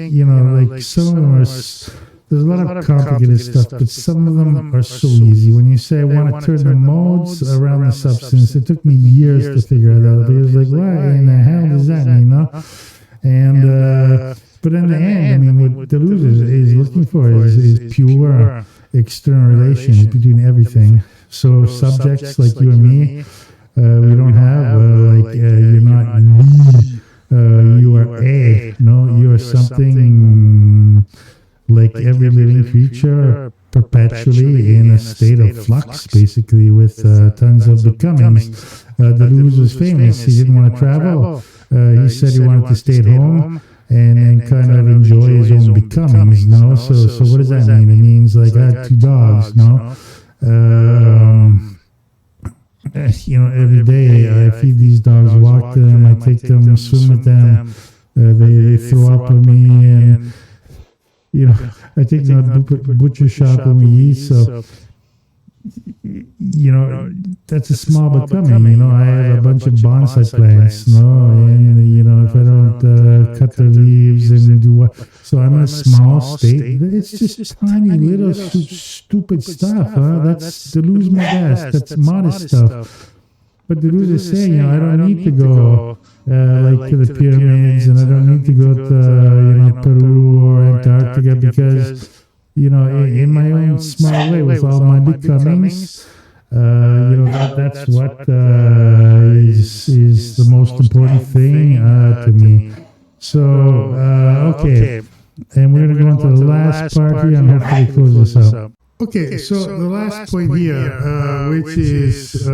like some of them are, there's a lot of complicated stuff, but some of them are so easy. When you say I want to turn the modes around the substance, it took me years to figure it out. But it was like, what in the hell does that mean, And, but in the end, I mean, what Deleuze is looking for is pure external relations between everything. So subjects like you and me, we don't have, you're not me. You are you are something like every living creature, perpetually in a state of flux, basically, with tons of becomings. Deleuze was famous. He didn't want to travel. He said he wanted to stay at home and kind of enjoy his own becomings. So what does that mean? It means like I had 2 dogs. Every day I feed these dogs, walk them, I take them, swim with them, they throw up on me, and I take them to the butcher shop when we eat. So that's a small becoming. I have a bunch of bonsai plants, and if I don't cut their leaves and do what, so I'm in a small state. It's just tiny little stupid stuff. That's Deleuze Modeste. That's modest stuff. But Deleuze is saying, I don't need to go to the pyramids, and I don't need to go to Peru or Antarctica, because in my own small way, with all my becomings, that's what is the most important thing to me. So, okay. And we're going to go into the last part here and hopefully close this up. Okay, so the last point here, which is,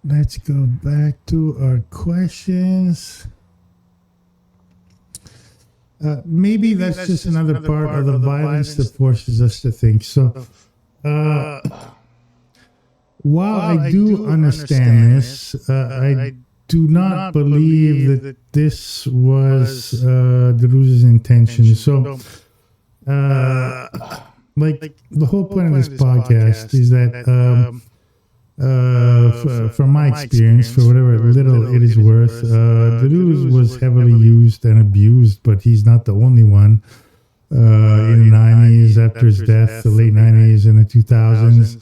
let's go back to our questions. Maybe that's just another part of the violence that forces us to think. So, while I do understand this, I do not believe that this was Deleuze's intention. So, like the whole point of this podcast is that, from my experience, for whatever little it is worth, Deleuze was heavily used and abused, but he's not the only one. In the 90s, after his death, the late 90s and the 2000s.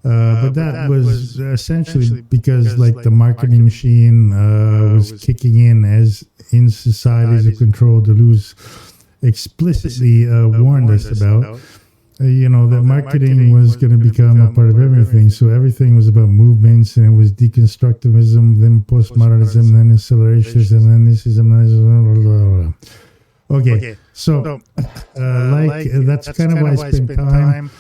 But that was essentially because like the marketing machine was kicking in as in societies of control. Deleuze explicitly warned us about, that marketing was going to become a part of everything. So everything was about movements, and it was deconstructivism, then postmodernism, then accelerationism, then nicism. Okay, so that's kind of why I spent time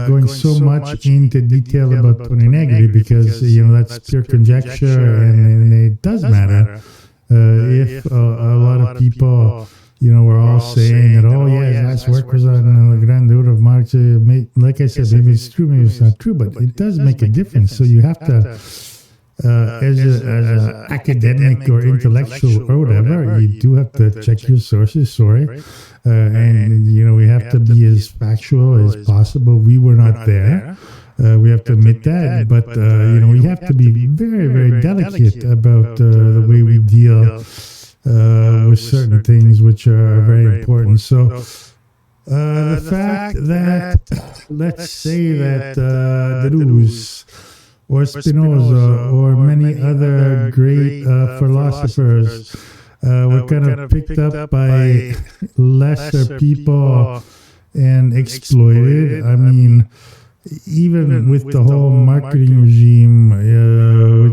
going so much into detail about Tony Negri, because that's pure conjecture, and it does matter if a lot of people were all saying that, oh yeah, his last work was on the Grandeur of Marx. Like I said, maybe it's true, maybe it's not true, but it does make a difference. So you have to, as an academic or intellectual or whatever, you do have to check your sources. And we have to be as factual as possible. We were not there. We have to admit that, but we have to be very, very delicate about the way we deal with certain things which are very important. So the fact that, let's say that Deleuze or Spinoza or many other great philosophers were kind of picked up by lesser people and exploited. I mean, even with the whole marketing regime,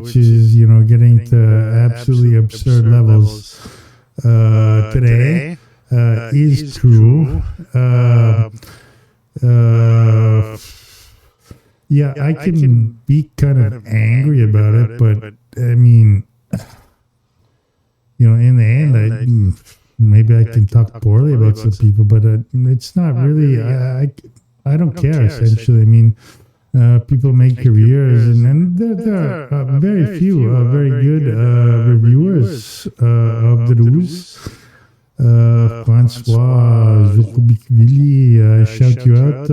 which is, getting to absolutely absurd levels today, is true. Yeah, I can be kind of angry about it, but I mean, in the end, maybe I can talk poorly about some people, but it's not really. I don't care, essentially. I mean, people make careers, and there are very few very good reviewers of Deleuze. Francois Zokubikvili, I shout you out,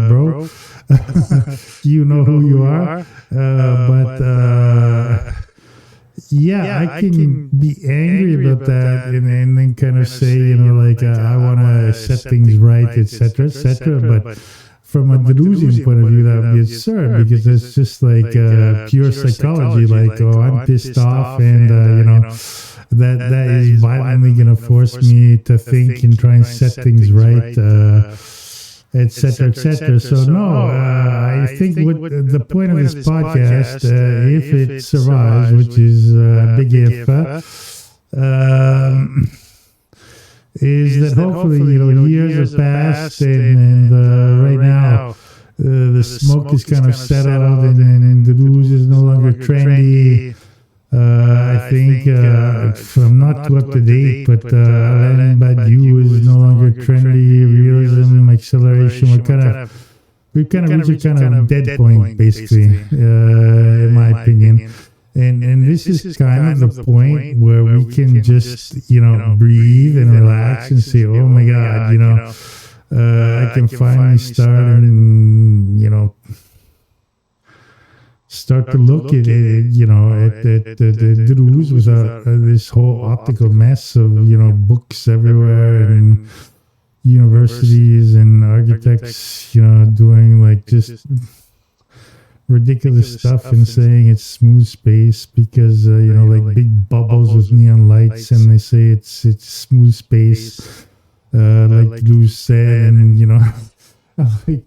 bro. You know who you are, but I can be angry about that, and then kind of say, I want to set things right, etc., etc. But from a Deleuzian point of view, that would be absurd, because it's just like pure psychology. Like, oh, I'm pissed off, and that is violently going to force me to think and try and set things right, etc., etc. So no, I think what the point of this podcast, if it survives, which is a big if, is that hopefully years have passed, and right now the smoke is kind of settled, and Deleuze is no longer trendy. I think, if I'm not too up to date, but Alain Badiou is no longer trendy. Realism, acceleration, we've kind of reached a kind of dead point, basically, in my opinion. And this is kind of the point where we can just, breathe and relax and say, oh my God, I can finally start and, start to look at it, at the Deleuze without this whole optical mess of, books everywhere, and universities and architects, doing like just ridiculous stuff and saying it's smooth space because, like big bubbles with neon lights, and they say it's smooth space, like Deleuze said, and, like,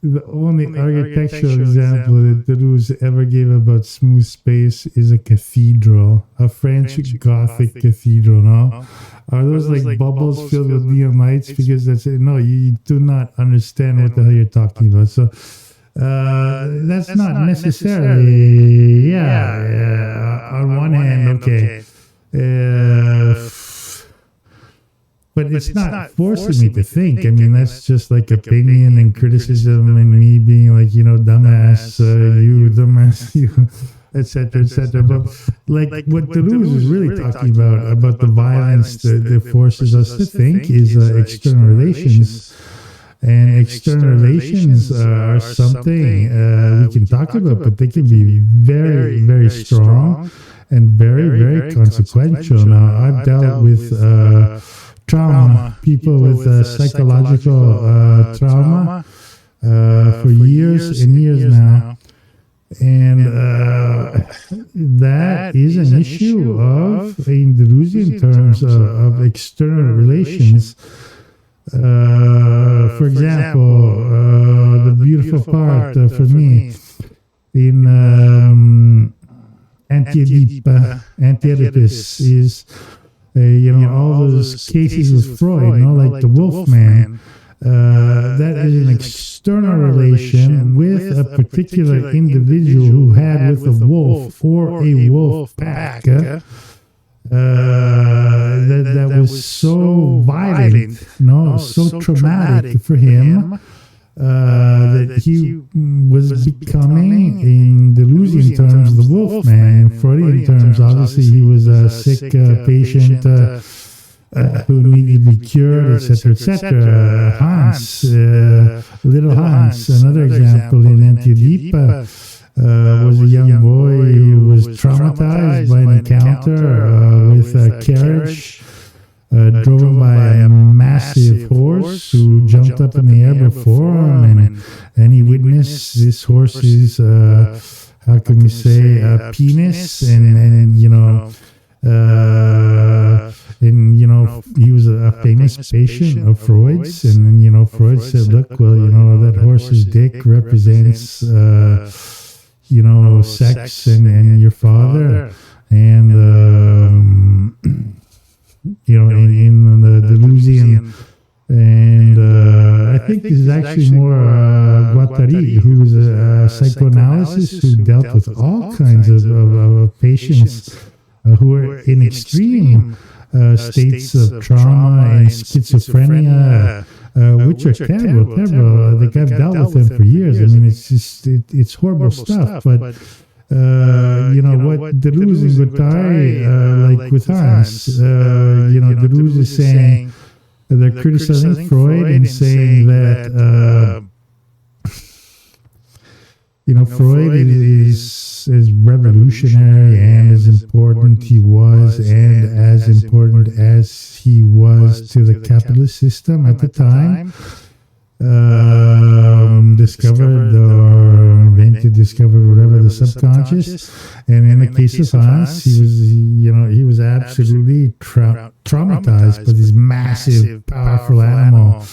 the only architectural example that Deleuze ever gave about smooth space is a cathedral, a French Gothic cathedral. No, are those like bubbles filled with neon lights? Because that's it. No, you do not understand what the hell you're talking about. So that's not necessarily. On one hand, okay. But it's not forcing me to think. I mean, that's just like opinion and criticism and me being like, dumbass, you, dumbass, you, etc., etc. But like what Deleuze is really talking about the violence that forces us to think is external relations. And external relations are something we can talk about, but they can be very, very strong and very, very consequential. Now, I've dealt with trauma, people with psychological trauma for years and years now. And that is an issue of, in Deleuzian terms, of external relations. For example, the beautiful part for me in Anti-Oedipus is, all those cases with Freud, like the Wolfman. That is an external relation with a particular individual who had with a wolf or a wolf pack that was so violent, so traumatic for him that he was becoming, in Deleuzian terms, the Wolfman. In Freudian terms, obviously, he was a sick patient who needed to be cured, etc., etc. Hans, little Hans, another example in Anti-Oedipus, was a young boy who was traumatized by an encounter with a carriage driven by a massive horse who jumped up in the air before him, and he witnessed this horse's, how can we say, penis, and he was a famous patient of Freud's, and Freud said, look, well, that horse's dick represents sex and your father, and in the Deleuzian, and I think this is actually more Guattari, who was a psychoanalyst who dealt with all kinds of patients who were in extreme states of trauma and schizophrenia, which are terrible. Like, I've dealt with them for years. I mean, it's horrible stuff. But what Deleuze and Guattari, like with Hans, Deleuze is saying they're criticizing Freud and saying that Freud is as revolutionary and as important he was, and as important as he was to the capitalist system at the time, discovered or invented, discovered whatever, the subconscious. And in the case of Hans, he was absolutely traumatized by this massive, powerful animal.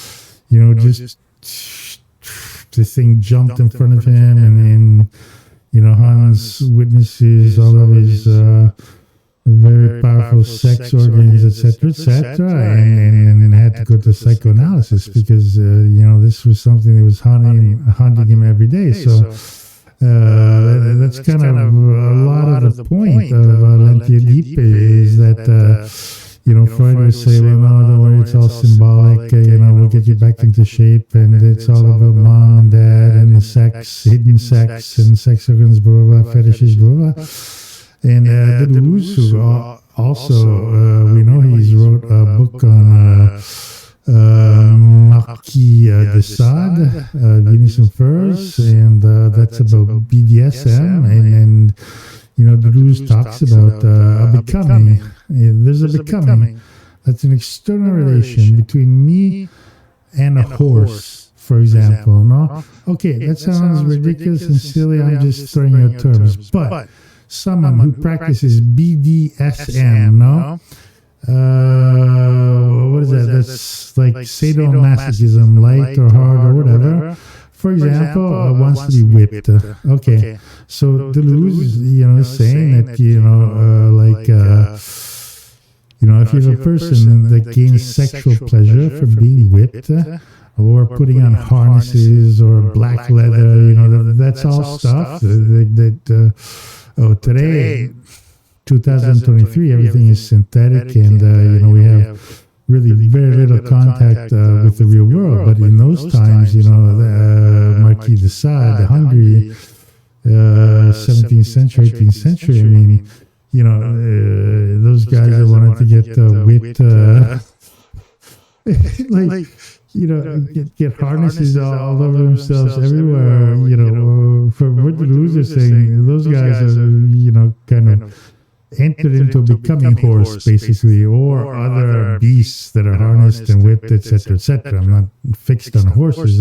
Just this thing jumped in front of him, and Hans witnesses all of his very powerful sex organs, etc., and had to go to psychoanalysis because this was something that was haunting him every day. So that's kind of a lot of the point of Anti-Oedipus, is that Freud would say, well, no, don't worry, it's all symbolic, we'll get you back into shape, and it's all about mom and dad and the sex, hidden sex, and sex organs, blah, blah, blah, fetishes, blah, blah. And Deleuze, who also, we know he's wrote a book on Marquis de Sade, Venus and Furs, and that's about BDSM, and Deleuze talks about a becoming. There's a becoming. That's an external relation between me and a horse, for example. No? Okay, that sounds ridiculous and silly. I'm just throwing out terms. But someone who practices BDSM, what is that? That's like sadomasochism, light or hard or whatever. For example, wants to be whipped. Okay, so Deleuze, is saying that, if you have a person that gains sexual pleasure from being whipped, or putting on harnesses or black leather, that's all stuff that today, 2023, everything is synthetic, and we really very little contact with the real world. But in those times, the Marquis de Sade, Hungary, 17th century, 18th century, I mean, those guys that wanted to get wit, get harnesses all over themselves everywhere, for what Deleuze is saying, those guys are, kind of entered into becoming horse, basically, or other beasts that are harnessed and whipped, etc., etc. I'm not fixed on horses.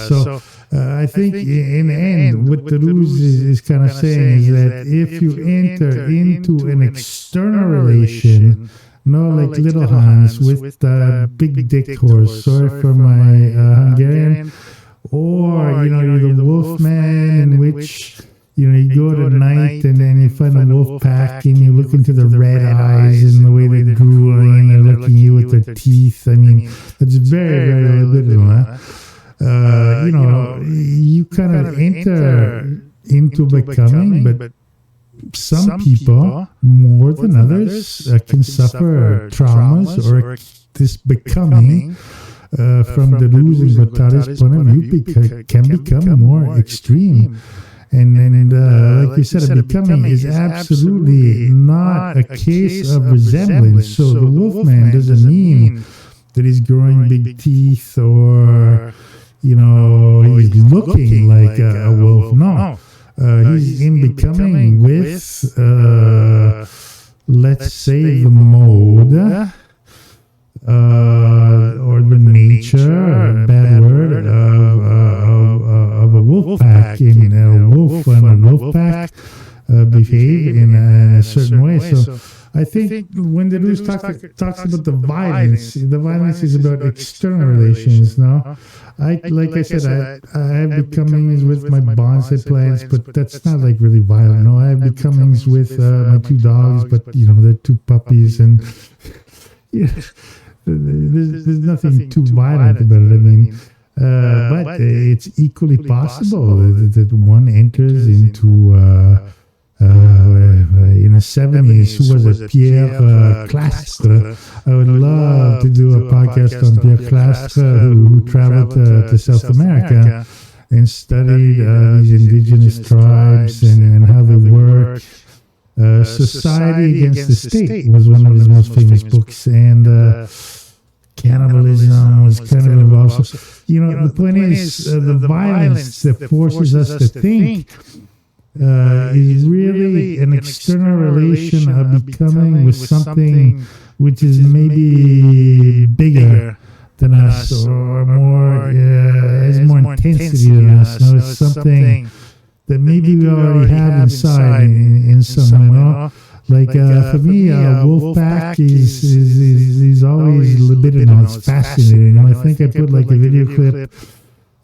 So I think in the end, what Deleuze is kind of saying is that if you enter into an external relation, like Little Hans with the big dick horse, sorry for my Hungarian, or, you're the wolf man, in which you go at night and then you find a wolf pack and you look into the red eyes and the way they're drooling and they're looking at you with their teeth. I mean, it's very, very libidinal. You kind of enter into becoming, but some people, more than others, can suffer traumas or this becoming. From Deleuze and Guattari's point of view, can become more extreme. And like you said, a becoming is absolutely not a case of resemblance. So the wolfman doesn't mean that he's growing big teeth or, he's looking like a wolf. No. He's in becoming with, let's say, the mode or the nature, bad word, of a wolf pack. In a wolf and a wolf pack behave in a certain way. So I think when Deleuze talks about the violence is about external relations. No, like I said, I have becomings with my bonsai plants, but that's not like really violent. No, I have becomings with my two dogs, but they're two puppies, and there's nothing too violent about it. I mean, but it's equally possible that one enters into in the 70s, who was it? Pierre Clastre. I would love to do a podcast on Pierre Clastre, who traveled to South America and studied these indigenous tribes and how they work. Society Against the State was one of his most famous books, and cannibalism was kind of involved. So, the point is, the violence that forces us to think is really an external relation of becoming with something which is maybe bigger than us, or more has more intensity than us. No, it's something that maybe we already have inside in some way. Like for me, wolf pack is always libidinal. It's fascinating. I think I put like a video clip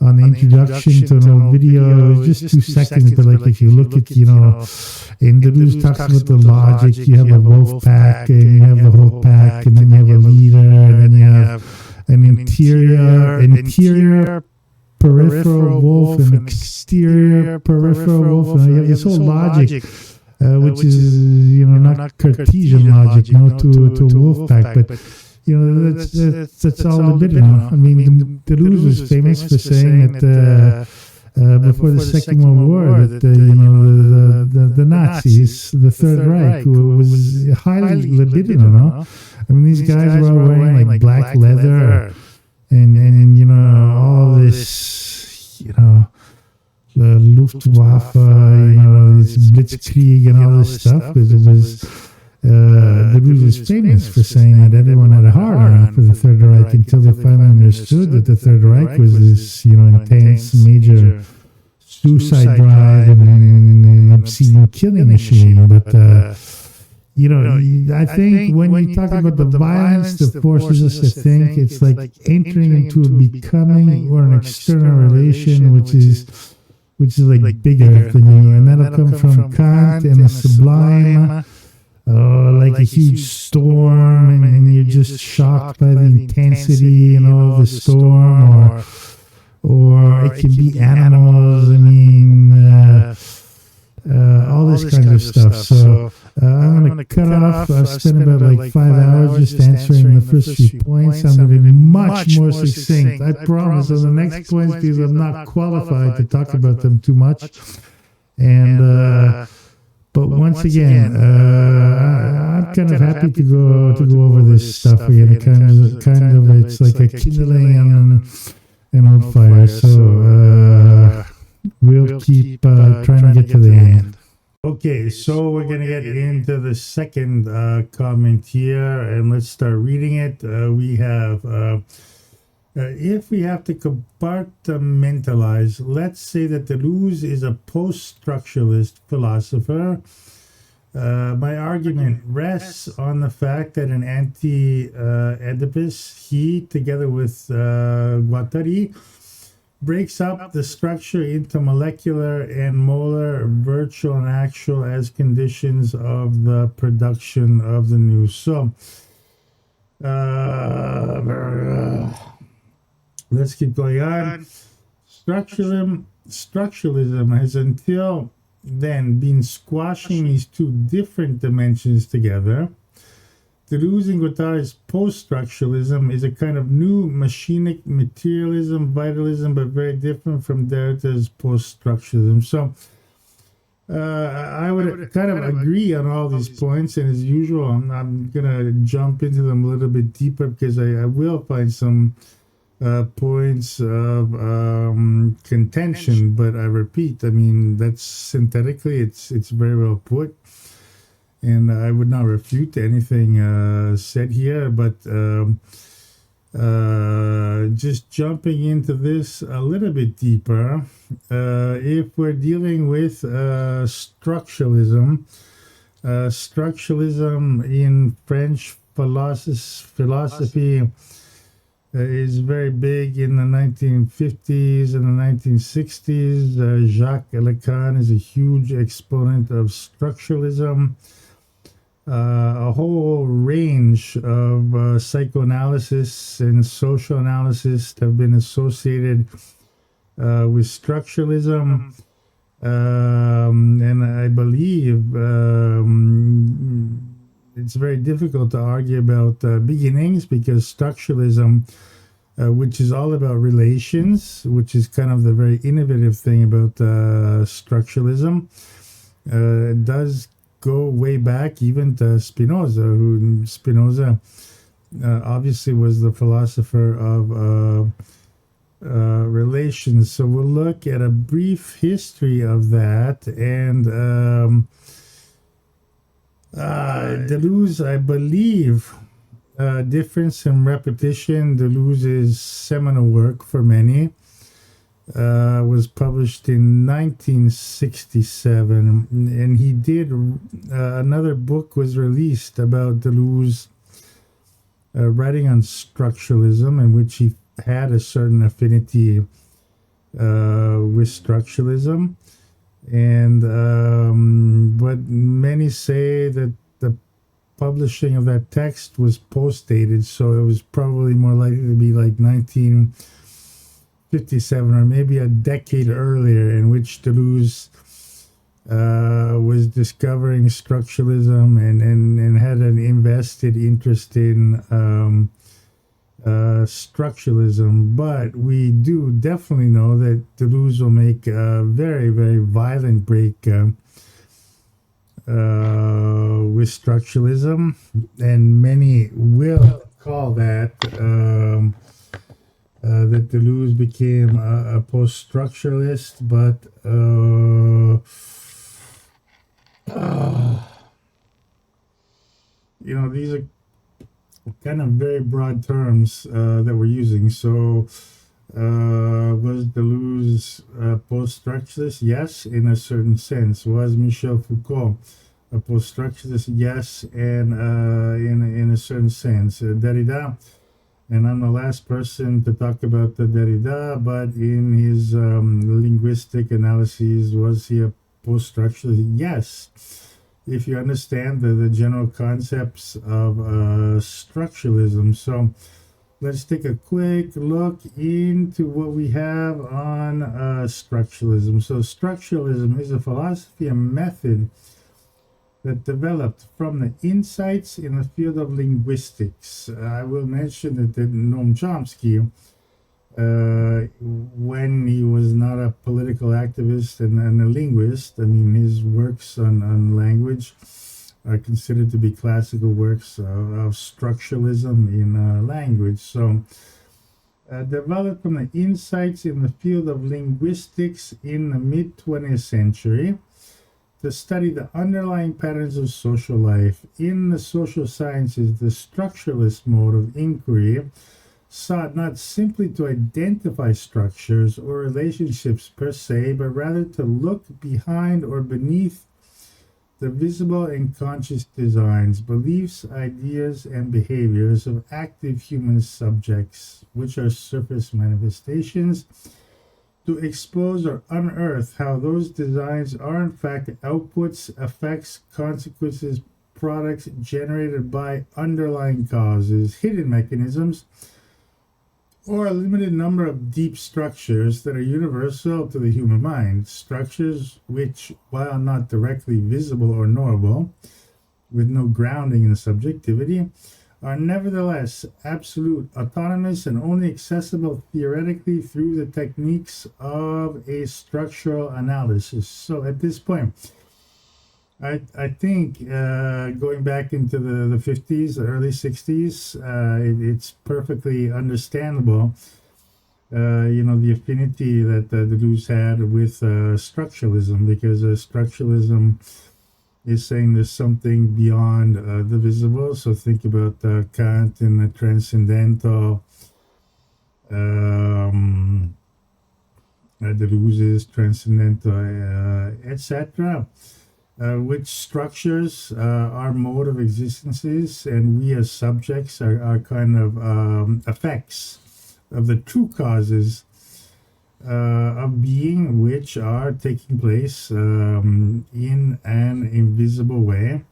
on the introduction to an old video. It was just 2 seconds, but like if you look at, and Deleuze talks about the logic, you have a wolf pack, and you have the whole pack, and then you have a leader, and then you have an interior peripheral wolf, and exterior peripheral wolf, and you have this whole logic, which is, not Cartesian logic, to a wolf pack, but that's all libidinal. I mean, Deleuze was famous for saying that before the Second World War, that the Nazis, the Third Reich, was highly libidinal. I mean, these guys were all wearing like black leather and all this, the Luftwaffe, this Blitzkrieg and all this stuff. It was Deleuze is famous for saying that everyone had a hard on for the Third Reich until they finally understood that the Third Reich was this, intense, major suicide drive and obscene killing machine. But I think when you talk about the violence that forces us to think, it's like entering into a becoming or an external relation, which is like bigger than you, and that'll come from Kant and the sublime. Like a huge storm, and you're just shocked by the intensity of the storm, or it can be animals. I mean, all this kind of stuff. So I'm going to cut off. I've spent about like 5 hours just answering the first few points. I'm going to be much more succinct. I promise on the next points, because I'm not qualified to talk about them too much. And but once again, I'm kind of happy to go over this stuff again. Kind of it's like a kindling on an old fire. So we'll keep trying to get to the end. Okay, so we're going to get into the second comment here, and let's start reading it. We have, if we have to compartmentalize, let's say that Deleuze is a post-structuralist philosopher. My argument rests on the fact that an anti-Oedipus, he, together with Guattari, breaks up the structure into molecular and molar, virtual and actual, as conditions of the production of the new. So, let's keep going on. Structuralism has until then been squashing these two different dimensions together. Deleuze and Guattari's post-structuralism is a kind of new machinic materialism, vitalism, but very different from Derrida's post-structuralism. So I would kind of agree on all these points, and as usual, I'm going to jump into them a little bit deeper, because I will find some points of contention, but I repeat, I mean, that's synthetically, it's very well put. And I would not refute anything said here, but just jumping into this a little bit deeper, if we're dealing with structuralism, structuralism in French philosophy is very big in the 1950s and the 1960s. Jacques Lacan is a huge exponent of structuralism. A whole range of psychoanalysis and social analysis have been associated with structuralism, and I believe it's very difficult to argue about beginnings, because structuralism, which is all about relations, which is kind of the very innovative thing about structuralism, does go way back even to Spinoza, who Spinoza obviously was the philosopher of relations. So we'll look at a brief history of that. And Deleuze, I believe, Difference and Repetition, Deleuze's seminal work for many, was published in 1967, and he did another book was released about Deleuze writing on structuralism, in which he had a certain affinity with structuralism. And but many say that the publishing of that text was post-dated, so it was probably more likely to be like 1957 or maybe a decade earlier, in which Deleuze was discovering structuralism and had an invested interest in structuralism. But we do definitely know that Deleuze will make a very, very violent break with structuralism, and many will call that that Deleuze became a post-structuralist, but you know, these are kind of very broad terms that we're using. So was Deleuze post-structuralist? Yes, in a certain sense. Was Michel Foucault a post-structuralist? Yes, and in a certain sense. Derrida, and I'm the last person to talk about the Derrida, but in his linguistic analyses, was he a post-structuralist? Yes, if you understand the general concepts of structuralism. So let's take a quick look into what we have on structuralism. So structuralism is a philosophy and method that developed from the insights in the field of linguistics. I will mention that Noam Chomsky, when he was not a political activist and a linguist, I mean, his works on language are considered to be classical works of structuralism in language. So, developed from the insights in the field of linguistics in the mid 20th century to study the underlying patterns of social life. In the social sciences, the structuralist mode of inquiry sought not simply to identify structures or relationships per se, but rather to look behind or beneath the visible and conscious designs, beliefs, ideas, and behaviors of active human subjects, which are surface manifestations, to expose or unearth how those designs are in fact outputs, effects, consequences, products generated by underlying causes, hidden mechanisms, or a limited number of deep structures that are universal to the human mind, structures which, while not directly visible or knowable, with no grounding in subjectivity, are nevertheless absolute, autonomous, and only accessible theoretically through the techniques of a structural analysis. So at this point, I think going back into the 50s, the early 60s, it's perfectly understandable, the affinity that Deleuze had with structuralism, because structuralism is saying there's something beyond the visible. So think about Kant and the transcendental, Deleuze's transcendental, etc., which structures our mode of existences, and we as subjects are kind of effects of the true causes of being, which are taking place in an invisible way.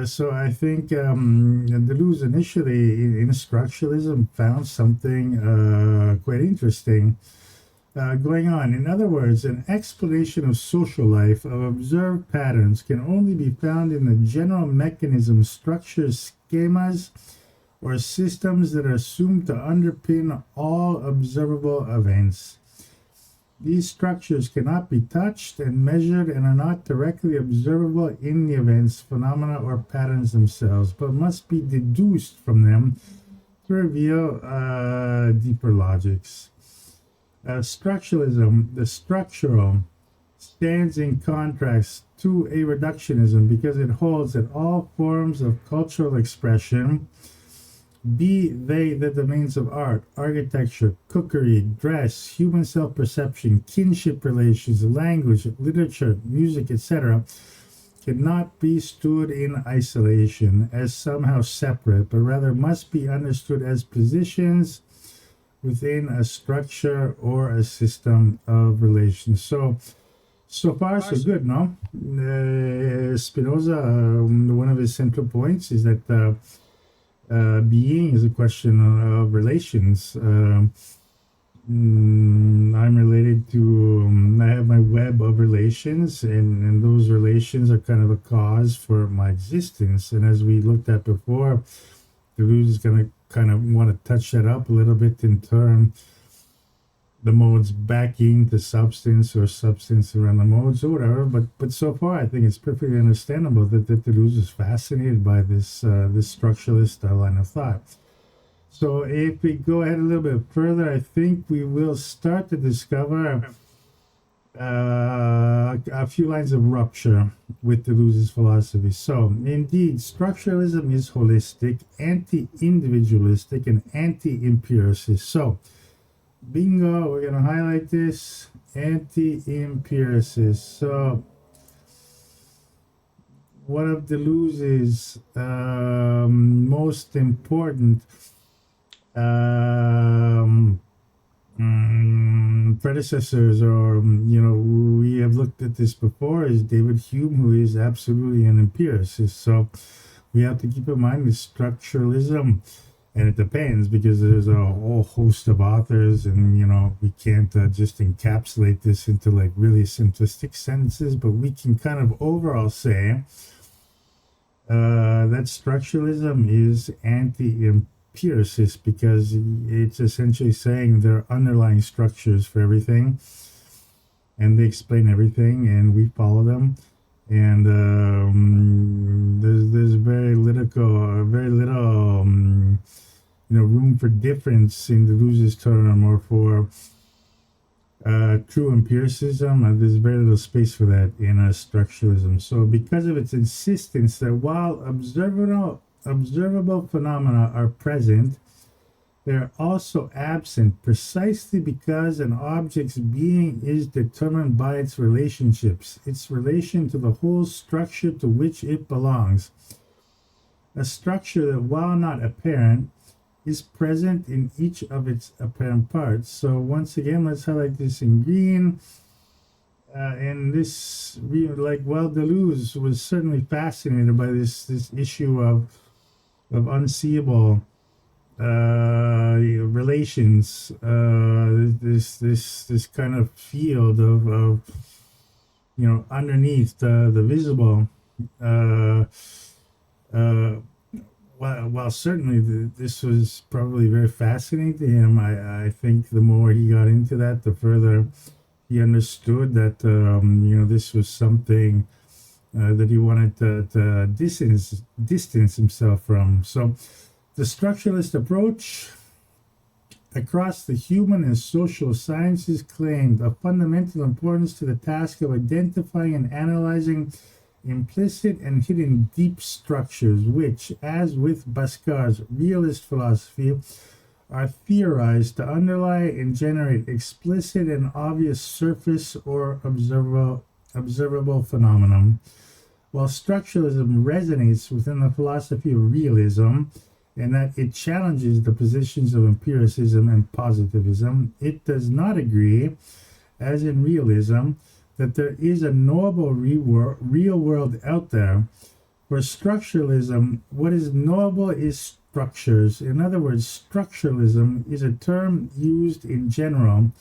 So I think Deleuze initially in structuralism found something quite interesting going on. In other words, an explanation of social life, of observed patterns, can only be found in the general mechanisms, structures, schemas, or systems that are assumed to underpin all observable events. These structures cannot be touched and measured and are not directly observable in the events, phenomena, or patterns themselves, but must be deduced from them to reveal deeper logics. Structuralism, the structural, stands in contrast to a reductionism because it holds that all forms of cultural expression, be they the domains of art, architecture, cookery, dress, human self-perception, kinship relations, language, literature, music, etc., cannot be stood in isolation as somehow separate, but rather must be understood as positions within a structure or a system of relations. So far, so good, no? Spinoza, one of his central points is that being is a question of relations. I'm related to, I have my web of relations, and those relations are kind of a cause for my existence. And as we looked at before, Deleuze is going to kind of want to touch that up a little bit and turn the modes back into substance, or substance around the modes, or whatever. But so far, I think it's perfectly understandable that Deleuze is fascinated by this structuralist line of thought. So if we go ahead a little bit further, I think we will start to discover a few lines of rupture with Deleuze's philosophy. So, indeed, structuralism is holistic, anti-individualistic, and anti-empiricist. So, bingo, we're going to highlight this, anti-empiricist. So, one of Deleuze's most important predecessors, or we have looked at this before, is David Hume, who is absolutely an empiricist. So we have to keep in mind that structuralism And it depends, because there's a whole host of authors, and we can't just encapsulate this into like really simplistic sentences, but we can kind of overall say that structuralism is anti-empiricist, because it's essentially saying there are underlying structures for everything, and they explain everything, and we follow them. And there's very little room for difference in Deleuze's term, or for true empiricism. There's very little space for that in structuralism. So because of its insistence that while observable phenomena are present, they're also absent, precisely because an object's being is determined by its relationships, its relation to the whole structure to which it belongs. A structure that, while not apparent, is present in each of its apparent parts. So once again, let's highlight this in green. And this, Deleuze was certainly fascinated by this issue of unseeable relations, this kind of field of underneath the visible. While certainly this was probably very fascinating to him, I think the more he got into that, the further he understood that this was something that he wanted to distance himself from. So the structuralist approach across the human and social sciences claimed a fundamental importance to the task of identifying and analyzing implicit and hidden deep structures, which, as with Basquiat's realist philosophy, are theorized to underlie and generate explicit and obvious surface or observable phenomenon. While structuralism resonates within the philosophy of realism, and that it challenges the positions of empiricism and positivism, it does not agree, as in realism, that there is a knowable real world out there. For structuralism, what is knowable is structures. In other words, structuralism is a term used in general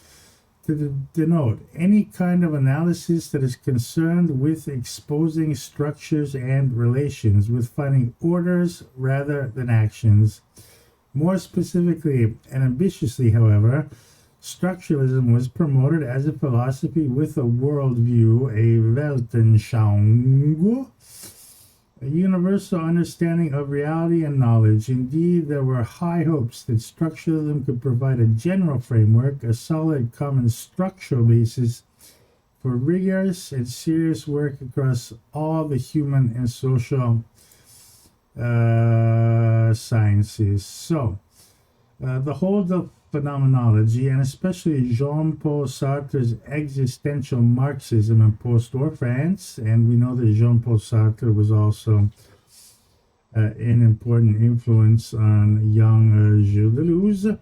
to denote any kind of analysis that is concerned with exposing structures and relations, with finding orders rather than actions. More specifically and ambitiously, however, structuralism was promoted as a philosophy with a worldview, a Weltanschauung, a universal understanding of reality and knowledge. Indeed, there were high hopes that structuralism could provide a general framework, a solid common structural basis for rigorous and serious work across all the human and social sciences. So, the whole of phenomenology, and especially Jean-Paul Sartre's existential Marxism in post-war France, and we know that Jean-Paul Sartre was also an important influence on young Gilles Deleuze,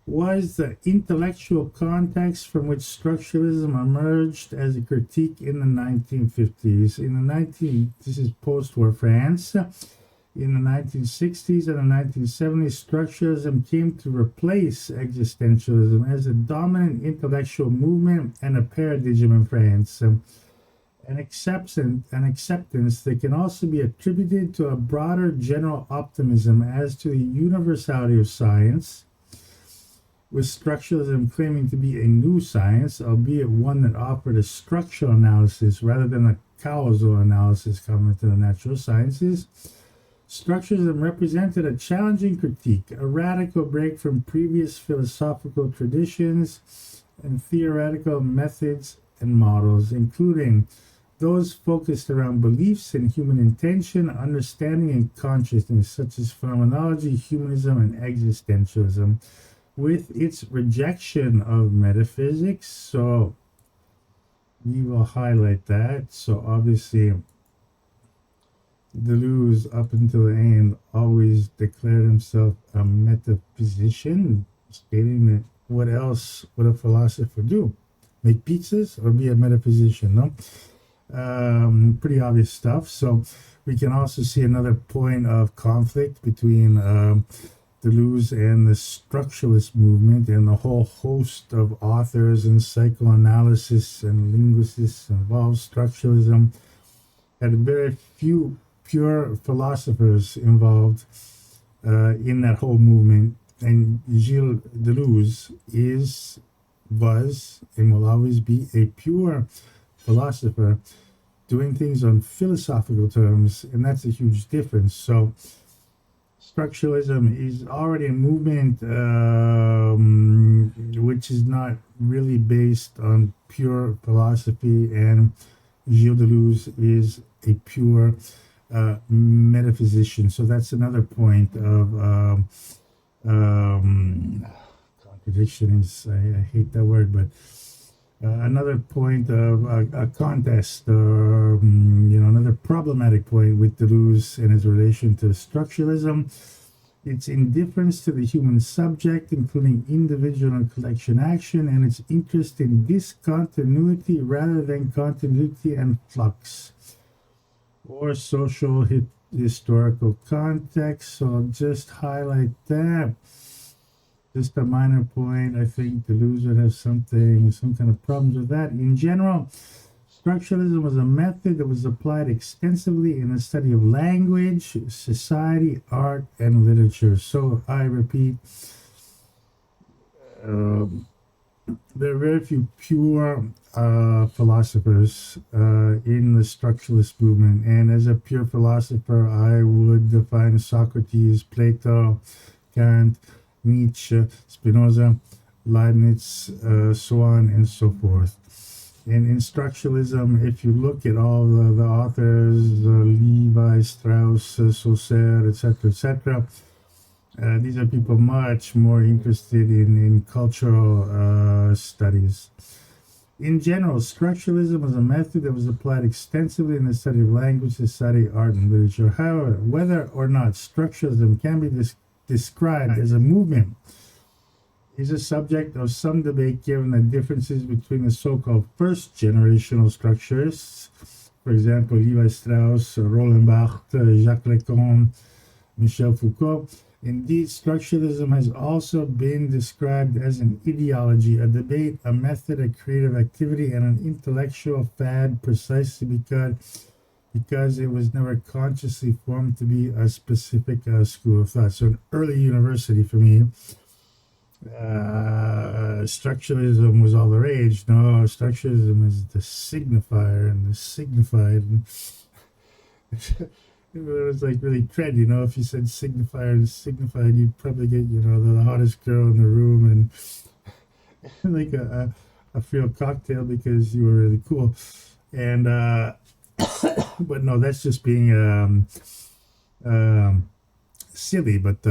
was the intellectual context from which structuralism emerged as a critique in the 1950s. This is post-war France. In the 1960s and the 1970s, structuralism came to replace existentialism as a dominant intellectual movement and a paradigm in France. An acceptance that can also be attributed to a broader general optimism as to the universality of science, with structuralism claiming to be a new science, albeit one that offered a structural analysis rather than a causal analysis common to the natural sciences. Structuralism represented a challenging critique, a radical break from previous philosophical traditions and theoretical methods and models, including those focused around beliefs in human intention, understanding, and consciousness, such as phenomenology, humanism, and existentialism, with its rejection of metaphysics. So we will highlight that. So obviously, Deleuze, up until the end, always declared himself a metaphysician, stating that what else would a philosopher do? Make pizzas or be a metaphysician, no? Pretty obvious stuff. So we can also see another point of conflict between Deleuze and the structuralist movement and the whole host of authors and psychoanalysis and linguists involved, structuralism had very few pure philosophers involved in that whole movement. And Gilles Deleuze was, and will always be a pure philosopher doing things on philosophical terms, and that's a huge difference. So structuralism is already a movement which is not really based on pure philosophy, and Gilles Deleuze is a pure metaphysician. So that's another point of contradiction is, I hate that word, but another point of a contest, or another problematic point with Deleuze and his relation to structuralism. Its indifference to the human subject, including individual and collection action, and its interest in discontinuity rather than continuity and flux, or social historical context. So I'll just highlight that. Just a minor point. I think Deleuze would have some kind of problems with that. In general, structuralism was a method that was applied extensively in the study of language, society, art, and literature. So I repeat, there are very few pure philosophers in the structuralist movement. And as a pure philosopher, I would define Socrates, Plato, Kant, Nietzsche, Spinoza, Leibniz, so on and so forth. And in structuralism, if you look at all the authors, Levi, Strauss, Saussure, etc., these are people much more interested in cultural studies. In general, structuralism was a method that was applied extensively in the study of language, society, art, and literature. However, whether or not structuralism can be described as a movement is a subject of some debate, given the differences between the so-called first generational structurists, for example, Levi Strauss, Roland Barthes, Jacques Lacan, Michel Foucault. Indeed, structuralism has also been described as an ideology, a debate, a method, a creative activity, and an intellectual fad, precisely because it was never consciously formed to be a specific school of thought. So an early university for me, structuralism was all the rage. No, structuralism is the signifier and the signified. It was like really trendy, if you said signifier and signified, you'd probably get, the hottest girl in the room and like a free cocktail because you were really cool. And but no, that's just being silly. But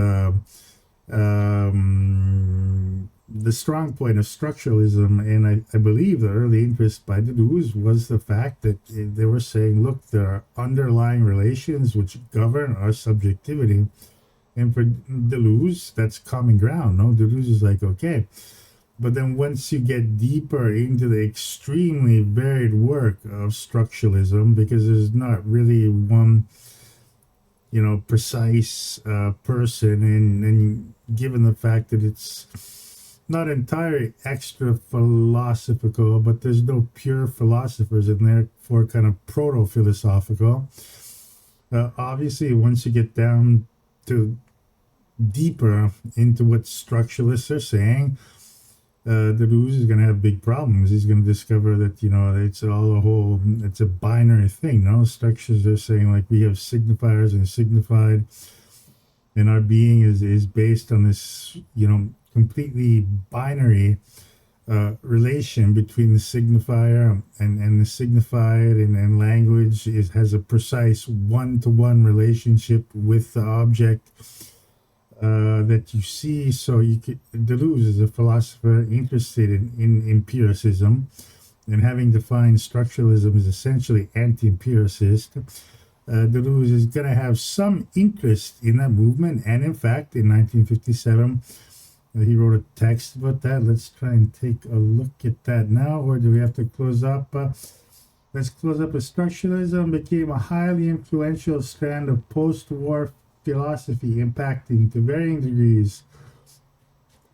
the strong point of structuralism, and I believe the early interest by Deleuze, was the fact that they were saying, look, there are underlying relations which govern our subjectivity. And for Deleuze, that's common ground. No, Deleuze is like, okay. But then once you get deeper into the extremely varied work of structuralism, because there's not really one, precise person, and given the fact that it's not entirely extra philosophical, but there's no pure philosophers in there for kind of proto-philosophical. Obviously, once you get down to deeper into what structuralists are saying, Deleuze is going to have big problems. He's going to discover that, it's a binary thing. No, structures are saying, like, we have signifiers and signified, and our being is based on this, completely binary relation between the signifier and the signified, and language has a precise one-to-one relationship with the object that you see. So Deleuze is a philosopher interested in empiricism, and having defined structuralism as essentially anti-empiricist, Deleuze is going to have some interest in that movement. And in fact, in 1957, he wrote a text about that. Let's try and take a look at that now, or do we have to close up? Let's close up. Structuralism became a highly influential strand of post-war philosophy impacting to varying degrees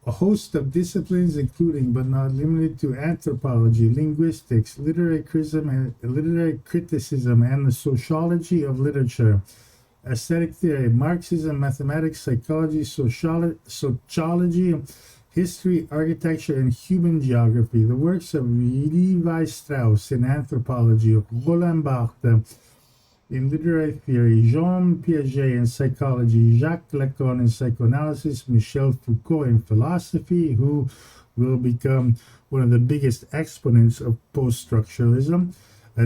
a host of disciplines, including but not limited to anthropology, linguistics, literary criticism, and the sociology of literature, aesthetic theory, Marxism, mathematics, psychology, sociology, history, architecture, and human geography. The works of Levi Strauss in anthropology, Roland Barthes in literary theory, Jean Piaget in psychology, Jacques Lacan in psychoanalysis, Michel Foucault in philosophy, who will become one of the biggest exponents of post-structuralism,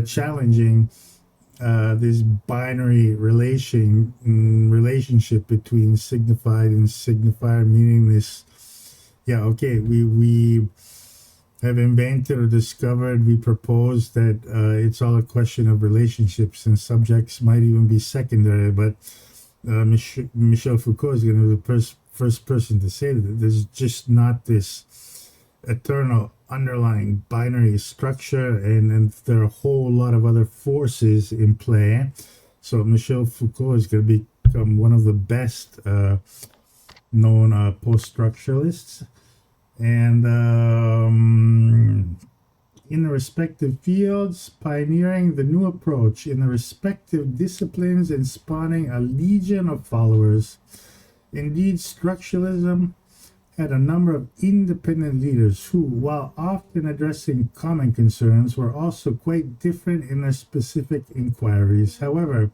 challenging this binary relationship between signified and signifier, meaning this, we have invented or discovered, we propose that it's all a question of relationships and subjects might even be secondary, but Michel Foucault is going to be the first person to say that there's just not this eternal underlying binary structure, and there are a whole lot of other forces in play. So Michel Foucault is going to become one of the best known post-structuralists. And in the respective fields, pioneering the new approach in the respective disciplines and spawning a legion of followers. Indeed, structuralism had a number of independent leaders who, while often addressing common concerns, were also quite different in their specific inquiries. However,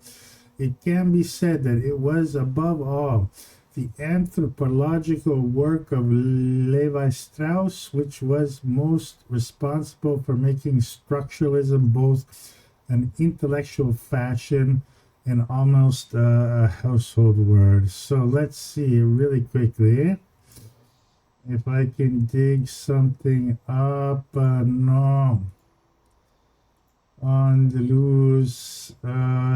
it can be said that it was, above all, the anthropological work of Levi Strauss which was most responsible for making structuralism both an intellectual fashion and almost a household word. So let's see really quickly if I can dig something up. No, on Deleuze.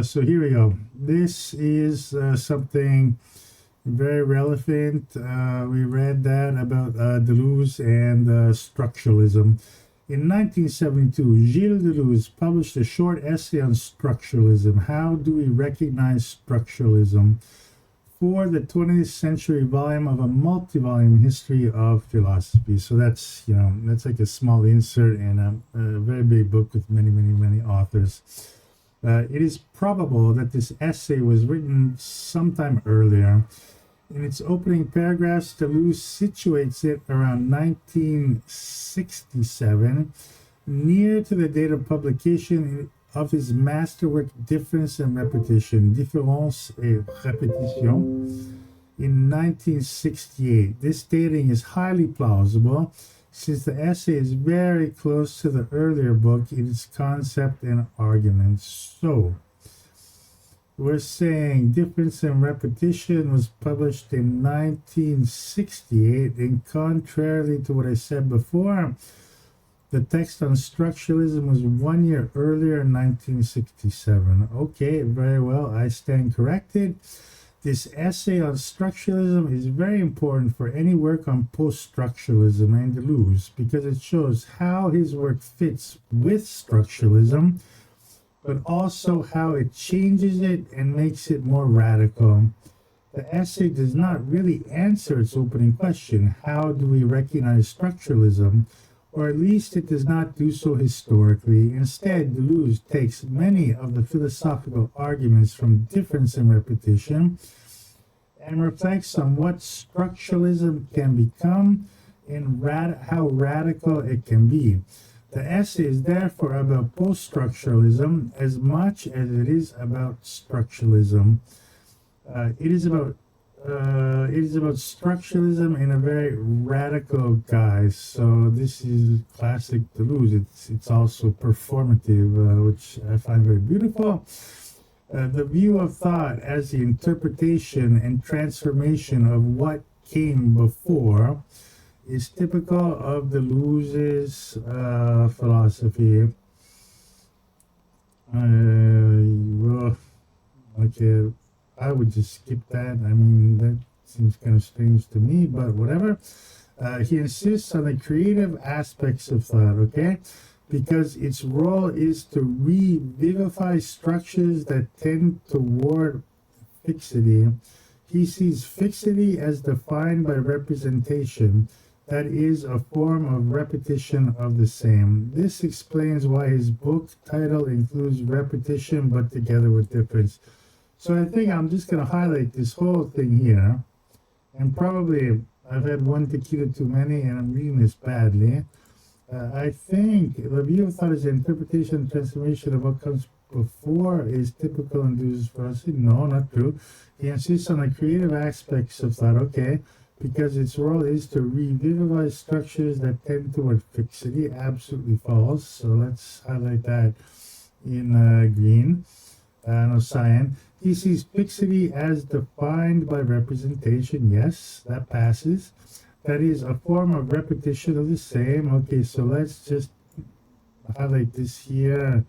So here we go. This is something very relevant. We read that about Deleuze and structuralism. In 1972, Gilles Deleuze published a short essay on structuralism. How do we recognize structuralism? For the 20th century volume of a multi-volume history of philosophy. So that's like a small insert in a very big book with many authors. It is probable that this essay was written sometime earlier. In its opening paragraphs, Deleuze situates it around 1967, near to the date of publication of his masterwork Difference and Repetition, Différence et Répétition, in 1968. This dating is highly plausible, since the essay is very close to the earlier book in its concept and arguments. So, we're saying Difference and Repetition was published in 1968, and contrarily to what I said before, the text on structuralism was 1 year earlier in 1967. Okay, very well, I stand corrected. This essay on structuralism is very important for any work on post-structuralism and Deleuze, because it shows how his work fits with structuralism, but also how it changes it and makes it more radical. The essay does not really answer its opening question, how do we recognize structuralism? Or at least it does not do so historically. Instead, Deleuze takes many of the philosophical arguments from Difference and Repetition and reflects on what structuralism can become and how radical it can be. The essay is therefore about post-structuralism as much as it is about structuralism. It is about structuralism in a very radical guise. So this is classic Deleuze. It's also performative, which I find very beautiful. The view of thought as the interpretation and transformation of what came before is typical of Deleuze's philosophy. Okay, I would just skip that. I mean, that seems kind of strange to me, but whatever. He insists on the creative aspects of thought, okay? Because its role is to revivify structures that tend toward fixity. He sees fixity as defined by representation, that is, a form of repetition of the same. This explains why his book title includes repetition but together with difference. So I think I'm just going to highlight this whole thing here. And probably I've had one tequila too many and I'm reading this badly. I think the view of thought is the interpretation and transformation of what comes before is typical and Deleuze's philosophy. No, not true. He insists on the creative aspects of thought, okay, because its role is to revivify structures that tend toward fixity. Absolutely false. So let's highlight that in green. No, cyan. He sees fixity as defined by representation. Yes, that passes. That is a form of repetition of the same. Okay, so let's just highlight this here.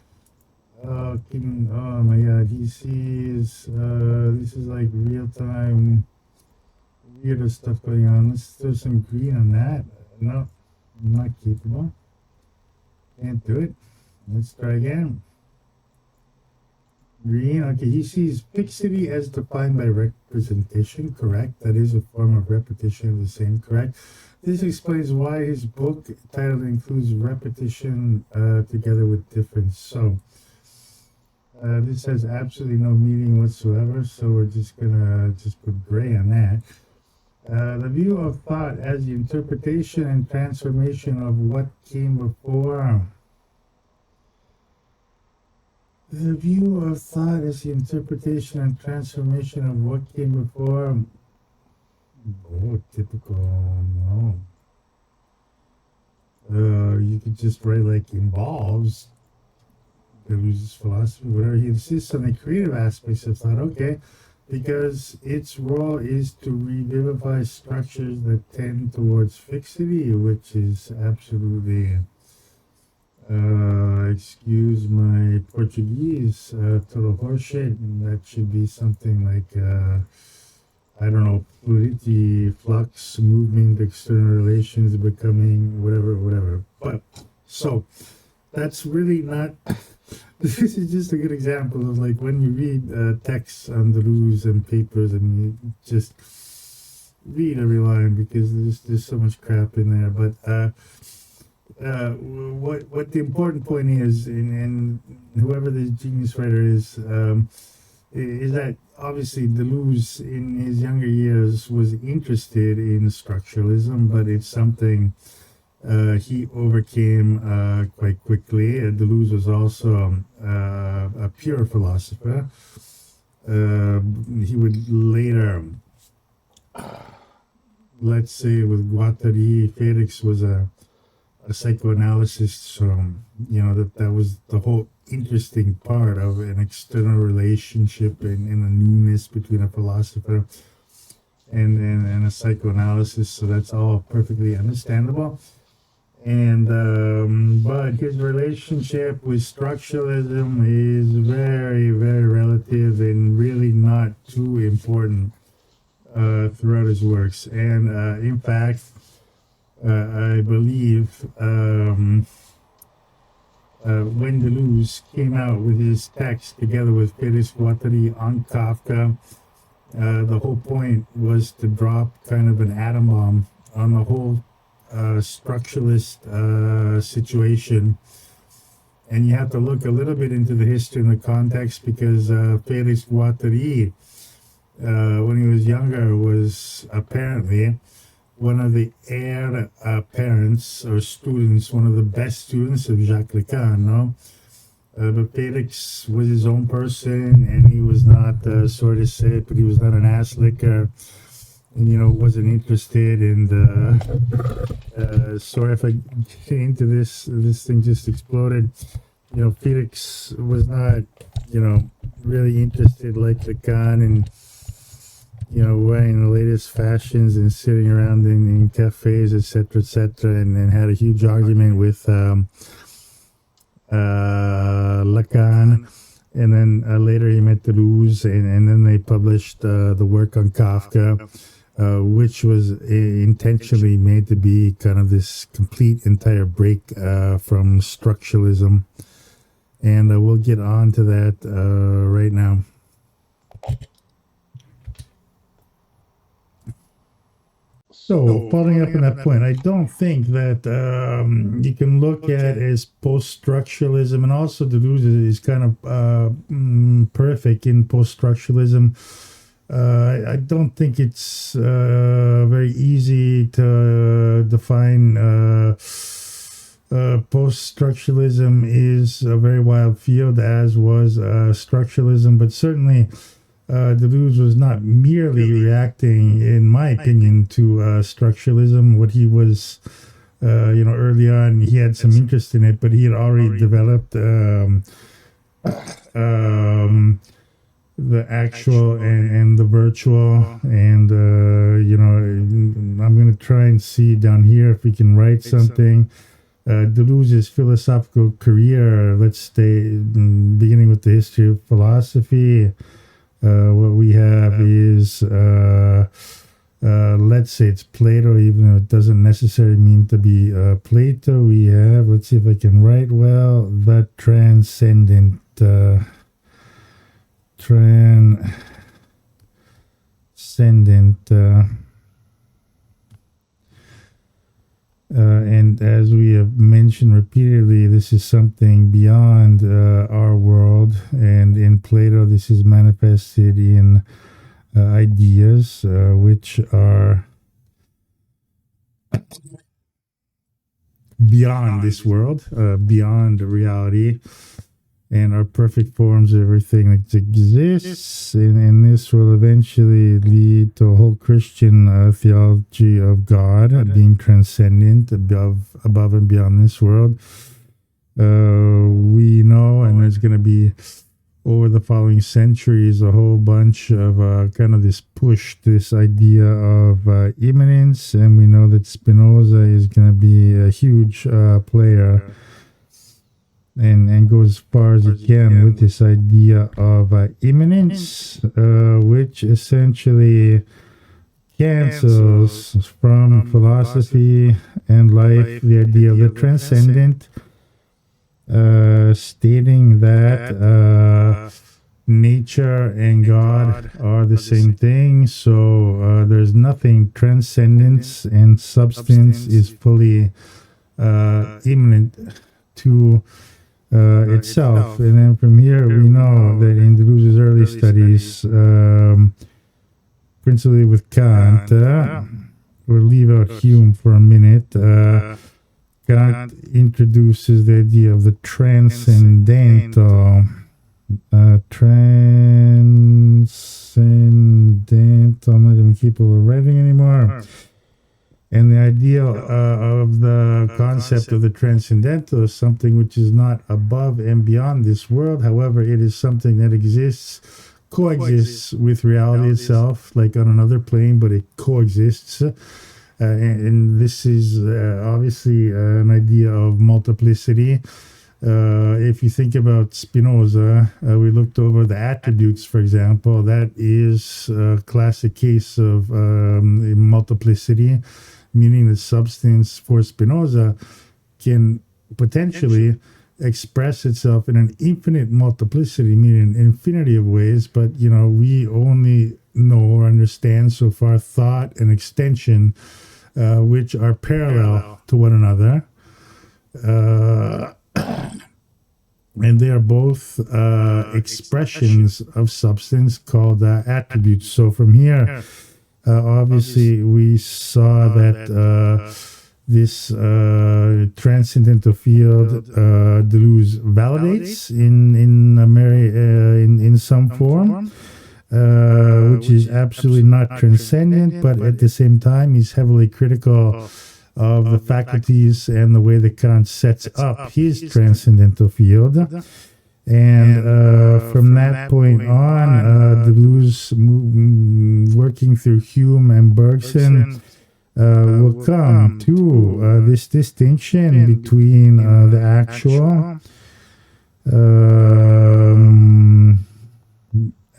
Oh my god, he sees, this is like real time, weirder stuff going on. Let's throw some green on that. No, I'm not capable. Can't do it. Let's try again. Green, okay, he sees fixity as defined by representation, correct. That is a form of repetition of the same, correct. This explains why his book title includes repetition together with difference. So, this has absolutely no meaning whatsoever, so we're just gonna just put gray on that. The view of thought as the interpretation and transformation of what came before. The view of thought as the interpretation and transformation of what came before. Oh, typical, no. You could just write like involves Deleuze's philosophy, whatever. He insists on the creative aspects of thought, okay, because its role is to revivify structures that tend towards fixity, which is absolutely, excuse my Portuguese, total horseshit. That should be something like, I don't know, fluidity, flux, movement, external relations, becoming, whatever. But, so, that's really not, this is just a good example of like when you read texts on Deleuze and papers and you just read every line because there's so much crap in there. But, what the important point is, and whoever the genius writer is that obviously Deleuze in his younger years was interested in structuralism, but it's something he overcame quite quickly. Deleuze was also a pure philosopher. He would later, let's say with Guattari, Felix was a psychoanalysis, so that was the whole interesting part of an external relationship and a newness between a philosopher and a psychoanalysis. So that's all perfectly understandable. And but his relationship with structuralism is very, very relative and really not too important throughout his works. And in fact, I believe when Deleuze came out with his text together with Felix Guattari on Kafka, the whole point was to drop kind of an atom bomb on the whole structuralist situation. And you have to look a little bit into the history and the context because Felix Guattari, when he was younger, was apparently one of the heir parents or students, one of the best students of Jacques Lacan, no? But Felix was his own person, and he was not, sorry to say it, but he was not an ass licker, and, wasn't interested. And sorry if I get into this thing just exploded. Felix was not, really interested like Lacan and, wearing the latest fashions and sitting around in cafes, etc., and had a huge argument with Lacan. And then later he met Deleuze, and then they published the work on Kafka, which was intentionally made to be kind of this complete entire break from structuralism. And we'll get on to that right now. So, following up on that point, I don't think that you can look at as post-structuralism, and also Deleuze is kind of perfect in post-structuralism. I don't think it's very easy to define. Post-structuralism is a very wild field, as was structuralism, but certainly Deleuze was not merely reacting, in my opinion, to structuralism. What he was, early on, he had some interest in it, but he had already developed the actual and the virtual. And, I'm going to try and see down here if we can write something. Deleuze's philosophical career, let's stay beginning with the history of philosophy. What we have is, let's say it's Plato, even though it doesn't necessarily mean to be Plato. We have, let's see if I can write well, the transcendent. And as we have mentioned repeatedly, this is something beyond our world. And in Plato, this is manifested in ideas which are beyond this world, beyond reality, and are perfect forms of everything that exists. And this will eventually lead to a whole Christian theology of God being transcendent, above and beyond this world. We know, and there's going to be, over the following centuries, a whole bunch of kind of this push, this idea of immanence. And we know that Spinoza is going to be a huge player, and go as far as he can with this idea of immanence, which essentially cancels from philosophy and life the idea of the transcendent, stating that nature and God are the same thing. So there's nothing. Transcendence and substance is fully immanent to itself. And then from here, we know that in Deleuze's early studies, principally with Kant, we'll leave out Hume for a minute. Kant introduces the idea of the transcendental. Transcendental. I'm not even capable of writing anymore. And the idea of the concept of the transcendental is something which is not above and beyond this world. However, it is something that coexists with reality itself, like on another plane, but it coexists. And this is obviously an idea of multiplicity. If you think about Spinoza, we looked over the attributes, for example. That is a classic case of multiplicity, meaning the substance for Spinoza can potentially express itself in an infinite multiplicity, meaning an infinity of ways. But, we only know or understand so far thought and extension, which are parallel to one another. And they are both expressions of substance called attributes. So from here, obviously, we saw that this transcendental field Deleuze validates in some form, which is absolutely not transcendent, but at the same time, he's heavily critical of the faculties and the way that Kant sets up his transcendental field. And from that point on, Deleuze, working through Hume and Bergson, will come to this distinction between the actual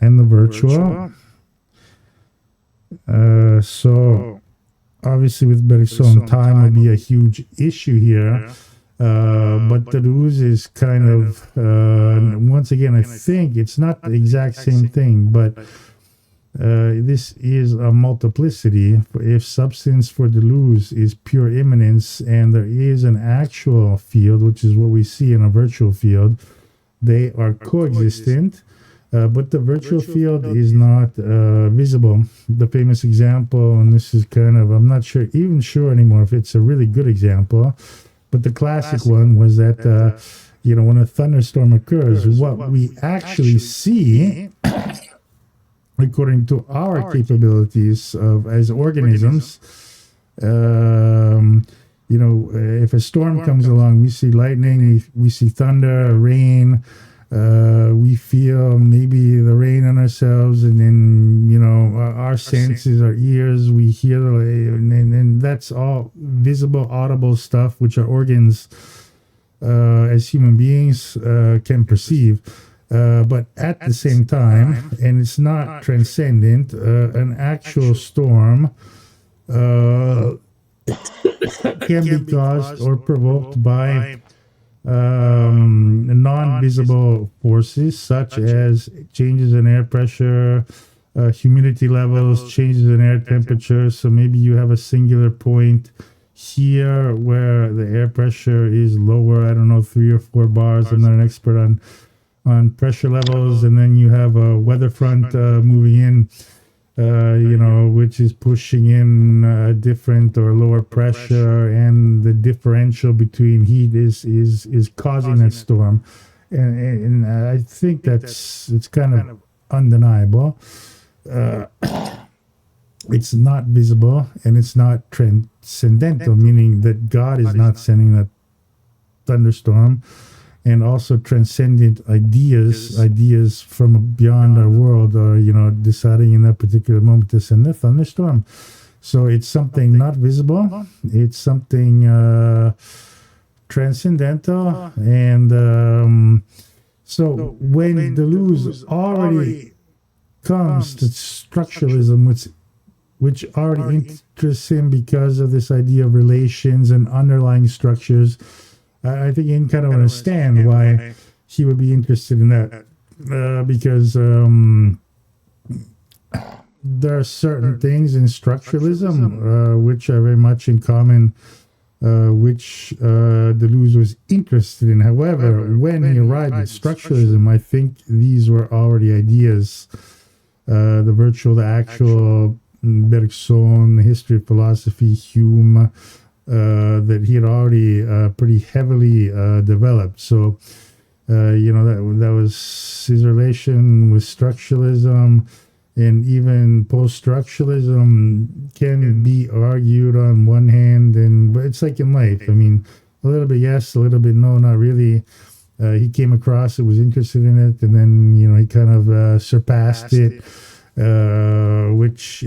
and the virtual. So obviously with Bergson, time will be a huge issue here. But Deleuze is kind of, once again, I think it's not the exact same thing, but This is a multiplicity. If substance for Deleuze is pure immanence and there is an actual field, which is what we see in a virtual field, they are coexistent, but the virtual field is not visible. The famous example, and this is kind of, I'm not even sure anymore if it's a really good example, but the classic one was that, when a thunderstorm occurs, what we actually see according to our capabilities as organisms. If a storm comes along, we see lightning, we see thunder, rain, we feel maybe the rain on ourselves, and then, our senses, our ears, we hear, and that's all visible, audible stuff, which our organs, as human beings, can perceive. But at the same time, and it's not transcendent, an actual storm can be caused or provoked by non-visible forces, such as changes in air pressure, humidity levels, changes in air temperature. So maybe you have a singular point here where the air pressure is lower, I don't know, 3 or 4 bars. I'm not an expert on pressure levels, and then you have a weather front moving in, which is pushing in different or lower pressure, and the differential between heat is causing that storm, and I think it's kind of undeniable. It's not visible and it's not transcendental, meaning that God is not sending that thunderstorm. And also transcendent ideas from beyond our world, or deciding in that particular moment to send a thunderstorm. So it's something not visible. It's something transcendental, and so when Deleuze already comes to structuralism, which already interests him because of this idea of relations and underlying structures, I think you can kind of understand why he would be interested in that, because there are certain things in structuralism which are very much in common, which Deleuze was interested in. However, when he arrived at structuralism, I think these were already ideas, the virtual, the actual, Bergson, the history of philosophy, Hume, that he had already pretty heavily developed. So, that was his relation with structuralism, and even post-structuralism can be argued on one hand, but it's like in life. I mean, a little bit yes, a little bit no, not really. He came across it, was interested in it, and then, he kind of surpassed it, which,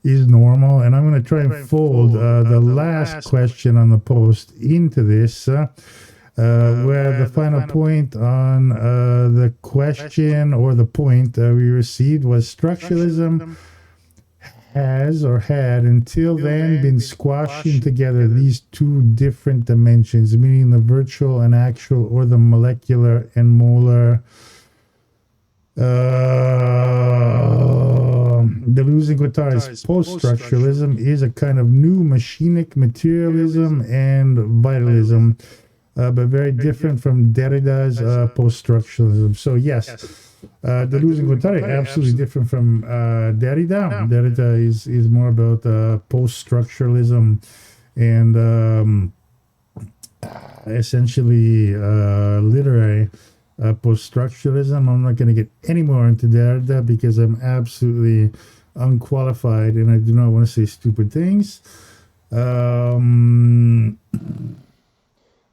is normal. And I'm going to try and fold the last question on the post into this, where the final point on the question, or the point we received, was structuralism has or had until then been squashing together these two different dimensions, meaning the virtual and actual, or the molecular and molar. Deleuze and Guattari's post-structuralism is a kind of new machinic materialism and vitalism, but very different from Derrida's post-structuralism. So yes, Deleuze and Guattari are absolutely different from Derrida. Derrida is more about post-structuralism and essentially literary post-structuralism. I'm not going to get any more into Derrida because I'm absolutely unqualified and I do not want to say stupid things.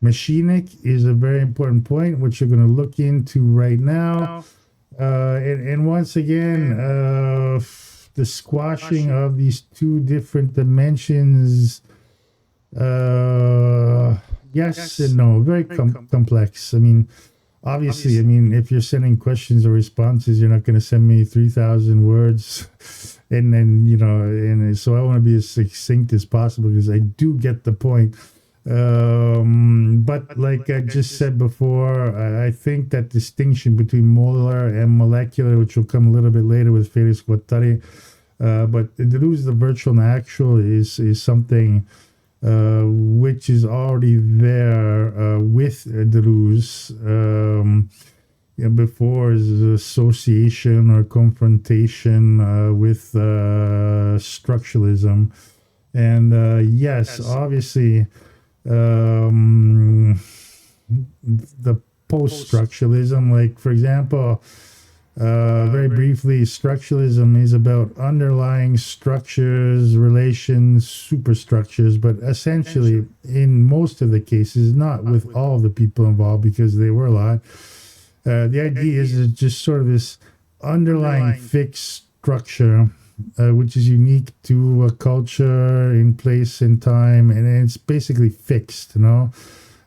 Machinic is a very important point, which you're going to look into right now. And once again, the squashing of these two different dimensions, yes and no, very complex. I mean, obviously, if you're sending questions or responses, you're not going to send me 3,000 words. And then, and so I want to be as succinct as possible because I do get the point. But like I just said before, I think that distinction between molar and molecular, which will come a little bit later with Felix Guattari, but Deleuze, the virtual and actual, is something which is already there with Deleuze. Yeah, before is association or confrontation with structuralism. And yes, obviously, um, the post-structuralism, like for example, very briefly, structuralism is about underlying structures, relations, superstructures, but essentially, in most of the cases, not with all the people involved because they were a lot. The idea is just sort of this underlying fixed structure, which is unique to a culture in place and time, and it's basically fixed, you know.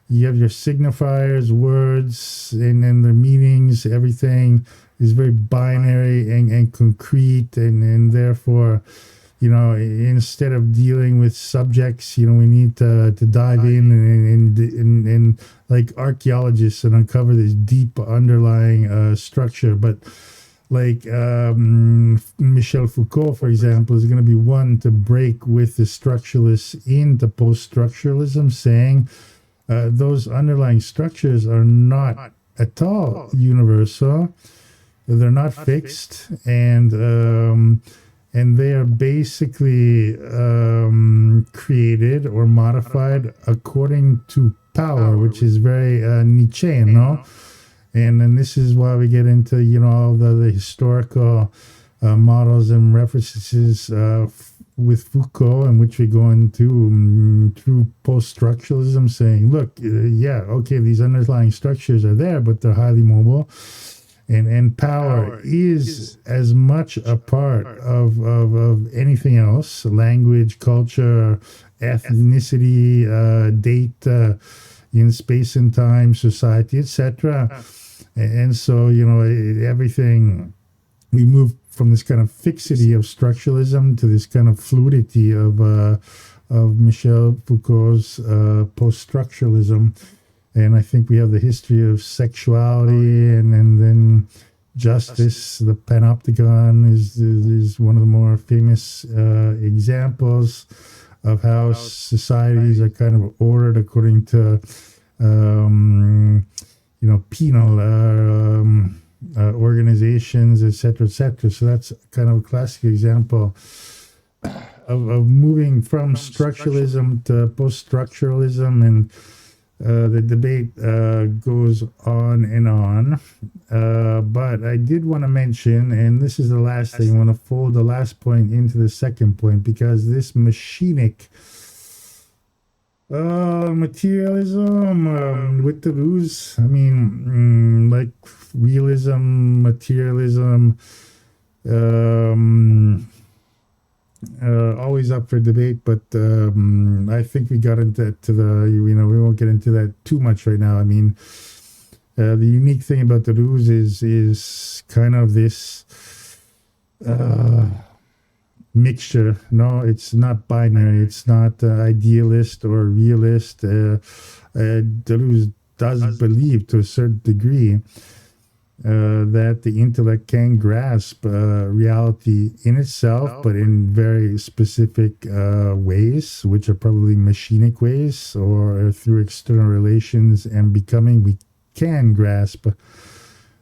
You have your signifiers, words, and then their meanings, everything is very binary and concrete, and therefore, you know, instead of dealing with subjects, you know, we need to dive in and like archaeologists and uncover this deep underlying structure. But like Michel Foucault, for example, is going to be one to break with the structuralists into post-structuralism, saying those underlying structures are not at all universal. They're not fixed, and they are basically created or modified according to power, which is very Nietzschean, no? And then this is why we get into, you know, all the historical models and references with Foucault, in which we go into through post-structuralism, saying, look, yeah, okay, these underlying structures are there, but they're highly mobile. And power is as much a part of anything else: language, culture, ethnicity, date, in space and time, society, etc. And so, you know, everything, we move from this kind of fixity of structuralism to this kind of fluidity of Michel Foucault's post-structuralism. And I think we have the history of sexuality, and then justice. The panopticon is one of the more famous examples of how societies are kind of ordered according to, you know, penal organizations, etc., etc. So that's kind of a classic example of moving from structuralism to post-structuralism, and the debate goes on and on. But I did want to mention, and this is the last thing, I want to fold the last point into the second point, because this machinic materialism with Deleuze, I mean, like realism, materialism, always up for debate, but I think we got into you know, we won't get into that too much right now. I mean, the unique thing about Deleuze is kind of this mixture. No, it's not binary. It's not idealist or realist. Deleuze does believe to a certain degree that the intellect can grasp reality in itself, but in very specific ways, which are probably machinic ways, or through external relations and becoming, we can grasp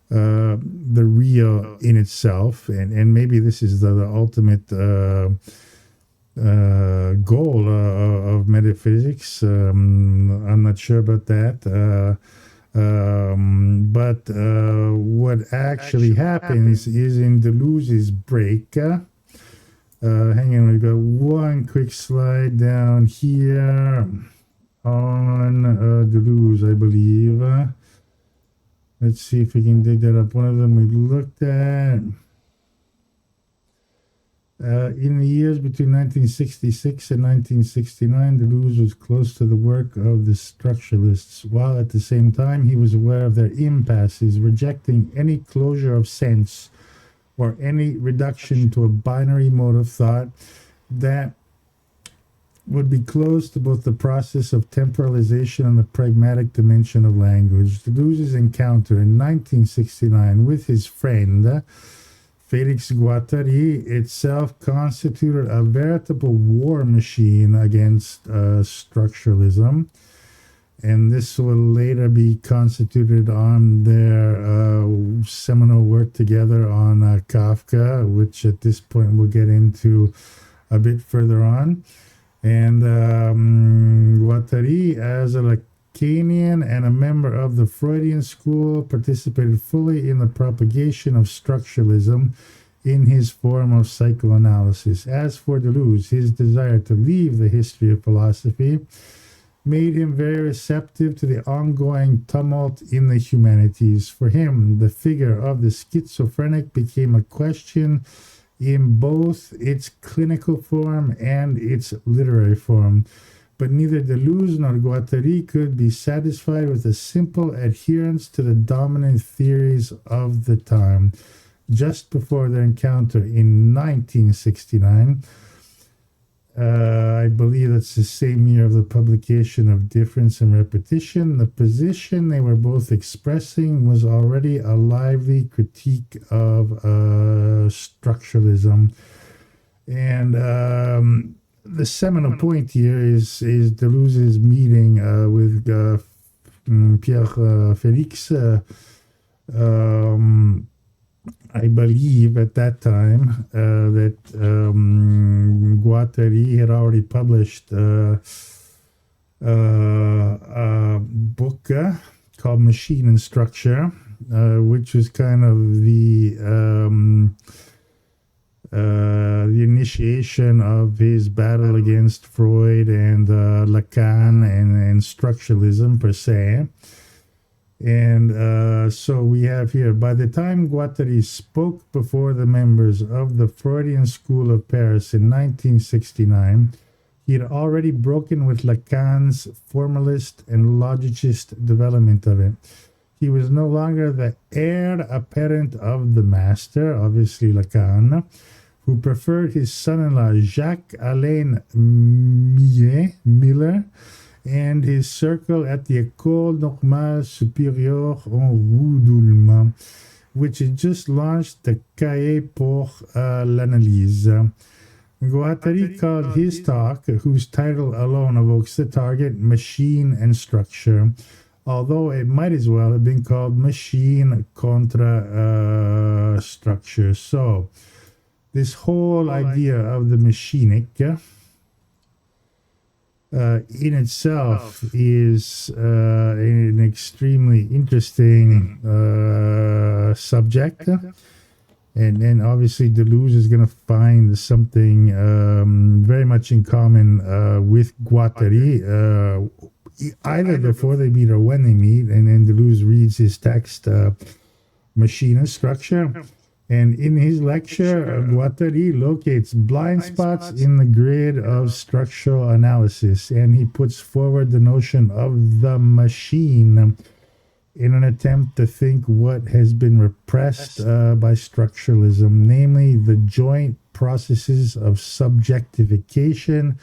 the real in itself. And maybe this is the ultimate goal of metaphysics. I'm not sure about that. But what actually happens is in Deleuze's break. Hang on, we've got one quick slide down here on Deleuze, I believe. Let's see if we can dig that up. One of them we looked at. In the years between 1966 and 1969, Deleuze was close to the work of the structuralists, while at the same time he was aware of their impasses, rejecting any closure of sense or any reduction to a binary mode of thought that would be close to both the process of temporalization and the pragmatic dimension of language. Deleuze's encounter in 1969 with his friend Félix Guattari itself constituted a veritable war machine against structuralism, and this will later be constituted on their seminal work together on Kafka, which at this point we'll get into a bit further on. And Guattari, as a Lacanian and a member of the Freudian school, participated fully in the propagation of structuralism in his form of psychoanalysis. As for Deleuze, his desire to leave the history of philosophy made him very receptive to the ongoing tumult in the humanities. For him, the figure of the schizophrenic became a question in both its clinical form and its literary form. But neither Deleuze nor Guattari could be satisfied with a simple adherence to the dominant theories of the time. Just before their encounter in 1969, I believe that's the same year of the publication of Difference and Repetition, the position they were both expressing was already a lively critique of structuralism. And the seminal point here is Deleuze's meeting with Pierre Félix. I believe at that time that Guattari had already published a book called Machine and Structure, which was kind of the initiation of his battle against Freud and Lacan and structuralism per se. And so we have here, by the time Guattari spoke before the members of the Freudian School of Paris in 1969, he had already broken with Lacan's formalist and logicist development of it. He was no longer the heir apparent of the master, obviously Lacan, who preferred his son-in-law Jacques-Alain Miller and his circle at the École Normale Supérieure en Roudoulman, which had just launched the Cahiers pour l'Analyse. Guattari called his talk, whose title alone evokes the target, Machine and Structure, although it might as well have been called Machine contra Structure. So, this whole idea of the machinic in itself is an extremely interesting subject. And then obviously Deleuze is going to find something very much in common with Guattari, either before they meet or when they meet. And then Deleuze reads his text, Machine and Structure. And in his lecture, Guattari locates blind spots in the grid of structural analysis, and he puts forward the notion of the machine in an attempt to think what has been repressed by structuralism, namely the joint processes of subjectification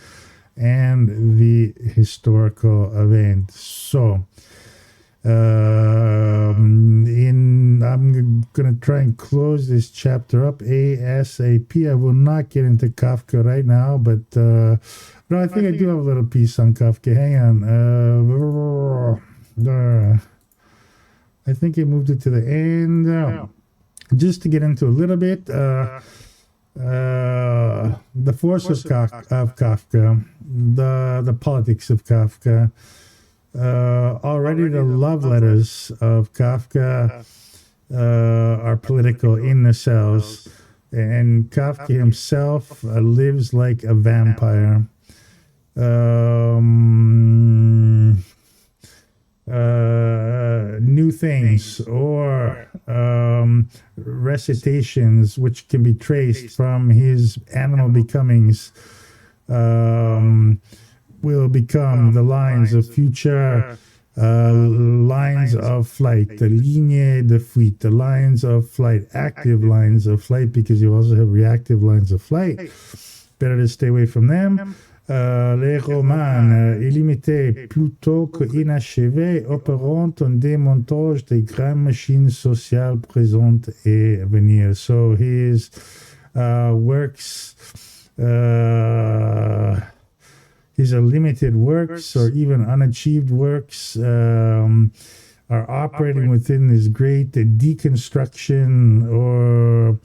and the historical event. So, I'm going to try and close this chapter up ASAP. I will not get into Kafka right now, but no, I think I do have a little piece on Kafka. Hang on. I think I moved it to the end. Just to get into a little bit, the force of Kafka, the politics of Kafka. Already the love letters of Kafka are political in themselves, and Kafka himself lives like a vampire. New things or recitations which can be traced from his animal becomings will become the lines of future lines of flight, the ligne de fuite, the lines of flight, active lines of flight, because you also have reactive lines of flight. Better to stay away from them. Les romans illimités plutôt qu'inachevés opérant en démontage des grandes machines sociales présentes et à venir. So his works, his limited works or even unachieved works are operating within this great deconstruction or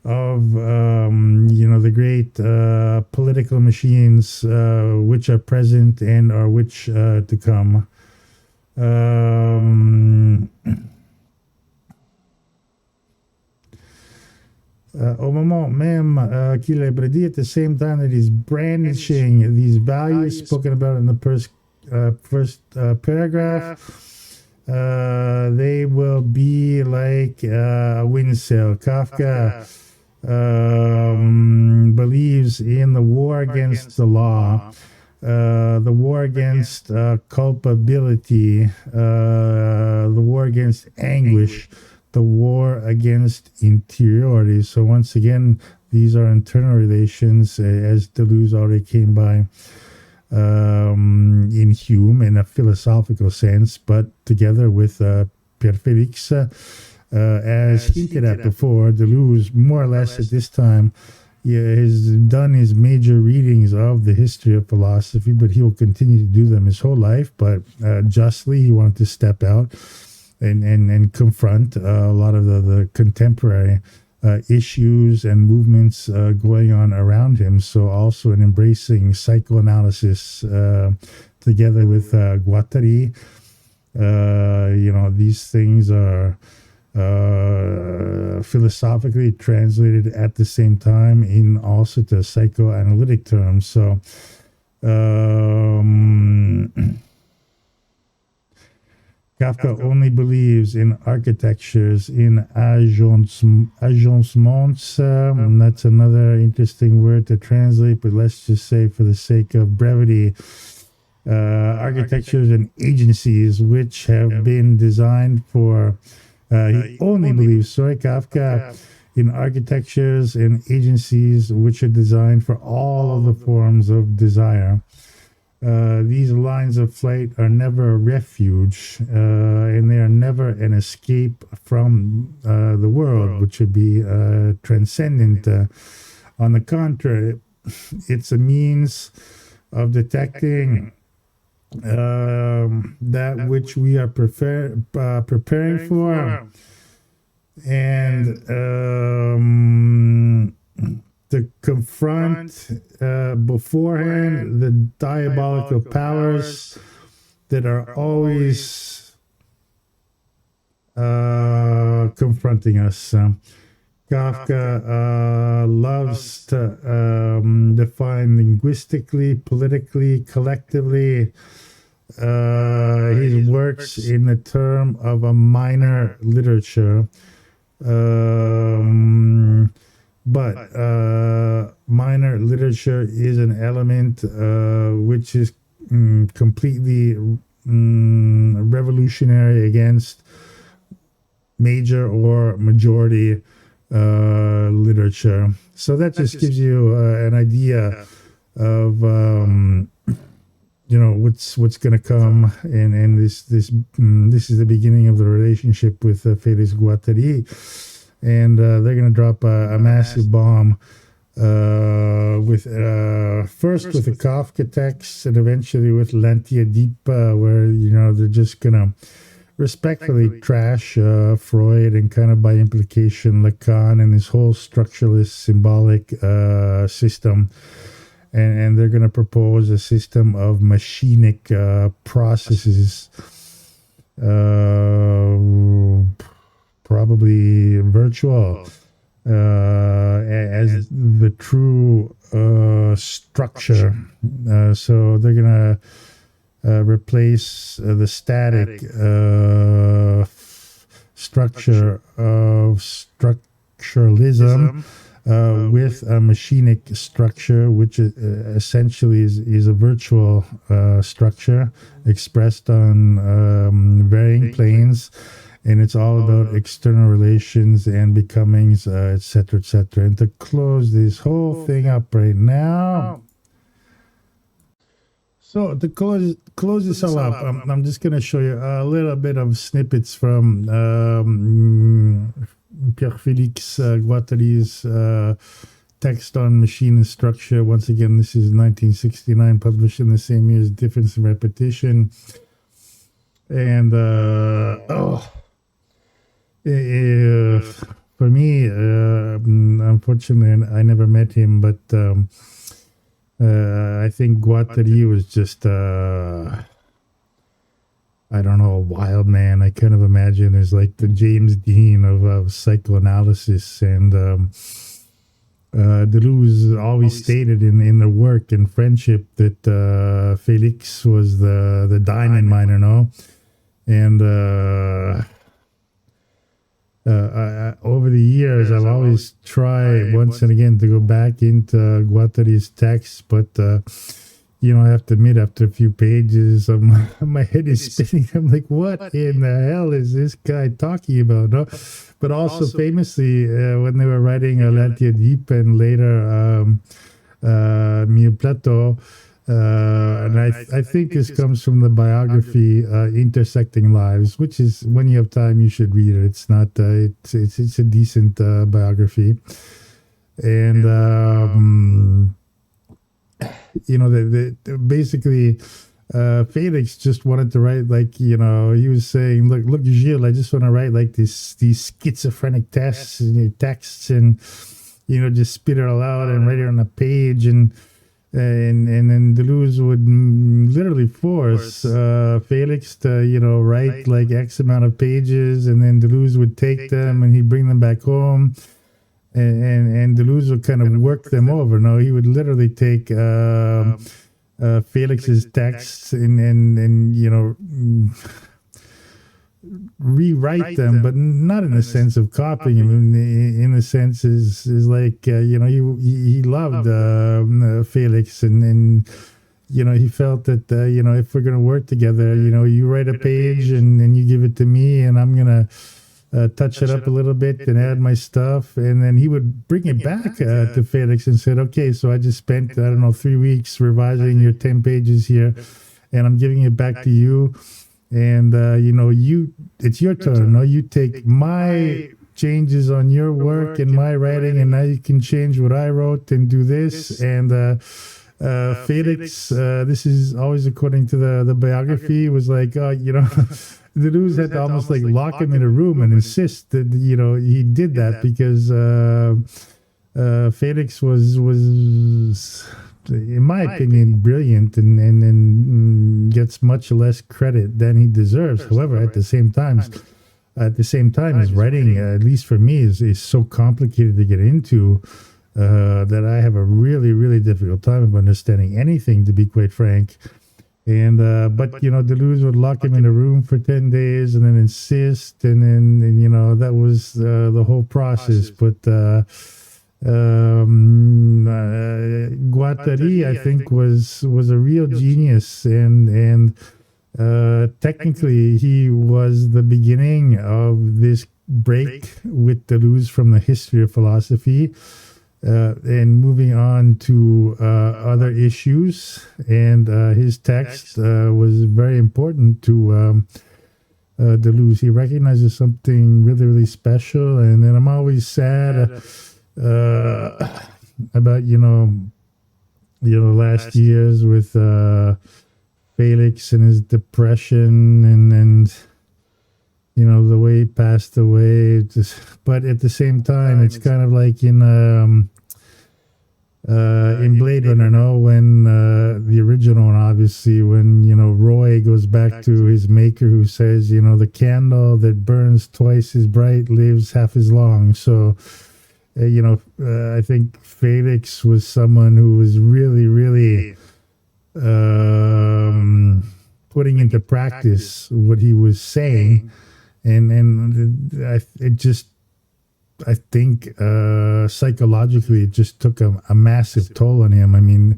of the great political machines which are present and are which to come. Au moment même qu'il est prédit, at the same time that he's brandishing these values spoken about in the first paragraph, they will be like a wind sail. Kafka believes in the war against the law, the war against culpability, the war against anguish, the war against interiority. So once again, these are internal relations, as Deleuze already came by in Hume in a philosophical sense, but together with Pierre Félix, as hinted at before, Deleuze, more or less at this time, has done his major readings of the history of philosophy, but he will continue to do them his whole life. But justly, he wanted to step out and confront a lot of the contemporary issues and movements going on around him. So also in embracing psychoanalysis together with Guattari, these things are philosophically translated at the same time in also to psychoanalytic terms. So Kafka only believes in architectures, in agencements. That's another interesting word to translate, but let's just say for the sake of brevity, architectures and agencies which have been designed for, he only believes, Kafka, in architectures and agencies which are designed for all of the forms of desire. These lines of flight are never a refuge, and they are never an escape from the world, which would be transcendent. On the contrary, it's a means of detecting that which we are preparing for, and to confront beforehand the diabolical powers that are always confronting us. Kafka loves to define linguistically, politically, collectively his works in the term of a minor literature. But minor literature is an element which is completely revolutionary against major or majority literature. So that just gives you an idea of what's going to come, and this is the beginning of the relationship with Félix Guattari. And they're going to drop a massive bomb with first with the Kafka text and eventually with L'Antiadipa, where they're just going to respectfully trash Freud and kind of by implication Lacan and his whole structuralist symbolic system. And they're going to propose a system of machinic processes, probably virtual, as the true structure. So they're going to replace the static structure of structuralism with a machinic structure, which essentially is a virtual structure expressed on varying planes. And it's all about external relations and becomings, etc., etc. And to close this whole thing up right now, So to close this all up, I'm just going to show you a little bit of snippets from Pierre Félix Guattari's text on machine and structure. Once again, this is 1969, published in the same year as Difference and Repetition. And for me, unfortunately, I never met him, but I think Guattari was just, I don't know, a wild man. I kind of imagine as like the James Dean of psychoanalysis. And Deleuze always stated in their work and friendship that Félix was the diamond miner, no? And over the years, I've always tried once and again to go back into Guattari's texts, but I have to admit, after a few pages, my head is spinning. I'm like, what in the hell is this guy talking about? No? But also famously, when they were writing L'Antiodipe and later Plateau, and I think this comes from the biography Intersecting Lives, which is, when you have time, you should read it. It's not it's a decent biography. And basically Felix just wanted to write, like, he was saying, look Gilles, I just want to write like these schizophrenic texts and just spit it all out and write it on a page. And then Deleuze would literally force Felix to, write like X amount of pages, and then Deleuze would take them and he'd bring them back home, and Deleuze would kind of work them over. No, he would literally take Felix's texts and rewrite them, but not in the sense of copying him. In a sense, is like he loved Felix, and he felt that if we're gonna work together, you write a page and you give it to me, and I'm gonna touch it up a little bit and add my stuff, and then he would bring it back to Felix and said, okay, so I just spent 3 weeks revising your 10 pages here, and I'm giving it back to you. And it's your turn. No, you take my changes on your work and my writing, and now you can change what I wrote and do this. And Felix, this is always according to the biography, was like, Deleuze had to almost like lock him in a room and insist that he did that, because Felix was in my opinion brilliant and gets much less credit than he deserves. However, at the same time, his writing, at least for me, is so complicated to get into that I have a really, really difficult time of understanding anything, to be quite frank. And but Deleuze would lock him in a room for 10 days and then insist, and then that was the whole process. But Guattari, I think, was a real genius, and technically he was the beginning of this break with Deleuze from the history of philosophy, and moving on to other issues. And his text was very important to Deleuze. He recognizes something really, really special. And then I'm always sad about last years with Felix and his depression and the way he passed away. But at the same time, it's kind of like in Blade Runner, no, when the original one, obviously, when Roy goes back to his maker, who says, the candle that burns twice as bright lives half as long. So I think Felix was someone who was really, really putting into practice what he was saying, and I think psychologically it just took a massive toll on him. I mean,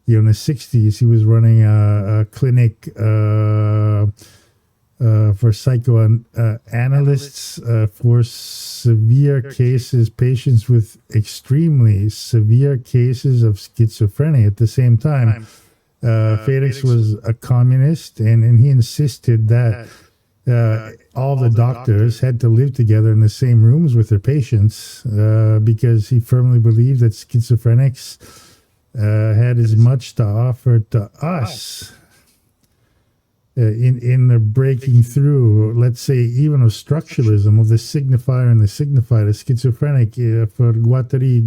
in the 60s, he was running a clinic for psychoanalysts for severe cases, patients with extremely severe cases of schizophrenia. At the same time, Felix was a communist, and he insisted that all the doctors had to live together in the same rooms with their patients because he firmly believed that schizophrenics had as much to offer to us in the breaking through, let's say, even of structuralism, of the signifier and the signified. A schizophrenic, for Guattari,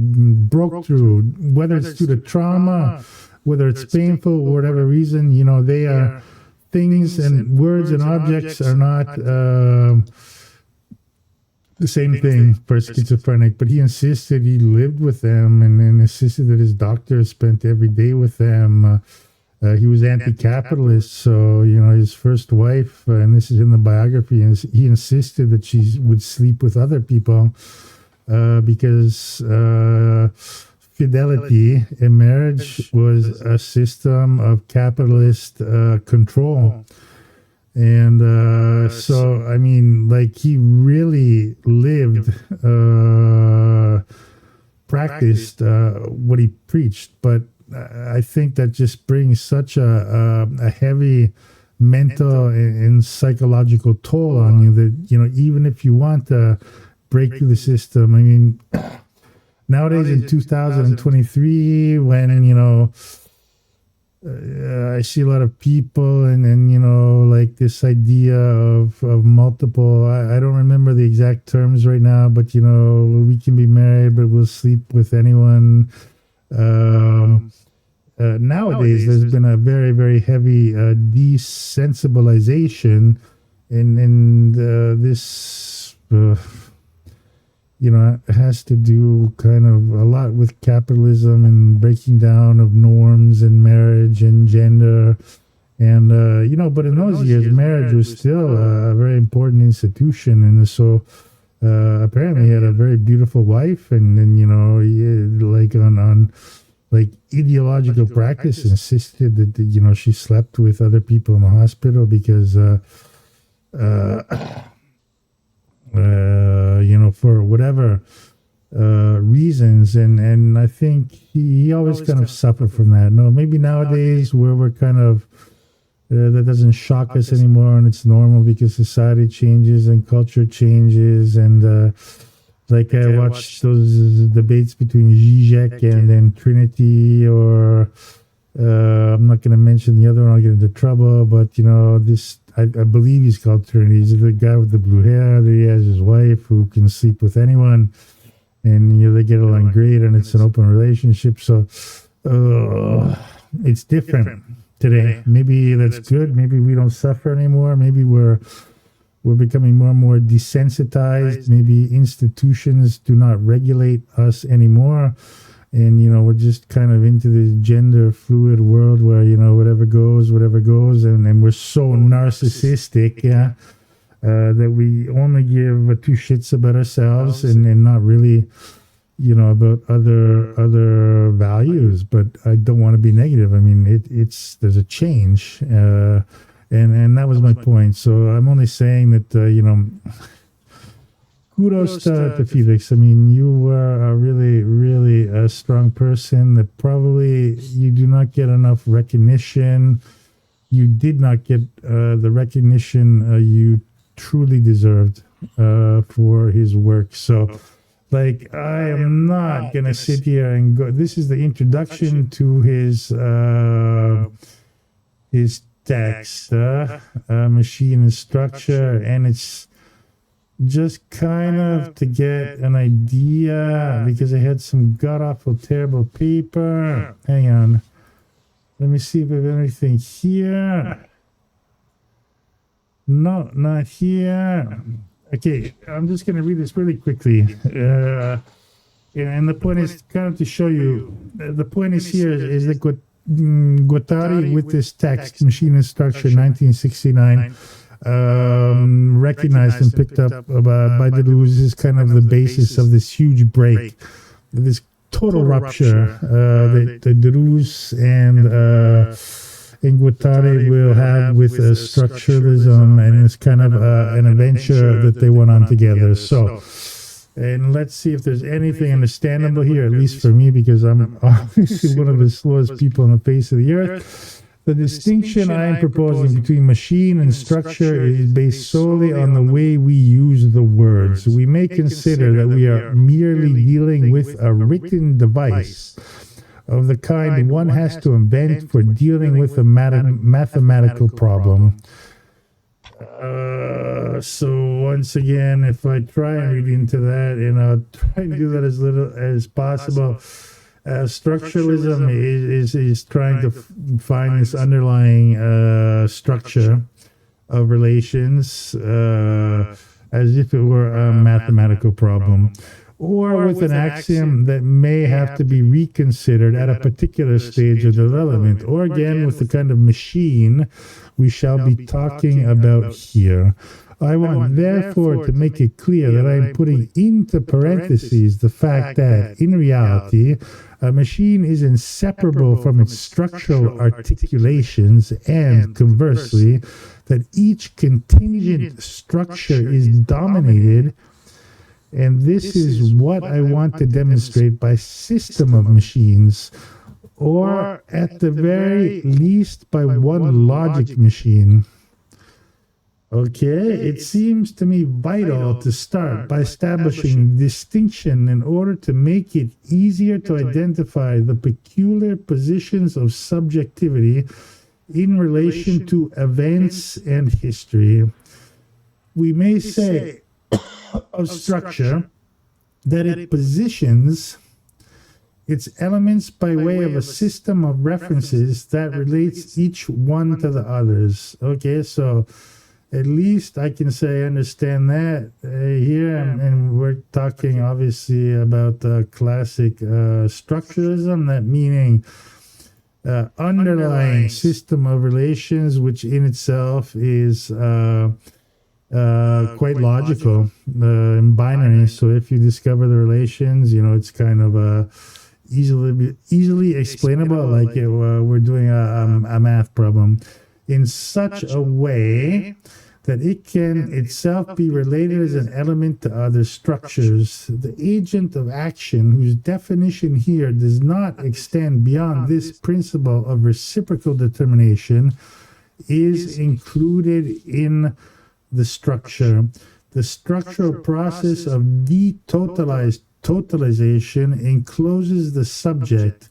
broke through, whether it's due to trauma, whether it's painful, or whatever reason, they are things, and words and objects are not the same thing for a schizophrenic. But he insisted he lived with them, and insisted that his doctor spent every day with them. He was anti-capitalist, so his first wife, and this is in the biography, and he insisted that she would sleep with other people because fidelity in marriage was a system of capitalist control. And so, I mean, like, he really lived, practiced what he preached. But I think that just brings such a heavy mental and psychological toll on you that, even if you want to break through the system, I mean, nowadays in 2023, when, I see a lot of people and like this idea of multiple, I don't remember the exact terms right now, but, we can be married, but we'll sleep with anyone. Nowadays, there's been a very, very heavy desensibilization, and this, has to do kind of a lot with capitalism and breaking down of norms and marriage and gender. And, but in those years, marriage was still a very important institution. And so apparently he had a very beautiful wife, and then, like on like ideological practice, insisted that, she slept with other people in the hospital because, for whatever reasons, and I think he always kind of suffered from that. No, maybe nowadays where we're kind of that doesn't shock us anymore, and it's normal because society changes and culture changes, and like I watched those debates between Zizek and Trinity, or I'm not going to mention the other one, I'll get into trouble, but this, I believe he's called Trinity. He's the guy with the blue hair. He has his wife who can sleep with anyone, and they get along great, and it's an open relationship. So it's different today. Maybe that's good. Maybe we don't suffer anymore. Maybe we're becoming more and more desensitized. Maybe institutions do not regulate us anymore. And, we're just kind of into this gender fluid world where, whatever goes. And we're so narcissistic, that we only give two shits about ourselves and not really, about other values. But I don't want to be negative. I mean, there's a change. And that was my point. So I'm only saying that, kudos to Felix. I mean, you were a really, really strong person that probably you do not get enough recognition. You did not get the recognition you truly deserved for his work. So, like, I am not going to sit here and go. This is the introduction to his text, Machine and Structure, and it's just kind of to get an idea, because I had some god-awful, terrible paper. Hang on. Let me see if I have anything here. No, not here. Okay, I'm just going to read this really quickly. And the point is kind of to show you, the point is here is that Guattari, with this text, Machine and Structure, 1969, recognized and picked up by Deleuze is kind of the basis of this huge break, this total rupture that Deleuze and Guattari will have with structuralism, and it's kind of an adventure that they went on together. So, and let's see if there's anything understandable here, at least for me, because I'm obviously one of the slowest people on the face of the earth. The distinction I am proposing between machine and structure is based solely on the way we use the words. We may consider that we are merely dealing with a written device of the kind one has to invent for dealing with a mathematical problem. So once again, if I try and read into that, and I'll try and do that as little as possible, structuralism is trying to find this underlying structure of relations as if it were a mathematical problem, or with an axiom that may have to be reconsidered at a particular stage of development, or again with the kind of machine we shall be talking about here. I want therefore to make it clear that I am putting into parentheses the fact that, in reality, a machine is inseparable from its structural articulations, and conversely, that each contingent structure is dominated, and this is what I want to demonstrate by system of machines, or at the very least by one logic machine. Okay, it seems to me vital to start by establishing distinction in order to make it easier to identify the peculiar positions of subjectivity in relation to events and history. We may say of structure that it positions its elements by way of a system of references that relates each one to the others. Okay, so at least I can say I understand that here, and we're talking obviously about classic structuralism, that meaning underlying system of relations, which in itself is quite logical in binary. So if you discover the relations, it's kind of easily explainable, like we're doing a math problem, in such a way that it can itself be related as an element to other structures. The agent of action, whose definition here does not extend beyond this principle of reciprocal determination, is included in the structure. The structural process of totalization encloses the subject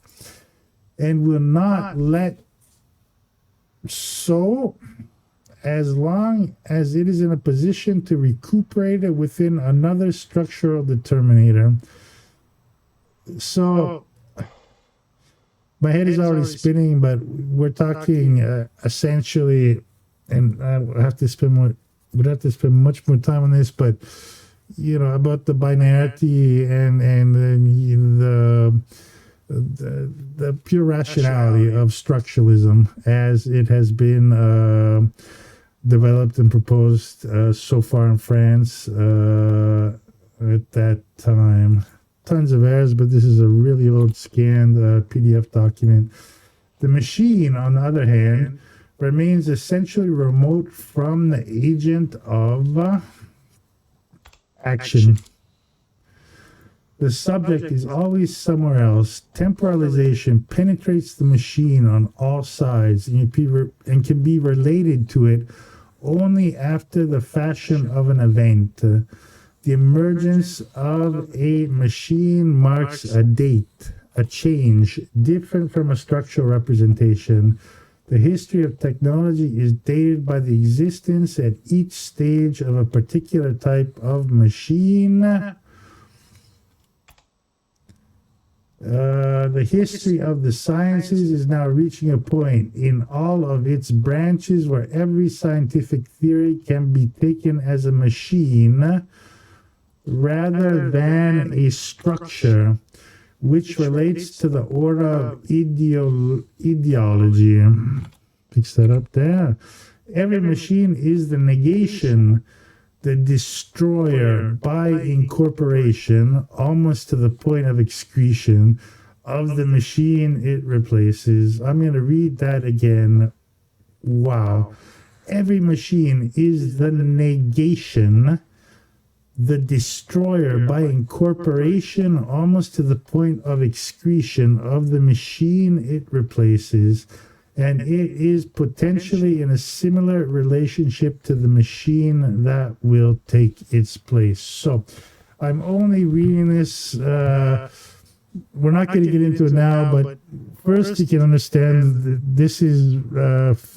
and will not let so as long as it is in a position to recuperate it within another structural determinator. So my head is already spinning, but we're talking essentially, and I would have to spend much more time on this, but about the binarity and the pure rationality of structuralism as it has been developed and proposed so far in France at that time. Tons of errors, but this is a really old scanned PDF document. The machine, on the other hand, remains essentially remote from the agent of action. The subject is always somewhere else. Temporalization penetrates the machine on all sides and can be related to it only after the fashion of an event. The emergence of a machine marks a date, a change, different from a structural representation. The history of technology is dated by the existence at each stage of a particular type of machine. The history of the sciences is now reaching a point in all of its branches where every scientific theory can be taken as a machine rather than a structure, which relates to the order of ideology. Fix that up there. Every machine is the negation, the destroyer by incorporation, almost to the point of excretion, of the machine it replaces. I'm going to read that again. Wow. Every machine is the negation, the destroyer by incorporation, almost to the point of excretion, of the machine it replaces. and it is potentially in a similar relationship to the machine that will take its place. So I'm only reading this. We're not going to get into it now, but first you can understand that this is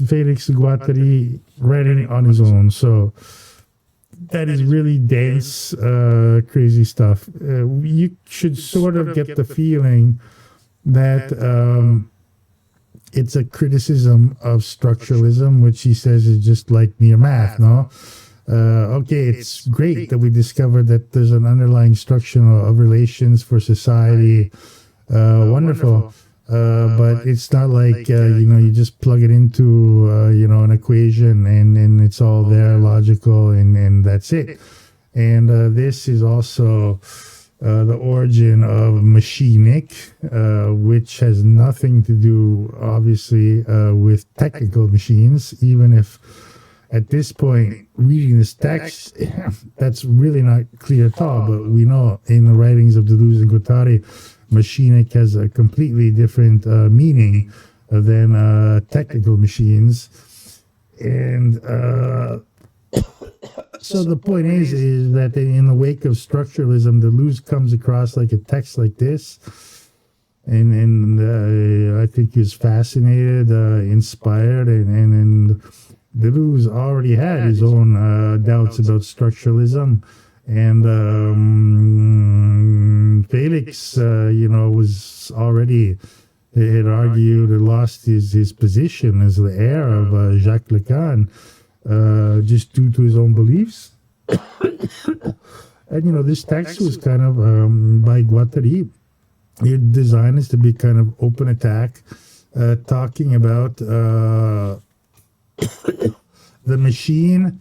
Felix Guattari writing on his own. So that is really dense, crazy stuff. You should sort of get the feeling that it's a criticism of structuralism, which he says is just like mere math, no? Okay, it's great that we discovered that there's an underlying structure of relations for society. Wonderful. But it's not like, you just plug it into, an equation and it's all there, logical, and that's it. And this is also the origin of machinic, which has nothing to do, obviously, with technical machines, even if at this point, reading this text, that's really not clear at all. But we know in the writings of Deleuze and Guattari, machinic has a completely different meaning than technical machines. And so the point is that in the wake of structuralism, Deleuze comes across like a text like this. And I think he's fascinated, inspired, and Deleuze already had his own doubts about structuralism, and Felix, was already had argued and lost his position as the heir of Jacques Lacan, just due to his own beliefs. And this text was kind of by Guattari. Your design is to be kind of open attack, talking about the machine,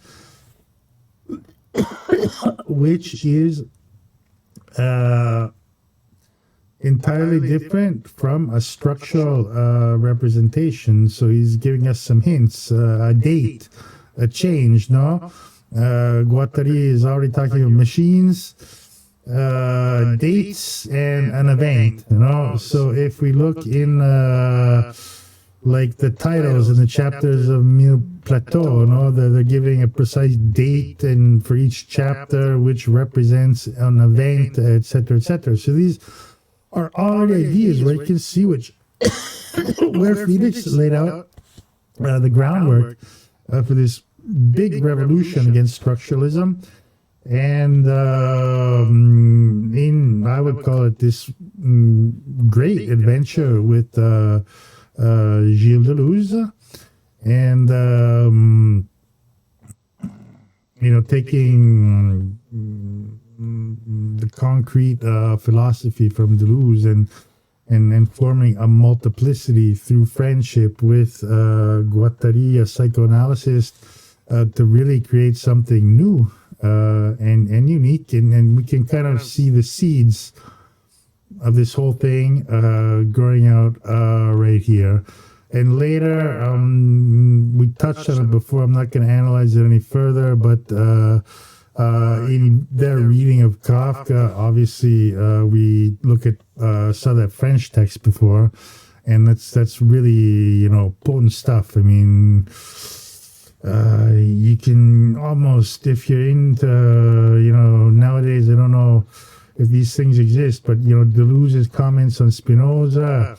which is entirely different from a structural representation. So he's giving us some hints, a date, a change, no? Guattari is already talking about machines, dates, and an event, So if we look in like the titles in the chapters of Plateau, they're giving a precise date and for each chapter, which represents an event, etc., etc. So these are already ideas, right? You can see which where Felix laid out the groundwork for this big revolution against structuralism, and I would call it this great adventure with Gilles Deleuze, and taking the concrete philosophy from Deleuze and forming a multiplicity through friendship with Guattari, a psychoanalyst, to really create something new and unique, and we can kind of see the seeds of this whole thing growing out right here. And later, we touched on it before, I'm not going to analyze it any further, but in their reading of Kafka, obviously, we saw that French text before, and that's really, potent stuff. I mean, you can almost, if you're into, nowadays, I don't know if these things exist, but, Deleuze's comments on Spinoza,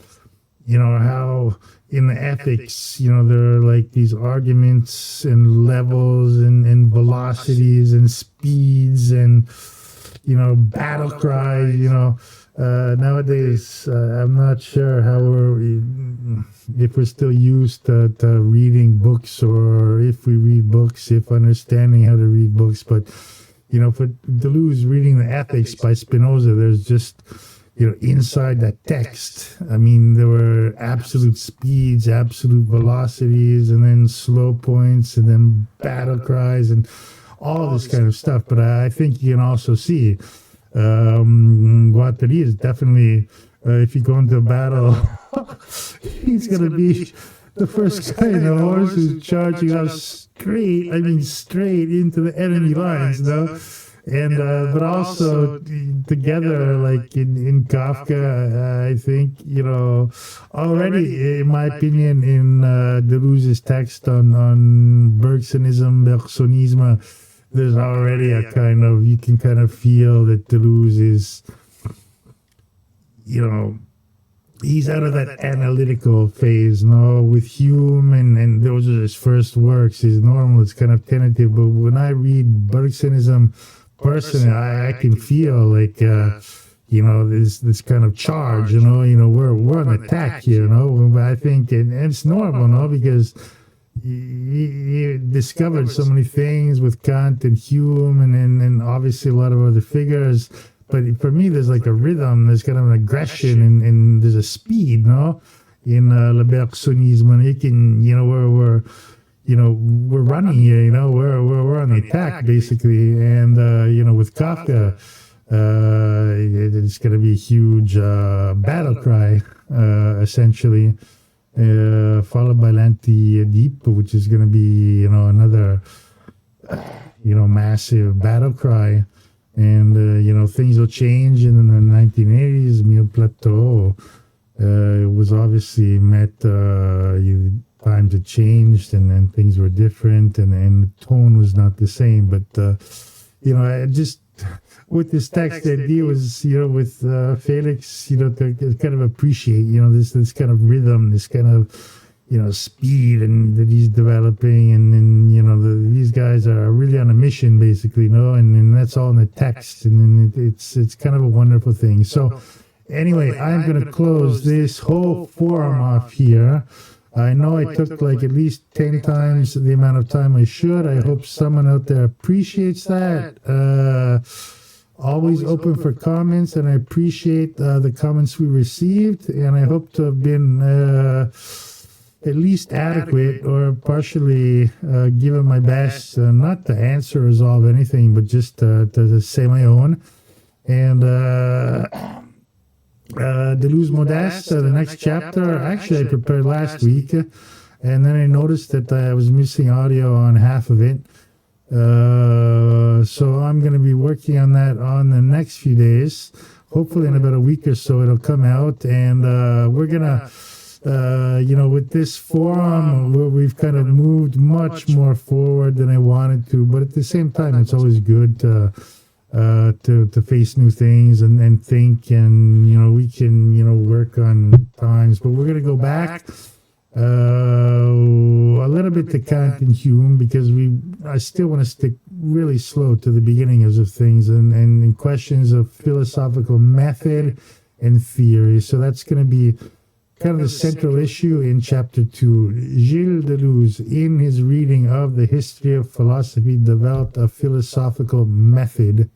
how in the ethics, there are like these arguments and levels and velocities and speeds and, battle cries, nowadays, I'm not sure if we're still used to reading books, or if we read books, if understanding how to read books. But, for Deleuze, reading the Ethics by Spinoza, there's just, inside that text, I mean, there were absolute speeds, absolute velocities, and then slow points, and then battle cries, and all this kind of stuff. But I think you can also see Guattari is definitely, if you go into a battle, he's going to be the first guy in the horse who's charging out straight into the enemy lines, and but also together, like in Kafka, I think already, in my opinion, in Deleuze's text on Bergsonism, there's already a kind of, you can kind of feel that Deleuze is, he's out of that analytical phase, no, with Hume, and those are his first works. His normal, it's kind of tentative, but when I read Bergsonism personally, I can feel like, this kind of charge, we're on attack here, but I think, and it's normal, no, because he discovered so many things with Kant and Hume, and obviously a lot of other figures. But for me, there's like a rhythm, there's kind of an aggression, and there's a speed, no, in Le Bergsonisme. And you can, we're running here, we're on the attack basically, and with Kafka, it's going to be a huge battle cry, essentially, followed by l'Anti-Oedipe, which is going to be, another, massive battle cry. And, things will change in the 1980s. Plateau was obviously met, times had changed, and then things were different, and the tone was not the same. But, I just, with this text, the idea was, with Felix, to kind of appreciate, this kind of rhythm, this kind of, speed, and that he's developing, and then these guys are really on a mission, basically, and that's all in the text, and then it's kind of a wonderful thing. So anyway, I'm going to close this whole forum off here. I know I took like at least 10 times the amount of time I should. I hope someone out there appreciates that. Always open for comments, and I appreciate the comments we received, and I hope to have been at least adequate or partially given my best, not to answer or resolve anything, but just to say my own. And Deleuze Modeste, the next chapter, actually I prepared last week, and then I noticed that I was missing audio on half of it. So I'm going to be working on that on the next few days. Hopefully in about a week or so it'll come out, and we're going to with this forum, we've kind of moved much more forward than I wanted to, but at the same time, it's always good to face new things and think, and we can work on times, but we're going to go back a little bit to Kant and Hume, because I still want to stick really slow to the beginnings of things, and in questions of philosophical method and theory. So that's going to be kind of the central issue in chapter 2. Gilles Deleuze, in his reading of the history of philosophy, developed a philosophical method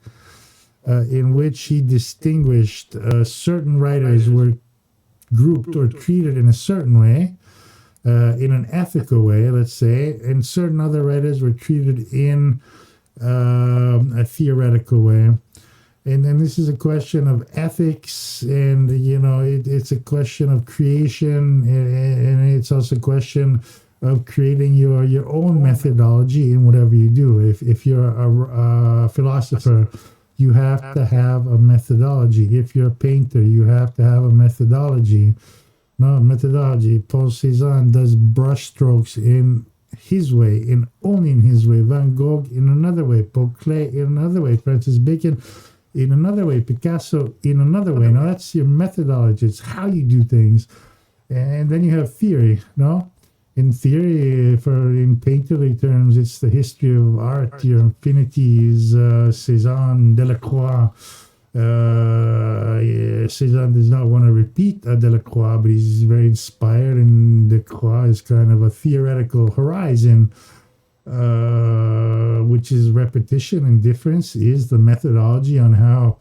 in which he distinguished certain writers were grouped or treated in a certain way, in an ethical way, let's say, and certain other writers were treated in a theoretical way. And then this is a question of ethics, and it's a question of creation, and it's also a question of creating your own methodology in whatever you do. If you're a philosopher, you have to have a methodology. If you're a painter, you have to have a methodology. No, methodology. Paul Cézanne does brushstrokes in his way, and only in his way. Van Gogh in another way. Paul Klee in another way. Francis Bacon in another way, Picasso in another way. Now that's your methodology. It's how you do things. And then you have theory, no? In theory, in painterly terms, it's the history of art. Your infinity is Cézanne, Delacroix. Cézanne does not want to repeat Delacroix, but he's very inspired, and Delacroix is kind of a theoretical horizon, which is repetition, and difference is the methodology on how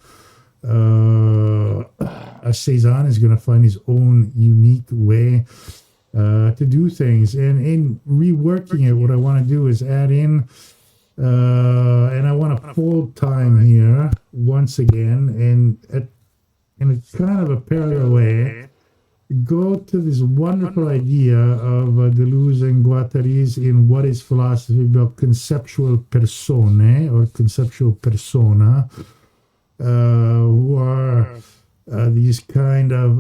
Cézanne is going to find his own unique way to do things. And in reworking it, what I want to do is add in, and I want to fold time here once again, and in a kind of a parallel way, go to this wonderful idea of Deleuze and Guattari's in What is Philosophy about conceptual persone or conceptual persona, who are these kind of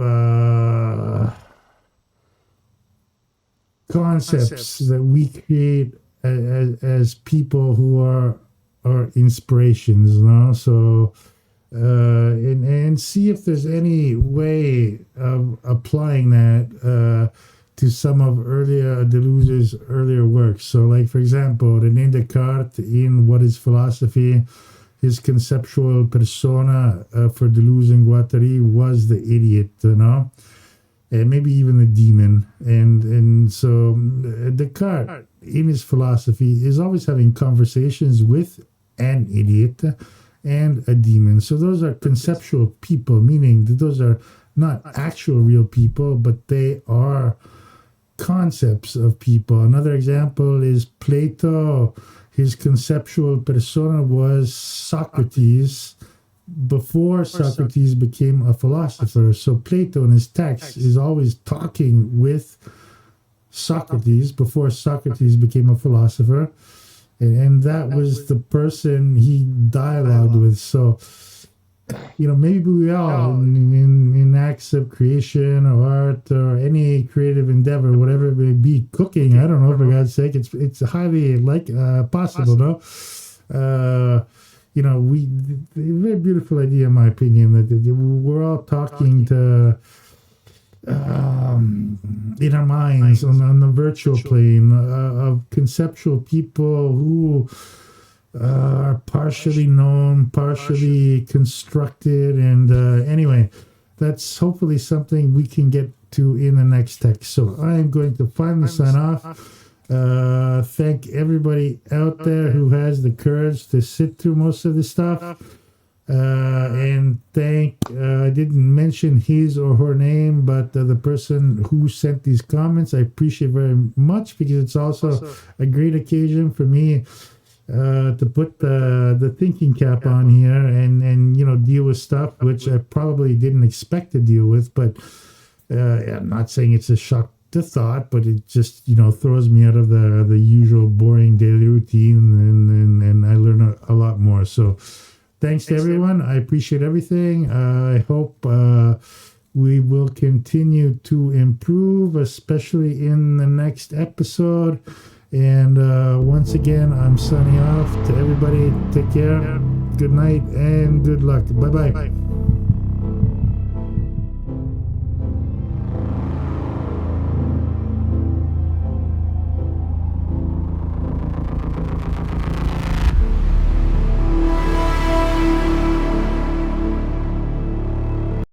concepts that we create as people who are inspirations, no? So and see if there's any way of applying that to some of Deleuze's earlier works. So, like for example, René Descartes in What is Philosophy, his conceptual persona for Deleuze and Guattari was the idiot, you know, and maybe even the demon. And so Descartes in his philosophy is always having conversations with an idiot and a demon. So those are conceptual people, meaning that those are not actual real people, but they are concepts of people. Another example is Plato. His conceptual persona was Socrates before Socrates became a philosopher. So Plato in his text is always talking with Socrates before Socrates became a philosopher. And that was the person he dialogued with. So, you know, maybe we all, in acts of creation or art or any creative endeavor, whatever it may be, cooking, I don't know, for God's sake, it's highly possible, no? You know, very beautiful idea, in my opinion, that we're all talking to in our minds on the virtual plane of conceptual people who are partially known, partially constructed, and anyway, that's hopefully something we can get to in the next text. So I'm going to finally sign off. Thank everybody out there who has the courage to sit through most of this stuff. And thank, I didn't mention his or her name, but the person who sent these comments, I appreciate very much, because it's also a great occasion for me to put the thinking cap on here and you know, deal with stuff which I probably didn't expect to deal with. But I'm not saying it's a shock to thought, but it just, you know, throws me out of the usual boring daily routine, and I learn a lot more. So thanks to everyone. I appreciate everything. I hope we will continue to improve, especially in the next episode. And once again, I'm signing off. To everybody, take care, good night, and good luck. Bye-bye.